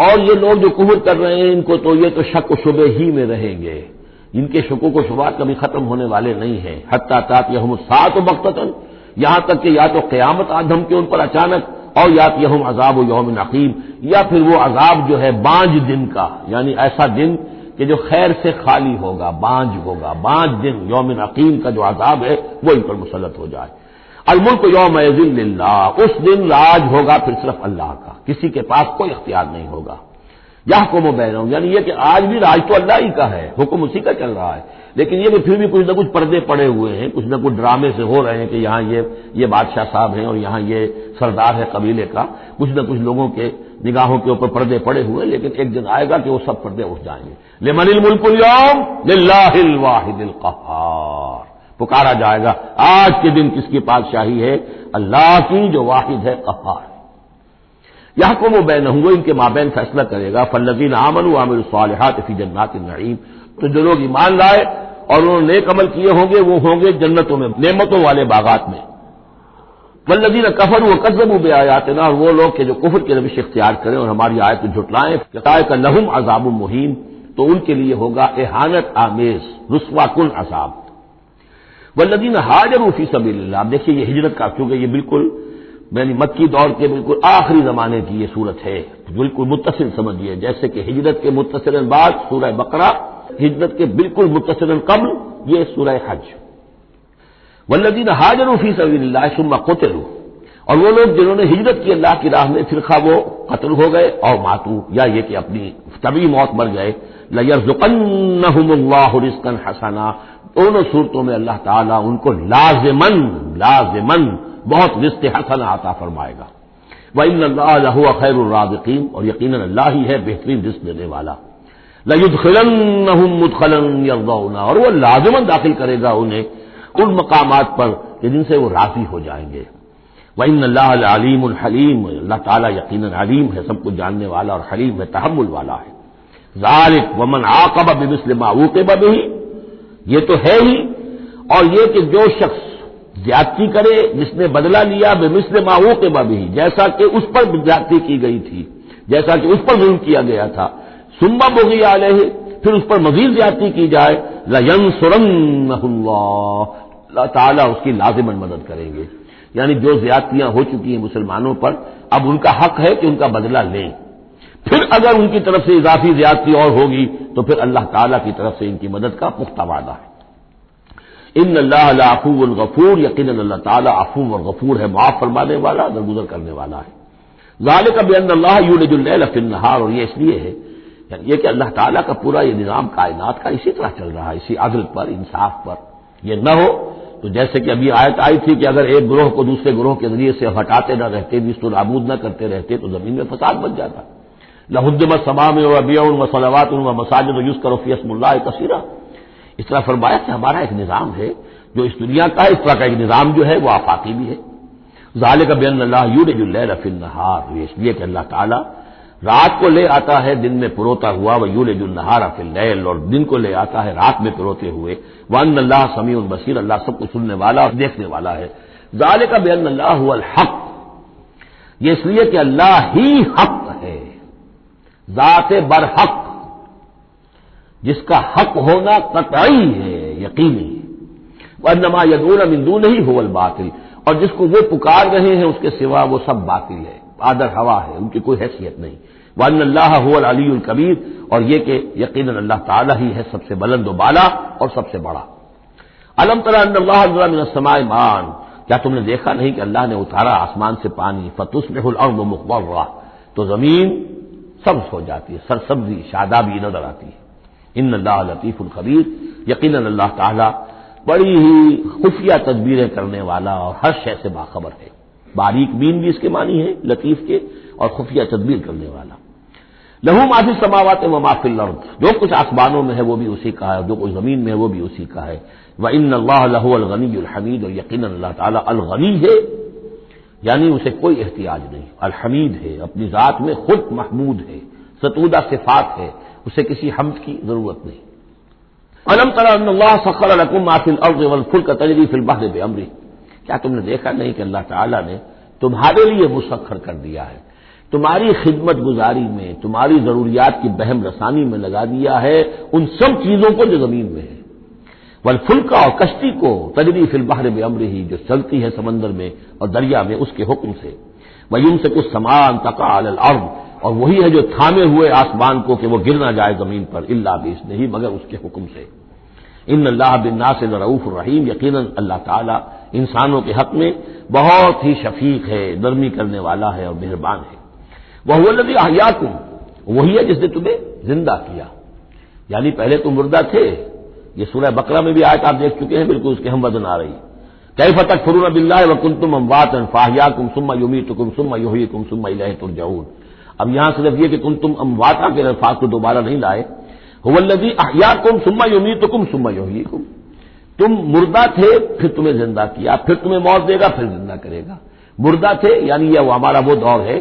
اور یہ لوگ جو کفر کر رہے ہیں ان کو تو یہ تو شک و شبہ ہی میں رہیں گے، ان کے شکوک و شبہات کبھی ختم ہونے والے نہیں ہیں۔ حتیٰ تأتیہم الساعۃ بغتۃ، یہاں تک کہ یا تو قیامت آ دھمکے ان پر اچانک، اور یاتیہم عذاب یوم عقیم، یا پھر وہ عذاب جو ہے بانج دن کا، یعنی ایسا دن کہ جو خیر سے خالی ہوگا، بانج ہوگا، بانج دن یوم عقیم کا جو عذاب ہے وہ ان پر مسلط ہو جائے۔ الملک یومئذ للہ، اس دن راج ہوگا پھر صرف اللہ کا، کسی کے پاس کوئی اختیار نہیں ہوگا۔ یحکم بینہم، یعنی یہ کہ آج بھی راج تو اللہ ہی کا ہے، حکم اسی کا چل رہا ہے، لیکن یہ کہ پھر بھی کچھ نہ کچھ پردے پڑے ہوئے ہیں، کچھ نہ کچھ ڈرامے سے ہو رہے ہیں کہ یہاں یہ بادشاہ صاحب ہیں اور یہاں یہ سردار ہے قبیلے کا، کچھ نہ کچھ لوگوں کے نگاہوں کے اوپر پردے پڑے ہوئے، لیکن ایک دن آئے گا کہ وہ سب پردے اٹھ جائیں گے۔ لمن الملک اليوم للہ الواحد القہار، پکارا جائے گا آج کے دن کس کی بادشاہی ہے؟ اللہ کی جو واحد ہے، قہار۔ یحکم بینہم، وہ ان کے مابین فیصلہ کرے گا۔ فالذین آمنوا وعملوا الصالحات فی جنات النعیم، تو جو لوگ ایمان لائے اور انہوں نے نیک عمل کیے ہوں گے وہ ہوں گے جنتوں میں، نعمتوں والے باغات میں۔ والذین کفروا وکذبوا بآیاتنا، اور وہ لوگ کہ جو کفر کی روش اختیار کریں اور ہماری آیت کو جھٹلائیں، فاولئک لہم عذاب مہین، تو ان کے لیے ہوگا اہانت آمیز رسوا کن عذاب۔ والذین ہاجروا فی سبیل اللہ، اب دیکھیے یہ ہجرت کا، کیونکہ یہ بالکل یعنی مکی دور کے بالکل آخری زمانے کی یہ صورت ہے، بالکل متصل سمجھیے، جیسے کہ ہجرت کے متصل بعد سورہ بقرہ، ہجرت کے بالکل متصل قبل یہ سورہ حج۔ والذین ہاجروا فی سبیل اللہ ثم قتلوا، اور وہ لوگ جنہوں نے ہجرت کی اللہ کی راہ میں، پھر خواہ وہ قتل ہو گئے اور ماتوا، یا یہ کہ اپنی طبعی موت مر گئے، لَيَرْزُقَنَّهُمُ اللَّهُ رِزْقًا حَسَنًا، دونوں صورتوں میں اللہ تعالیٰ ان کو لازماً بہت رزق حسن عطا فرمائے گا۔ وَإِنَّ اللَّهَ لَهُوَ خَيْرُ الرَّازِقِينَ، اور یقیناً اللہ ہی ہے بہترین رزق دینے والا۔ لَيُدْخِلَنَّهُمْ مُدْخَلًا يَرْضَوْنَ، اور وہ لازماً داخل کرے گا انہیں ان مقامات پر کہ جن سے وہ راضی ہو جائیں گے۔ وَإِنَّ اللَّهَ لَعَلِيمٌ حَلِيمٌ، اللہ تعالیٰ یقیناً علیم ہے، سب کچھ جاننے والا، اور حلیم ہے، تحمل والا ہے۔ ذَلِكَ وَمَنْ عَاقَبَ بِمِثْلِ مَا عُوقِبَ بِهِ، یہ تو ہے ہی، اور یہ کہ جو شخص زیادتی کرے، جس نے بدلہ لیا بمثل ما عوقب بہ، جیسا کہ اس پر زیادتی کی گئی تھی، جیسا کہ اس پر ظلم کیا گیا تھا، ثم بغی علیہ، پھر اس پر مزید زیادتی کی جائے، لینصرنہ اللہ تعالیٰ اس کی لازماً مدد کریں گے۔ یعنی جو زیادتیاں ہو چکی ہیں مسلمانوں پر، اب ان کا حق ہے کہ ان کا بدلہ لیں، پھر اگر ان کی طرف سے اضافی زیادتی اور ہوگی تو پھر اللہ تعالیٰ کی طرف سے ان کی مدد کا پختہ وعدہ ہے۔ ان اللہ لعفو غفور، یقیناً اللہ تعالیٰ عفو اور غفور ہے، معاف فرمانے والا، درگزر کرنے والا ہے۔ ذالک بان اللہ یولج اللیل فی النہار، اور یہ اس لیے ہے یعنی یہ کہ اللہ تعالیٰ کا پورا یہ نظام کائنات کا اسی طرح چل رہا ہے، اسی عدل پر، انصاف پر۔ یہ نہ ہو تو جیسے کہ ابھی آیت آئی تھی کہ اگر ایک گروہ کو دوسرے گروہ کے ذریعے سے ہٹاتے نہ رہتے، نیست و نابود نہ کرتے رہتے تو زمین میں فساد بچ جاتا. لہدمت صوامع و بیع و صلوات و مساجد یذکر فیہا اسم اللہ کثیرا. اس طرح فرمایا کہ ہمارا ایک نظام ہے جو اس دنیا کا ہے، اس طرح کا ایک نظام جو ہے وہ آفاقی بھی ہے. ذالک بان اللہ یولج اللیل فی النہار، یہ اس لیے کہ اللہ تعالی رات کو لے آتا ہے دن میں پروتا ہوا، وہ یولج النہار فی اللیل، اور دن کو لے آتا ہے رات میں پروتے ہوئے. وان اللہ سمیع بصیر، اللہ سب کو سننے والا اور دیکھنے والا ہے. ذالک بان اللہ هو الحق، یہ اس لیے کہ اللہ ہی حق ہے، ذات برحق، جس کا حق ہونا قطعی ہے، یقینی. وانما يدعون من دونه هو الباطل، اور جس کو وہ پکار رہے ہیں اس کے سوا وہ سب باطل ہے، آدر ہوا ہے، ان کی کوئی حیثیت نہیں. وان اللہ هو العلی الکبیر، اور یہ کہ یقیناً اللہ تعالی ہی ہے سب سے بلند و بالا اور سب سے بڑا. الم تر ان اللہ انزل من السماء ماء، کیا تم نے دیکھا نہیں کہ اللہ نے اتارا آسمان سے پانی. فتصبح الارض مخضرا، تو زمین سبز ہو جاتی ہے، سرسبزی شادابی نظر آتی ہے. ان اللہ لطیف الخبیر، یقیناً اللہ تعالی بڑی ہی خفیہ تدبیریں کرنے والا اور ہر شے سے باخبر ہے. باریک بین بھی اس کے معنی ہے لطیف کے، اور خفیہ تدبیر کرنے والا. لہو ما فی السماوات و ما فی الارض، جو کچھ آسمانوں میں ہے وہ بھی اسی کا ہے، جو کچھ زمین میں ہے وہ بھی اسی کا ہے. وان اللہ لہو الغنی الحمید، اور یقیناً اللہ تعالی الغنی ہے، یعنی اسے کوئی احتیاج نہیں. الحمید ہے، اپنی ذات میں خود محمود ہے، ستودہ صفات ہے، اسے کسی حمد کی ضرورت نہیں. الم تر ان اللہ سخر لکم ما فی الارض والفلک تجری فی البحر بامرہ، کیا تم نے دیکھا نہیں کہ اللہ تعالی نے تمہارے لیے مسخر کر دیا ہے، تمہاری خدمت گزاری میں، تمہاری ضروریات کی بہم رسانی میں لگا دیا ہے ان سب چیزوں کو جو زمین میں ہے. والفلک، اور کشتی کو، تجری فی البحر بامرہ، جو چلتی ہے سمندر میں اور دریا میں اس کے حکم سے. ویمسک السماء ان تقع علی الارض، اور وہی ہے جو تھامے ہوئے آسمان کو کہ وہ گر نہ جائے زمین پر، الا باذنہ، مگر اس کے حکم سے. ان اللہ بالناس لرؤوف الرحیم، یقیناً اللہ تعالی انسانوں کے حق میں بہت ہی شفیق ہے، نرمی کرنے والا ہے اور مہربان ہے. وہو الذی احیاکم، وہی ہے جس نے تمہیں زندہ کیا، یعنی پہلے تم مردہ تھے. یہ سورہ بقرہ میں بھی آیت آپ دیکھ چکے ہیں، بالکل اس کے ہم وزن آ رہی. کیف تکفرون باللہ وکنتم امواتا فاحیاکم ثم یمیتکم ثم یحییکم ثم الیہ ترجعون. اب یہاں صرف یہ کہ کنتم امواتا کے الفاظ کو دوبارہ نہیں لائے. هو الذی احیاکم ثم یمیتکم ثم یحییکم، تم مردہ تھے پھر تمہیں زندہ کیا، پھر تمہیں موت دے گا، پھر زندہ کرے گا. مردہ تھے یعنی یہ ہمارا وہ دور ہے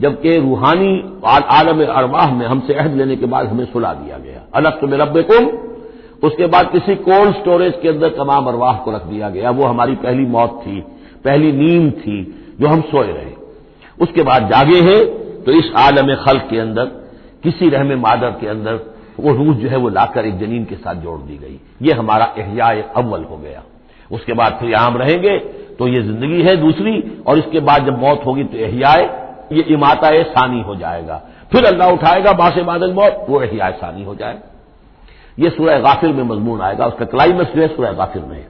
جبکہ روحانی عالم ارواح میں ہم سے عہد لینے کے بعد ہمیں سلا دیا گیا، الست بربکم. اس کے بعد کسی کولڈ سٹوریج کے اندر تمام ارواح کو رکھ دیا گیا. وہ ہماری پہلی موت تھی، پہلی نیند تھی جو ہم سوئے رہے. اس کے بعد جاگے ہیں تو اس عالم خلق کے اندر کسی رحم مادر کے اندر وہ روح جو ہے وہ لا کر ایک جنین کے ساتھ جوڑ دی گئی. یہ ہمارا احیاء اول ہو گیا. اس کے بعد پھر یہاں ہم رہیں گے تو یہ زندگی ہے دوسری، اور اس کے بعد جب موت ہوگی تو احیاء، یہ اماتہ ثانی ہو جائے گا. پھر اللہ اٹھائے گا بعد بعد الموت، وہ احیاء ثانی ہو جائے گا. یہ سورہ غافر میں مضمون آئے گا، اس کا کلائمیکس جو ہے سورہ غافر میں ہے.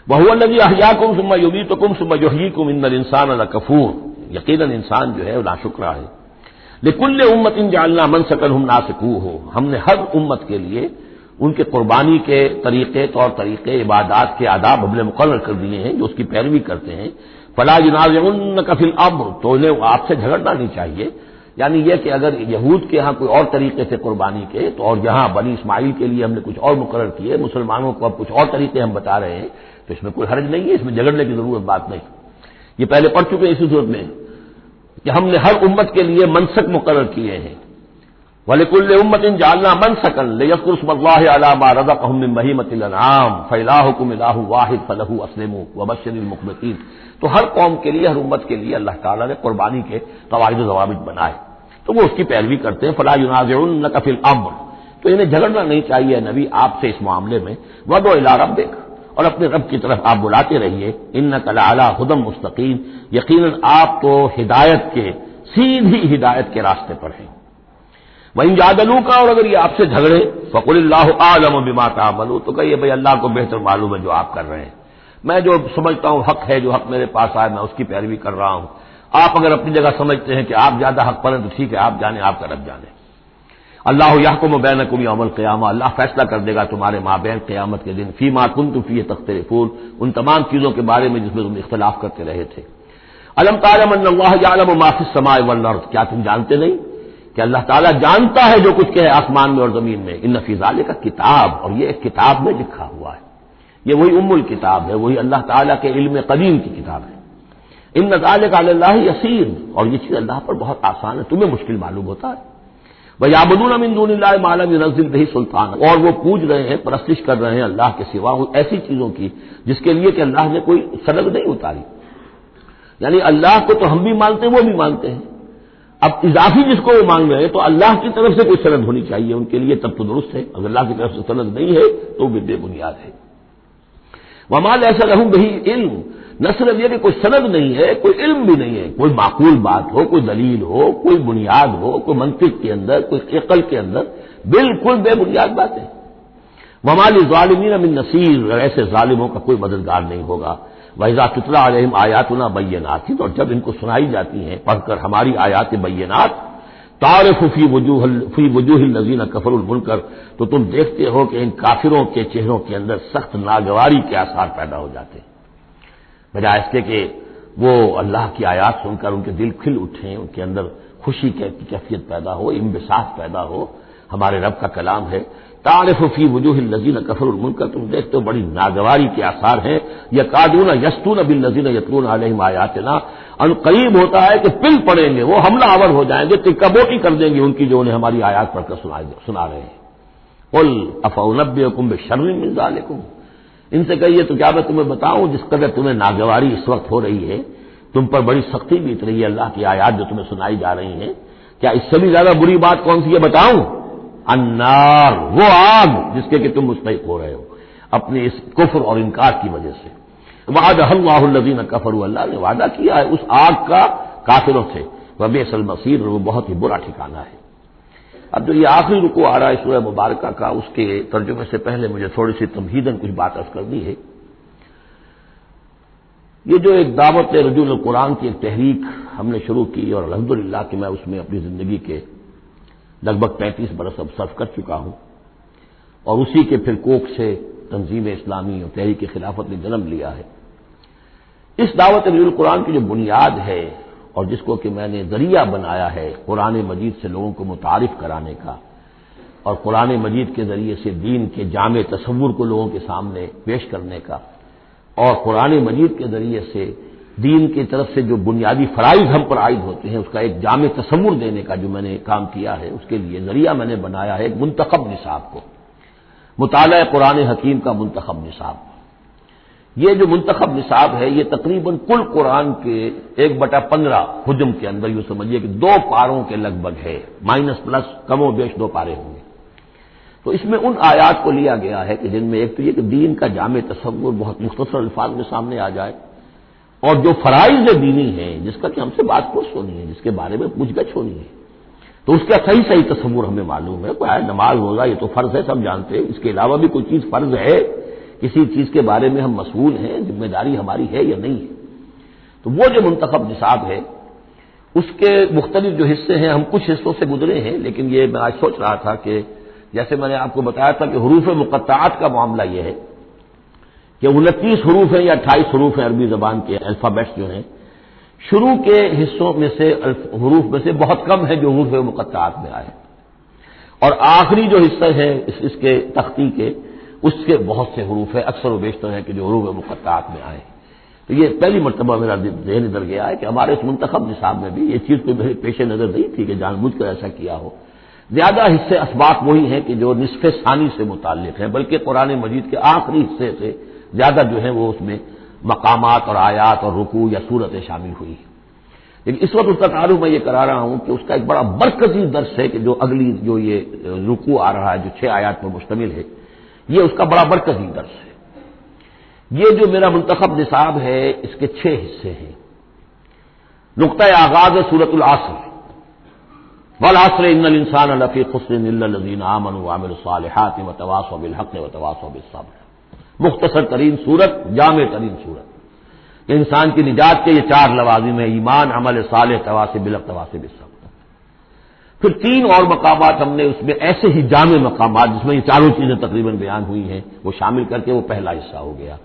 وَهُوَ الَّذِي أَحْيَاكُمْ ثُمَّ يُمِيتُكُمْ ثُمَّ يُحْيِيكُمْ إِنَّ الْإِنسَانَ لَكَفُورٌ، یقیناً انسان جو ہے وہ ناشکرا ہے. لِكُلِّ أُمَّةٍ جَعَلْنَا مَنسَكًا هُمْ نَاسِكُوهُ، ہم نے ہر امت کے لیے ان کے قربانی کے طریقے، طور طریقے، عبادات کے آداب ہم نے مقرر کر دیے ہیں جو اس کی پیروی کرتے ہیں. فَلَا يُنَازِعُنَّكَ فِي الْأَمْرِ، تو انہیں آپ سے جھگڑنا نہیں چاہیے. یعنی یہ کہ اگر یہود کے ہاں کوئی اور طریقے سے قربانی کے تو، اور جہاں بنی اسماعیل کے لیے ہم نے کچھ اور مقرر کیے، مسلمانوں کو اب کچھ اور طریقے ہم بتا رہے ہیں، تو اس میں کوئی حرج نہیں ہے، اس میں جھگڑنے کی ضرورت بات نہیں. یہ پہلے پڑھ چکے اسی صورت میں کہ ہم نے ہر امت کے لیے منسک مقرر کیے ہیں. وَلِكُلِّ أُمَّةٍ جَعَلْنَا مَنسَكًا لِيَذْكُرُوا اسْمَ اللَّهِ عَلَىٰ مَا رَزَقَهُم مِّن بَهِيمَةِ الْأَنْعَامِ فَإِلَٰهُكُمْ إِلَٰهٌ وَاحِدٌ فَلَهُ أَسْلِمُوا وَبَشِّرِ الْمُخْبِتِينَ. تو ہر قوم کے لیے، ہر امت کے لیے اللہ تعالیٰ نے قربانی کے قواعد و ضوابط بنائے، تو وہ اس کی پیروی کرتے ہیں. فَلَا يُنَازِعُنَّكَ فِي الْأَمْرِ، تو انہیں جھگڑنا نہیں چاہیے نبی آپ سے اس معاملے میں. وَادْعُ إِلَىٰ رَبِّكَ، اور اپنے رب کی طرف آپ بلاتے رہیے. إِنَّكَ لَعَلَىٰ هُدًى مُسْتَقِيمٍ، یقیناً آپ تو ہدایت کے، سیدھی ہدایت کے راستے پر ہیں. وَإِن جَادَلُوكَ، اور اگر یہ آپ سے جھگڑے، فَقُلِ اللَّهُ أَعْلَمُ بِمَا تَعْمَلُونَ، تو کہیے بھائی اللہ کو بہتر معلوم ہے جو آپ کر رہے ہیں، میں جو سمجھتا ہوں حق ہے، جو حق میرے پاس آئے میں اس کی پیروی کر رہا ہوں. آپ اگر اپنی جگہ سمجھتے ہیں کہ آپ زیادہ حق پر ہیں تو ٹھیک ہے، آپ جانیں، آپ کا رب جانے. اللہ یحکم بینکم یوم القیامہ، اللہ فیصلہ کر دے گا تمہارے مابین قیامت کے دن، فیما کنتم فیہ تختلفون، ان تمام چیزوں کے بارے میں جس میں تم اختلاف کرتے رہے تھے۔ الم تعلم ان اللہ یعلم ما فی السماء والارض، کیا تم جانتے نہیں کہ اللہ تعالیٰ جانتا ہے جو کچھ کہ ہے آسمان میں اور زمین میں۔ ان فی ذالک کتاب، اور یہ ایک کتاب میں لکھا ہوا ہے، یہ وہی ام الکتاب ہے، وہی اللہ تعالیٰ کے علم قدیم کی کتاب ہے۔ ان ذالک علی اللہ یسیر، اور یہ چیز اللہ پر بہت آسان ہے، تمہیں مشکل معلوم ہوتا ہے۔ وَيَعْبُدُونَ مِن دُونِ اللَّهِ مَا لَمْ يُنَزِّلْ بِهِ سُلْطَانًا، اور وہ پوج رہے ہیں، پرستش کر رہے ہیں اللہ کے سوا ایسی چیزوں کی جس کے لیے کہ اللہ نے کوئی سند نہیں اتاری۔ یعنی اللہ کو تو ہم بھی مانتے ہیں، وہ بھی مانتے ہیں، اب اضافی جس کو وہ مانگ رہے ہیں تو اللہ کی طرف سے کوئی سند ہونی چاہیے ان کے لیے، تب تو درست ہے، اگر اللہ کی طرف سے سند نہیں ہے تو وہ بے بنیاد ہے۔ وَمَا لَيْسَ لَهُم بِهِ عِلْمٌ، نہ صرف یہ کہ کوئی سند نہیں ہے، کوئی علم بھی نہیں ہے، کوئی معقول بات ہو، کوئی دلیل ہو، کوئی بنیاد ہو، کوئی منطق کے اندر، کوئی عقل کے اندر، بالکل بے بنیاد بات ہے۔ وَمَا لِلظَّالِمِينَ مِن نَصِيرٍ، ایسے ظالموں کا کوئی مددگار نہیں ہوگا۔ وَإِذَا تُتْلَىٰ عَلَيْهِمْ آيَاتُنَا بَيِّنَاتٍ، اور جب ان کو سنائی جاتی ہیں پڑھ کر ہماری آیات بینات، تعرف فی وجوہ الذین کفروا المنکر، تو تم دیکھتے ہو کہ ان کافروں کے چہروں کے اندر سخت ناگواری کے آثار پیدا ہو جاتے ہیں، بجائے اس کے کہ وہ اللہ کی آیات سن کر ان کے دل کھل اٹھیں، ان کے اندر خوشی کی کیفیت پیدا ہو، انبساط پیدا ہو۔ ہمارے رب کا کلام ہے، تعرف فی وجوہ الذین کفروا المنکر، تم دیکھتے ہو بڑی ناگواری کے آثار ہیں، یکادون یسطون بالذین یتلون علیہم آیاتنا، ان قریب ہوتا ہے کہ پل پڑیں گے، وہ حملہ آور ہو جائیں گے، ٹکا بوٹی کر دیں گے ان کی جو انہیں ہماری آیات پڑھ کر سنا رہے ہیں۔ قل افانبئکم بشر من ذالکم، ان سے کہیے تو کیا میں تمہیں بتاؤں جس قدر تمہیں ناگواری اس وقت ہو رہی ہے، تم پر بڑی سختی بیت رہی ہے اللہ کی آیات جو تمہیں سنائی جا رہی ہیں، کیا اس سے بھی زیادہ بری بات کون سی ہے بتاؤں؟ النار، وہ آگ جس کے کہ تم مستحق ہو رہے ہو اپنے اس کفر اور انکار کی وجہ سے۔ وعدہ اللہ الذین کفروا، اللہ نے وعدہ کیا ہے اس آگ کا کافروں سے، وبئس المصیر، وہ بہت ہی برا ٹھکانہ ہے۔ اب جو یہ آخری رکوع آ رہا ہے سورہ مبارکہ کا، اس کے ترجمے سے پہلے مجھے تھوڑی سی تمہیداً کچھ بات عرض کرنی ہے۔ یہ جو ایک دعوت رجوع القرآن کی ایک تحریک ہم نے شروع کی، اور الحمدللہ کہ میں اس میں اپنی زندگی کے لگ بھگ 35 برس اب صرف کر چکا ہوں، اور اسی کے پھر کوکھ سے تنظیم اسلامی اور تحریک خلافت نے جنم لیا ہے۔ اس دعوت رجوع القرآن کی جو بنیاد ہے اور جس کو کہ میں نے ذریعہ بنایا ہے قرآن مجید سے لوگوں کو متعارف کرانے کا، اور قرآن مجید کے ذریعے سے دین کے جامع تصور کو لوگوں کے سامنے پیش کرنے کا، اور قرآن مجید کے ذریعے سے دین کی طرف سے جو بنیادی فرائض ہم پر عائد ہوتے ہیں اس کا ایک جامع تصور دینے کا جو میں نے کام کیا ہے، اس کے لیے ذریعہ میں نے بنایا ہے ایک منتخب نصاب کو، مطالعہ قرآن حکیم کا منتخب نصاب۔ یہ جو منتخب نصاب ہے یہ تقریباً کل قرآن کے 1/15 حجم کے اندر یوں سمجھیے کہ 2 پاروں کے لگ بھگ ہے، مائنس پلس کم و بیش 2 پارے ہوں گے۔ تو اس میں ان آیات کو لیا گیا ہے کہ جن میں ایک تو یہ کہ دین کا جامع تصور بہت مختصر الفاظ میں سامنے آ جائے، اور جو فرائض دینی ہیں جس کا کہ ہم سے بات پوچھ ہونی ہے، جس کے بارے میں پوچھ گچھ ہونی ہے، تو اس کا صحیح تصور ہمیں معلوم ہے۔ کوئی نماز روزہ یہ تو فرض ہے، سب جانتے ہیں، اس کے علاوہ بھی کوئی چیز فرض ہے، کسی چیز کے بارے میں ہم مسئول ہیں، ذمہ داری ہماری ہے یا نہیں ہے۔ تو وہ جو منتخب نصاب ہے اس کے مختلف جو حصے ہیں، ہم کچھ حصوں سے گزرے ہیں، لیکن یہ میں آج سوچ رہا تھا کہ جیسے میں نے آپ کو بتایا تھا کہ حروف مقطعات کا معاملہ یہ ہے کہ 29 حروف ہیں یا 28 حروف ہیں عربی زبان کے الفابیٹس جو ہیں، شروع کے حصوں میں سے حروف میں سے بہت کم ہے جو حروف مقطعات میں آئے، اور آخری جو حصہ ہے اس کے تختی کے اس کے بہت سے حروف ہیں، اکثر و بیشتر ہیں کہ جو حروف مقطعات میں آئے۔ تو یہ پہلی مرتبہ میرا ذہن ادھر گیا ہے کہ ہمارے اس منتخب نصاب میں بھی یہ چیز کوئی میرے پیش نظر نہیں تھی کہ جان بوجھ کر ایسا کیا ہو۔ زیادہ حصے اسباق وہی ہیں کہ جو نصف ثانی سے متعلق ہیں، بلکہ قرآن مجید کے آخری حصے سے زیادہ جو ہے وہ اس میں مقامات اور آیات اور رکوع یا صورتیں شامل ہوئی ہیں۔ لیکن اس وقت اس کا تعارف میں یہ کرا رہا ہوں کہ اس کا ایک بڑا مرکزی درس ہے کہ جو اگلی جو یہ رکوع آ رہا ہے جو 6 آیات پر مشتمل ہے، یہ اس کا بڑا مرکزی درس ہے۔ یہ جو میرا منتخب نصاب ہے اس کے 6 حصے ہیں۔ نقطہ آغاز ہے سورۃ العصر، والعصر ان الانسان لفی خسر الا الذین آمنوا وعملوا الصالحات وتواصوا بالحق وتواصوا بالصبر۔ مختصر ترین صورت، جامع ترین صورت، انسان کی نجات کے یہ 4 لوازم ہیں: ایمان، عمل صالح، تواصی بالحق، تواصی بالصبر۔ پھر 3 اور مقامات ہم نے اس میں ایسے ہی جامع مقامات جس میں یہ چاروں چیزیں تقریباً بیان ہوئی ہیں وہ شامل کر کے وہ پہلا حصہ ہو گیا.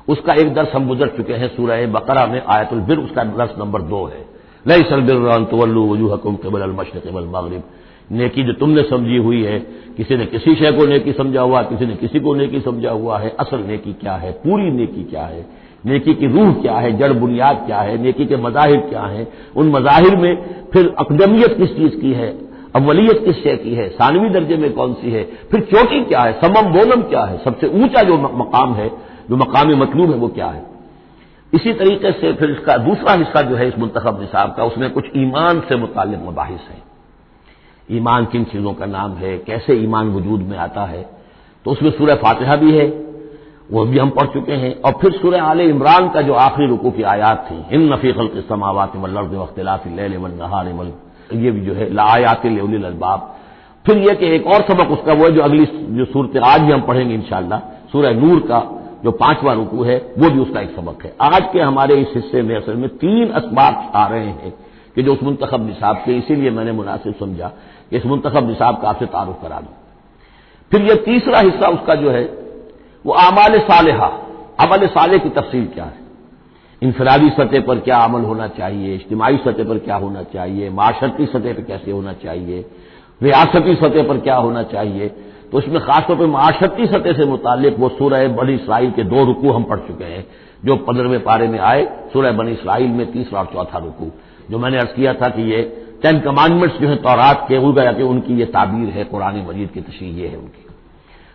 اس کا ایک درس ہم گزر چکے ہیں سورہ بقرہ میں آیت البر، اس کا درس نمبر 2 ہے. لیس البر ان تولوا وجوہکم قبل المشرق والمغرب. نیکی جو تم نے سمجھی ہوئی ہے، کسی نے کسی شے کو نیکی سمجھا ہوا، کسی نے کسی کو نیکی سمجھا ہوا ہے. اصل نیکی کیا ہے، پوری نیکی کیا ہے، نیکی کی روح کیا ہے، جڑ بنیاد کیا ہے، نیکی کے مظاہر کیا ہیں، ان مظاہر میں پھر اقدمیت کس چیز کی ہے، اولیت کس شے کی ہے، ثانوی درجے میں کون سی ہے، پھر چوٹی کیا ہے، سمم بونم کیا ہے، سب سے اونچا جو مقام ہے، جو مقام مطلوب ہے وہ کیا ہے. اسی طریقے سے پھر اس کا دوسرا حصہ جو ہے اس منتخب نصاب کا، اس میں کچھ ایمان سے متعلق مباحث ہیں. ایمان کن چیزوں کا نام ہے، کیسے ایمان وجود میں آتا ہے، تو اس میں سورہ فاتحہ بھی ہے، وہ بھی ہم پڑھ چکے ہیں. اور پھر سورہ آل عمران کا جو آخری رکوع کی آیات تھیں، ان فی خلق السماوات والارض واختلاف اللیل والنہار یہ بھی جو ہے لآیات لأولی الالباب. پھر یہ کہ ایک اور سبق اس کا وہ ہے جو اگلی جو صورت آج بھی ہم پڑھیں گے انشاءاللہ، سورہ نور کا جو 5واں رکوع ہے وہ بھی اس کا ایک سبق ہے. آج کے ہمارے اس حصے میں اصل میں 3 اسباق آ رہے ہیں کہ جو اس منتخب نصاب کے، اسی لیے میں نے مناسب سمجھا کہ اس منتخب نصاب کا آپ سے تعارف کرا دوں. پھر یہ تیسرا حصہ اس کا جو ہے وہ اعمال صالحہ، عمل صالح کی تفصیل کیا ہے، انفرادی سطح پر کیا عمل ہونا چاہیے، اجتماعی سطح پر کیا ہونا چاہیے، معاشرتی سطح پر کیسے ہونا چاہیے، ریاستی سطح پر کیا ہونا چاہیے. تو اس میں خاص طور پہ معاشرتی سطح سے متعلق وہ سورہ بنی اسرائیل کے 2 رکوع ہم پڑھ چکے ہیں جو 15ویں پارے میں آئے. سورہ بنی اسرائیل میں 3 اور 4 رکوع جو میں نے عرض کیا تھا کہ یہ 10 کمانڈمنٹس جو ہیں تورات کے، گویا کہ ان کی یہ تعبیر ہے، قرآن مجید کی تشریح یہ ہے ان کی.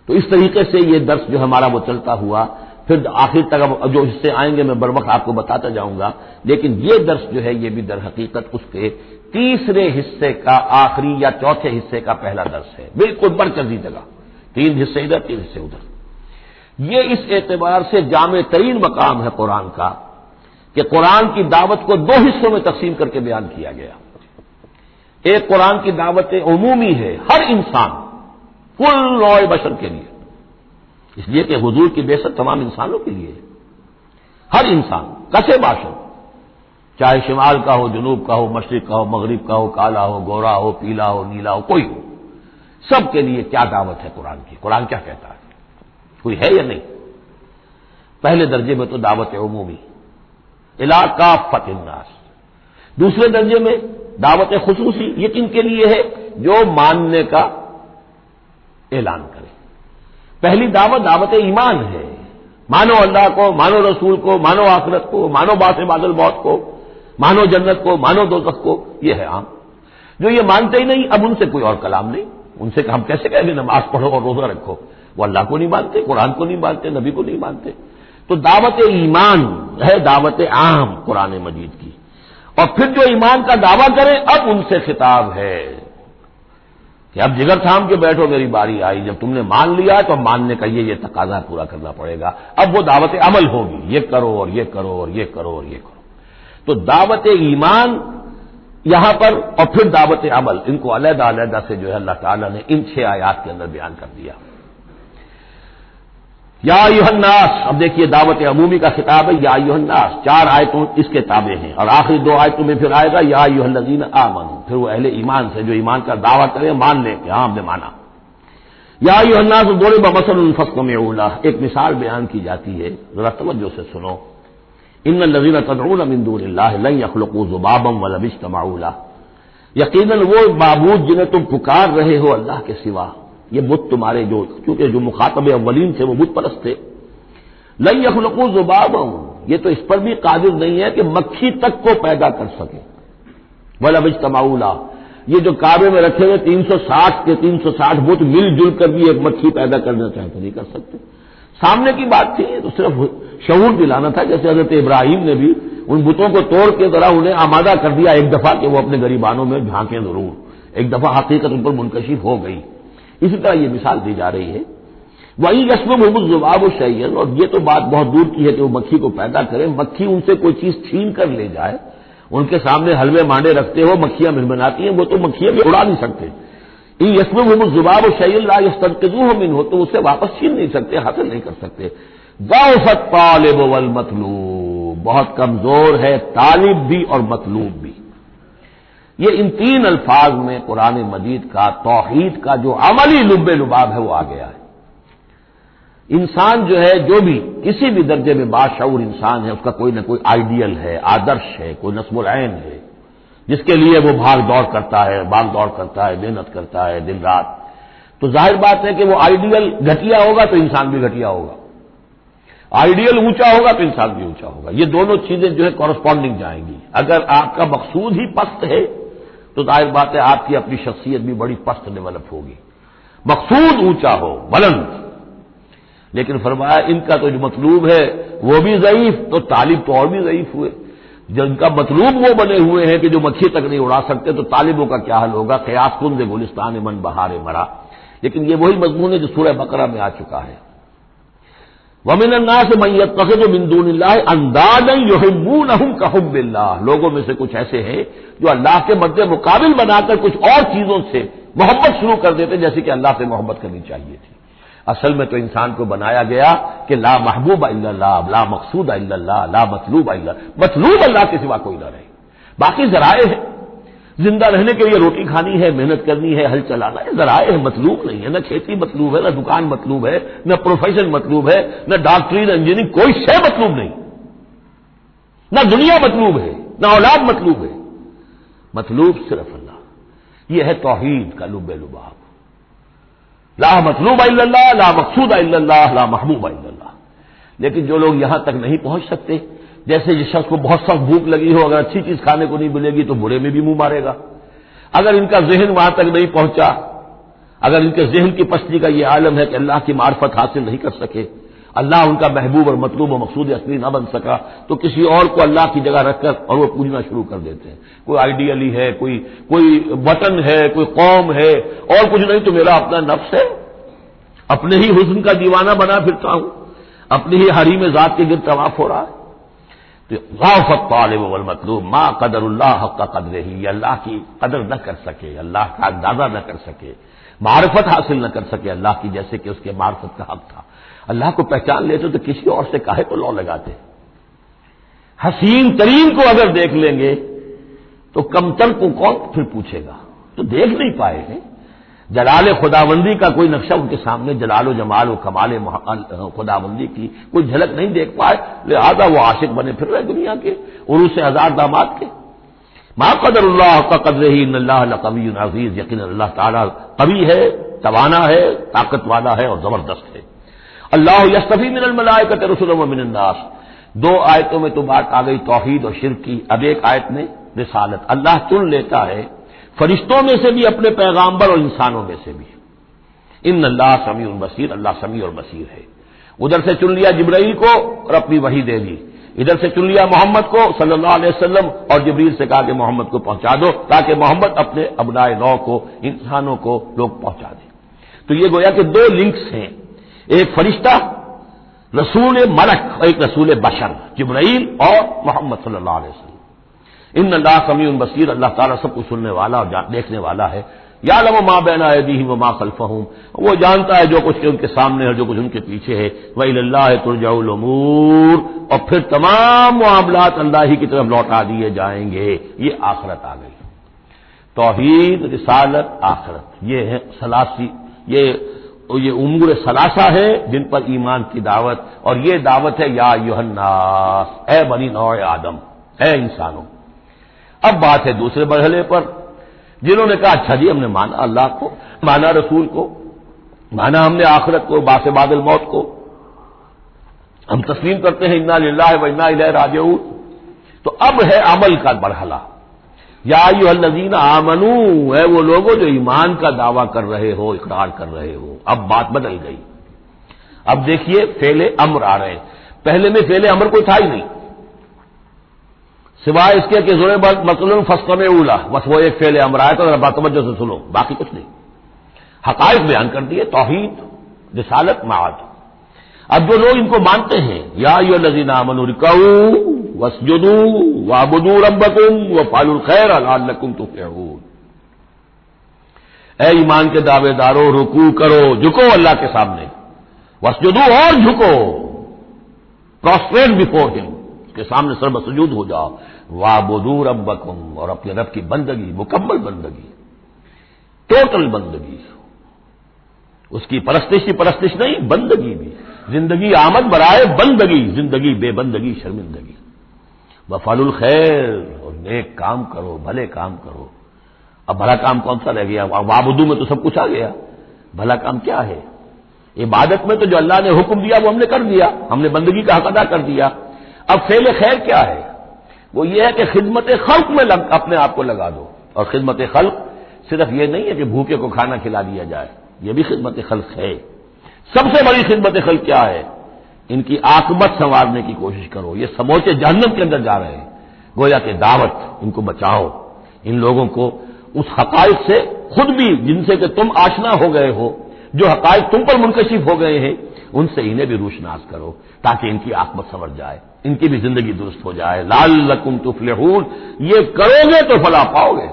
تو اس طریقے سے یہ درس جو ہمارا وہ چلتا ہوا پھر آخر تک جو حصے آئیں گے میں بر وقت آپ کو بتاتا جاؤں گا. لیکن یہ درس جو ہے یہ بھی در حقیقت اس کے تیسرے حصے کا آخری یا چوتھے حصے کا پہلا درس ہے، بالکل مرکزی جگہ. 3 حصے ادھر 3 حصے ادھر. یہ اس اعتبار سے جامع ترین مقام ہے قرآن کا کہ قرآن کی دعوت کو 2 حصوں میں تقسیم کر کے بیان کیا گیا. ایک قرآن کی دعوت عمومی ہے، ہر انسان، کل نوع بشر کے لیے، اس لیے کہ حضور کی بعثت تمام انسانوں کے لیے ہے. ہر انسان کسے باشد، چاہے شمال کا ہو، جنوب کا ہو، مشرق کا ہو، مغرب کا ہو، کالا ہو، گورا ہو، پیلا ہو، نیلا ہو، کوئی ہو، سب کے لیے کیا دعوت ہے قرآن کی. قرآن کیا کہتا ہے، کوئی ہے یا نہیں؟ پہلے درجے میں تو دعوت عمومی الی کافۃ الناس. دوسرے درجے میں دعوت خصوصی، یہ کن کے لیے ہے؟ جو ماننے کا اعلان کرے. پہلی دعوت دعوت ایمان ہے، مانو اللہ کو، مانو رسول کو، مانو آخرت کو، مانو بعث بعد الموت کو، مانو جنت کو، مانو دوزخ کو. یہ ہے عام. جو یہ مانتے ہی نہیں، اب ان سے کوئی اور کلام نہیں. ان سے ہم کیسے کہیں گے نماز پڑھو اور روزہ رکھو؟ وہ اللہ کو نہیں مانتے، قرآن کو نہیں مانتے، نبی کو نہیں مانتے. تو دعوت ایمان ہے دعوت عام قرآن مجید کی. اور پھر جو ایمان کا دعویٰ کرے اب ان سے خطاب ہے کہ اب جگر تھام کے بیٹھو، میری باری آئی. جب تم نے مان لیا تو ماننے کا یہ تقاضا پورا کرنا پڑے گا. اب وہ دعوت عمل ہوگی، یہ کرو اور یہ کرو اور یہ کرو اور یہ کرو. تو دعوت ایمان یہاں پر اور پھر دعوت عمل، ان کو علیحدہ علیحدہ سے جو ہے اللہ تعالیٰ نے ان 6 آیات کے اندر بیان کر دیا. یا ایھا الناس، اب دیکھیے دعوت عمومی کا خطاب ہے یا ایھا الناس. 4 آیتوں اس کے تابع ہیں اور آخری 2 آیتوں میں پھر آئے گا یا ایھا الذین آمنوا. پھر وہ اہل ایمان سے جو ایمان کا دعویٰ کرے مان لیں کہ ہاں ہم نے مانا. یا ایھا الناس ضرب مثل فاستمعوا له، ایک مثال بیان کی جاتی ہے، ذرا توجہ سے سنو. ان الذین تدعون من دون اللہ لن یخلقوا ذبابا ولو اجتمعوا له، یقیناً وہ معبود جنہیں تم پکار رہے ہو اللہ کے سوا، یہ بت تمہارے جو، کیونکہ جو مخاطب اولین تھے وہ بت پرست تھے. لن یخلقوا ذبابا، یہ تو اس پر بھی قادر نہیں ہے کہ مکھی تک کو پیدا کر سکے. ولو اجتمعوا له، یہ جو کعبے میں رکھے ہوئے 360 کے 360 بت مل جل کر بھی ایک مکھی پیدا کرنا چاہتے نہیں کر سکتے. سامنے کی بات تھی، تو صرف شعور دلانا تھا. جیسے حضرت ابراہیم نے بھی ان بتوں کو توڑ کے ذرا انہیں آمادہ کر دیا ایک دفعہ کہ وہ اپنے گریبانوں میں جھانکیں ضرور. ایک دفعہ حقیقت ان پر منکشف ہو گئی. اسی طرح یہ مثال دی جا رہی ہے. وَإِن يَسْلُبْهُمُ الذُّبَابُ شَيْئًا، اور یہ تو بات بہت دور کی ہے کہ وہ مکھی کو پیدا کرے. مکھی ان سے کوئی چیز چھین کر لے جائے، ان کے سامنے حلوے مانڈے رکھتے ہو، مکھیاں منمناتی ہیں، وہ تو مکھیاں بھی اڑا نہیں سکتے. إِن يَسْلُبْهُمُ الذُّبَابُ شَيْئًا لَا يَسْتَنقِذُوهُ مِنْهُ، تو اسے واپس چھین نہیں سکتے، حاصل نہیں کر سکتے. ضعف الطالب والمطلوب، بہت کمزور ہے طالب بھی اور مطلوب بھی. یہ ان تین الفاظ میں قرآن مجید کا توحید کا جو عملی لب لباب ہے وہ آ گیا ہے۔ انسان جو ہے، جو بھی کسی بھی درجے میں باشعور انسان ہے، اس کا کوئی نہ کوئی آئیڈیل ہے، آدرش ہے، کوئی نصب العین ہے جس کے لیے وہ بھاگ دوڑ کرتا ہے، محنت کرتا ہے دن رات۔ تو ظاہر بات ہے کہ وہ آئیڈیل گھٹیا ہوگا تو انسان بھی گھٹیا ہوگا، آئیڈیل اونچا ہوگا تو انسان بھی اونچا ہوگا۔ یہ دونوں چیزیں جو ہے کورسپونڈنگ جائیں گی۔ اگر آپ کا مقصود ہی پست ہے تو ظاہر بات ہے آپ کی اپنی شخصیت بھی بڑی پست ڈیولپ ہوگی۔ مقصود اونچا ہو، بلند، لیکن فرمایا ان کا تو جو مطلوب ہے وہ بھی ضعیف، تو طالب تو اور بھی ضعیف ہوئے۔ جن کا مطلوب وہ بنے ہوئے ہیں کہ جو مکھی تک نہیں اڑا سکتے، تو طالبوں کا کیا حل ہوگا؟ قیاس کن دے گلستان من بہار مرا۔ لیکن یہ وہی مضمون ہے جو سورہ بقرہ میں آ چکا ہے۔ وَمِنَ النَّاسِ مَن يَتَّخِذُ مِن دُونِ اللَّهِ أَندَادًا يُحِبُّونَهُمْ كَحُبِّ اللَّهِ، لوگوں میں سے کچھ ایسے ہیں جو اللہ کے مد مقابل بنا کر کچھ اور چیزوں سے محبت شروع کر دیتے جیسے کہ اللہ سے محبت کرنی چاہیے تھی۔ اصل میں تو انسان کو بنایا گیا کہ لا محبوب الا اللہ، لا مقصود الا اللہ، لا مطلوب الا اللہ، مطلوب اللہ کے سوا کوئی نہ رہے۔ باقی ذرائع ہیں، زندہ رہنے کے لیے روٹی کھانی ہے، محنت کرنی ہے، ہل چلانا ہے، ذرائع ہے، مطلوب نہیں ہے۔ نہ کھیتی مطلوب ہے، نہ دکان مطلوب ہے، نہ پروفیشن مطلوب ہے، نہ ڈاکٹری، نہ انجینئرنگ، کوئی شے مطلوب نہیں، نہ دنیا مطلوب ہے، نہ اولاد مطلوب ہے۔ مطلوب صرف اللہ۔ یہ ہے توحید کا لب لباب۔ لا مطلوب الا اللہ، لا مقصود الا اللہ، لا محبوب الا اللہ۔ لیکن جو لوگ یہاں تک نہیں پہنچ سکتے، جیسے جس شخص کو بہت سخت بھوک لگی ہو، اگر اچھی چیز کھانے کو نہیں ملے گی تو بوڑھے میں بھی منہ مارے گا۔ اگر ان کا ذہن وہاں تک نہیں پہنچا، اگر ان کے ذہن کی پستی کا یہ عالم ہے کہ اللہ کی معرفت حاصل نہیں کر سکے، اللہ ان کا محبوب اور مطلوب و مقصود اصلی نہ بن سکا، تو کسی اور کو اللہ کی جگہ رکھ کر اور وہ پوجنا شروع کر دیتے ہیں۔ کوئی آئیڈیلی ہے، کوئی وطن ہے، کوئی قوم ہے، اور کچھ نہیں تو میرا اپنا نفس ہے، اپنے ہی حسن کا دیوانہ بنا پھرتا ہوں، اپنی ہی حریم ذات کے گرد طواف ہو رہا ہے۔ تو غاف الطالب والمطلوب ما قدر اللہ حق قدرہ، یہ اللہ کی قدر نہ کر سکے، اللہ کا اندازہ نہ کر سکے، معرفت حاصل نہ کر سکے اللہ کی، جیسے کہ اس کے معرفت کا حق تھا۔ اللہ کو پہچان لیتے تو کسی اور سے کاہے کو لو لگاتے؟ حسین ترین کو اگر دیکھ لیں گے تو کمتر کو کون پھر پوچھے گا؟ تو دیکھ نہیں پائے ہیں جلال خداوندی کا کوئی نقشہ ان کے سامنے، جلال و جمال و کمال خداوندی کی کوئی جھلک نہیں دیکھ پائے، لہذا وہ عاشق بنے پھر رہے دنیا کے عروس ہزار داماد کے۔ ما قدر اللہ کا قدر ہی ان اللہ لقوی عزیز، یقینا اللہ تعالیٰ قوی ہے، توانا ہے، طاقت والا ہے اور زبردست ہے۔ اللہ یصطفی من الملائکۃ رسلا ومن الناس، دو آیتوں میں تو بات آ گئی توحید اور شرک کی، اب ایک آیت میں رسالت، اللہ چن لیتا ہے فرشتوں میں سے بھی اپنے پیغامبر اور انسانوں میں سے بھی۔ ان اللہ سمیع بصیر، اللہ سمیع اور بصیر ہے۔ ادھر سے چن لیا جبرائیل کو اور اپنی وحی دے دی، ادھر سے چن لیا محمد کو صلی اللہ علیہ وسلم اور جبریل سے کہا کہ محمد کو پہنچا دو، تاکہ محمد اپنے ابنائے نو کو، انسانوں کو لوگ پہنچا دیں۔ تو یہ گویا کہ دو لنکس ہیں، ایک فرشتہ رسول ملک اور ایک رسول بشر، جبرائیل اور محمد صلی اللہ علیہ وسلم۔ ان اللہ سمیع بصیر، اللہ تعالیٰ سب کچھ سننے والا اور دیکھنے والا ہے۔ یعلم ما بین ایدیہم وما خلفہم، وہ جانتا ہے جو کچھ ان کے سامنے ہے، جو کچھ ان کے پیچھے ہے۔ وإلی اللہ ترجع الامور، اور پھر تمام معاملات اللہ ہی کی طرف لوٹا دیے جائیں گے۔ یہ آخرت آ گئی، توحید، رسالت، آخرت، یہ ہے ثلاثی، یہ امور ثلاثہ ہے جن پر ایمان کی دعوت، اور یہ دعوت ہے یا ایھا الناس، اے بنی نوع آدم، اے انسانوں۔ اب بات ہے دوسرے مرحلے پر، جنہوں نے کہا اچھا جی ہم نے مانا اللہ کو، مانا رسول کو، مانا ہم نے آخرت کو، بعث بعد الموت کو، ہم تسلیم کرتے ہیں انا للہ و انا الیہ راجعون۔ تو اب ہے عمل کا مرحلہ، یا ایھا الذین آمنوا، اے وہ لوگوں جو ایمان کا دعویٰ کر رہے ہو، اقرار کر رہے ہو۔ اب بات بدل گئی، اب دیکھیے فعل امر آ رہے ہیں، پہلے میں فعل امر کوئی تھا ہی نہیں، سوائے اس کے کہ ضرب مثل فاستمعوا، بس وہ ایک فعل امر آیا تو ذرا توجہ سے سنو، باقی کچھ نہیں، حقائق بیان کر دیے، توحید، رسالت، معاد۔ اب جو لوگ ان کو مانتے ہیں، یا ایھا الذین آمنوا ارکعوا واسجدوا واعبدوا ربکم وافعلوا الخیر لعلکم تفلحون، اے ایمان کے دعوے دارو، رکوع کرو، جھکو اللہ کے سامنے، واسجدوا، اور جھکو، پروسٹریٹ بیفور ہم، اس کے سامنے سر بسجود ہو جاؤ، وَاعْبُدُوا رَبَّكُمْ، اور اپنے رب کی بندگی، مکمل بندگی، ٹوٹل بندگی، اس کی پرستش ہی پرستش نہیں، بندگی بھی، زندگی آمد برائے بندگی، زندگی بے بندگی شرمندگی، وَافْعَلُوا الْخَيْرَ، اور نیک کام کرو، بھلے کام کرو۔ اب بھلا کام کون سا رہ گیا؟ وَاعْبُدُوا میں تو سب کچھ آ گیا، بھلا کام کیا ہے؟ عبادت میں تو جو اللہ نے حکم دیا وہ ہم نے کر دیا، ہم نے بندگی کا حق ادا کر دیا۔ اب فعل خیر کیا ہے؟ وہ یہ ہے کہ خدمت خلق میں اپنے آپ کو لگا دو، اور خدمت خلق صرف یہ نہیں ہے کہ بھوکے کو کھانا کھلا دیا جائے، یہ بھی خدمت خلق ہے۔ سب سے بڑی خدمت خلق کیا ہے؟ ان کی عاقبت سنوارنے کی کوشش کرو، یہ سموچے جہنم کے اندر جا رہے ہیں، گویا کہ دعوت، ان کو بچاؤ، ان لوگوں کو اس حقائق سے خود بھی جن سے کہ تم آشنا ہو گئے ہو، جو حقائق تم پر منکشف ہو گئے ہیں، ان سے انہیں بھی روشناس کرو تاکہ ان کی عاقبت سنور جائے، ان کی بھی زندگی درست ہو جائے۔ لعلکم تفلحون، یہ کرو گے تو فلاح پاؤ گے۔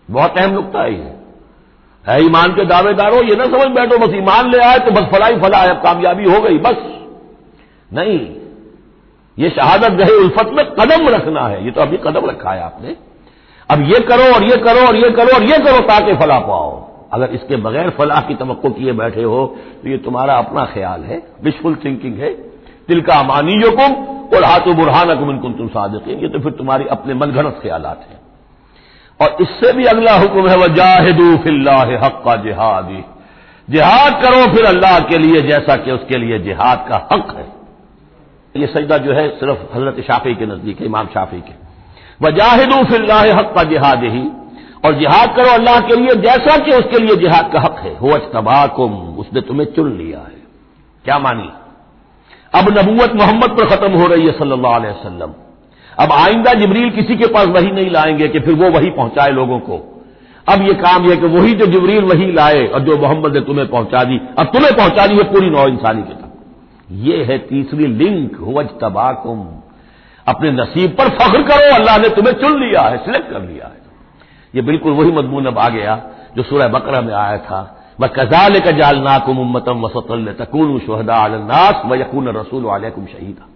بہت اہم نقطہ ہے یہ ہے ایمان کے دعوے داروں، یہ نہ سمجھ بیٹھو بس ایمان لے آئے تو بس فلاح ہی فلاح ہے، اب کامیابی ہو گئی بس، نہیں، یہ شہادت گاہ الفت میں قدم رکھنا ہے، یہ تو ابھی قدم رکھا ہے آپ نے، اب یہ کرو اور یہ کرو اور یہ کرو اور یہ کرو تاکہ فلاح پاؤ۔ اگر اس کے بغیر فلاح کی توقع کیے بیٹھے ہو تو یہ تمہارا اپنا خیال ہے، وشفل تھنکنگ ہے، تلک امانیکم قل ہاتوا برہانکم ان کنتم صادقین، یہ تو پھر تمہاری اپنے من گھڑت خیالات ہیں۔ اور اس سے بھی اگلا حکم ہے وجاہدوا فی اللہ حق جہادہ، جہاد کرو پھر اللہ کے لیے جیسا کہ اس کے لیے جہاد کا حق ہے۔ یہ سجدہ جو ہے صرف حضرت شافعی کے نزدیک ہے، امام شافعی کے، وجاہدوا فی اللہ حق جہادہ، اور جہاد کرو اللہ کے لیے جیسا کہ اس کے لیے جہاد کا حق ہے۔ هو اجتباکم، اس نے تمہیں چن لیا ہے۔ کیا مانی؟ اب نبوت محمد پر ختم ہو رہی ہے صلی اللہ علیہ وسلم، اب آئندہ جبریل کسی کے پاس وحی نہیں لائیں گے کہ پھر وہ وحی پہنچائے لوگوں کو، اب یہ کام یہ کہ وہی جو جبریل وحی لائے اور جو محمد نے تمہیں پہنچا دی، اب تمہیں پہنچا دی ہے پوری نوع انسانی کے تک۔ یہ ہے تیسری لنک، هو اجتباکم، اپنے نصیب پر فخر کرو، اللہ نے تمہیں چن لیا ہے، سلیکٹ کر لیا ہے۔ یہ بالکل وہی مضمون اب آ گیا جو سورہ بقرہ میں آیا تھا، وَكَذَلِكَ جَعَلْنَاكُمْ أُمَّةً وَسَطًا لِتَكُونُوا شُهَدَاءَ عَلَى النَّاسِ وَيَكُونَ الرَّسُولُ عَلَيْكُمْ شَهِيدًا،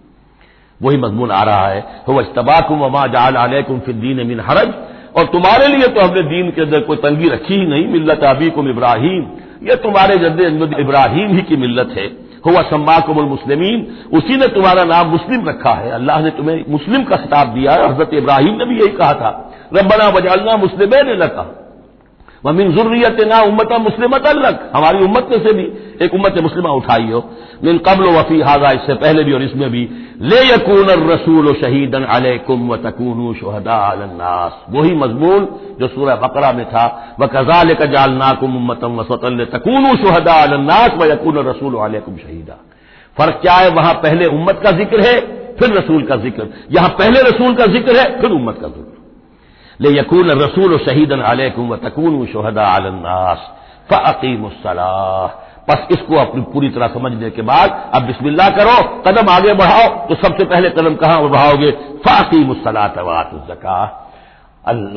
وہی مضمون آ رہا ہے، هُوَ اجْتَبَاكُمْ وَمَا جَعَلَ عَلَيْكُمْ فِي الدِّينِ مِنْ حَرَجٍ، اور تمہارے لیے تو ہم نے دین کے اندر کوئی تنگی رکھی ہی نہیں، ملت ابیکم ابراہیم، یہ تمہارے جد ابراہیم ہی کی ملت ہے، هُوَ سَمَّاكُمُ الْمُسْلِمِينَ، اسی نے تمہارا نام مسلم رکھا ہے، اللہ نے تمہیں مسلم کا خطاب دیا ہے، حضرت ابراہیم نے بھی یہی کہا تھا، ربنا وجعلنا مسلمین لک ومن ذریتنا امۃ مسلمۃ لک، ہماری امت میں سے بھی ایک امت مسلمہ اٹھائی ہو، من قبل وفی ھذا، اس سے پہلے بھی اور اس میں بھی، لیکون الرسول شہیدا علیکم وتکونوا شہداء علی الناس، وہی مضمون جو سورہ بقرہ میں تھا، وکذالک جعلناکم امۃ وسطا لتکونوا شہداء علی الناس ویکون الرسول علیکم شہیدا۔ فرق کیا ہے؟ وہاں پہلے امت کا ذکر ہے پھر رسول کا ذکر، یہاں پہلے رسول کا ذکر ہے پھر امت کا ذکر، لِيَكُونَ الرَّسُولُ شَهِيدًا عَلَيْكُمْ وَتَكُونُوا شُهَدَاءَ عَلَى النَّاسِ فَأَقِيمُوا الصَّلَاةَ، بس اس کو اپنی پوری طرح سمجھنے کے بعد اب بسم اللہ کرو، قدم آگے بڑھاؤ، تو سب سے پہلے قدم کہاں بڑھاؤ گے؟ فَأَقِيمُوا الصَّلَاةَ وَآتُوا الزَّكَاةَ،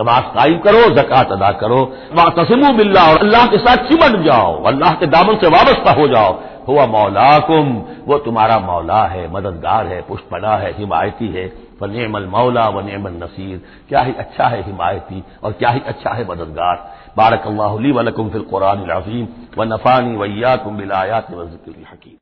نماز قائم کرو، زکوٰۃ ادا کرو، وَاعْتَصِمُوا بِاللَّهِ، اور اللہ کے ساتھ چمٹ جاؤ، اللہ کے دامن سے وابستہ ہو جاؤ، هُوَ مَوْلَاكُمْ، وہ تمہارا مولا ہے، مددگار ہے، پشت پناہ ہے، حمایتی ہے، فَنِعْمَ الْمَوْلَىٰ وَنِعْمَ النَّصِيرُ، کیا ہی اچھا ہے حمایتی اور کیا ہی اچھا ہے مددگار۔ بارک اللہ لی ولکم فی القرآن العظیم ونفعنی وإیاکم بالآیات والذکر الحکیم۔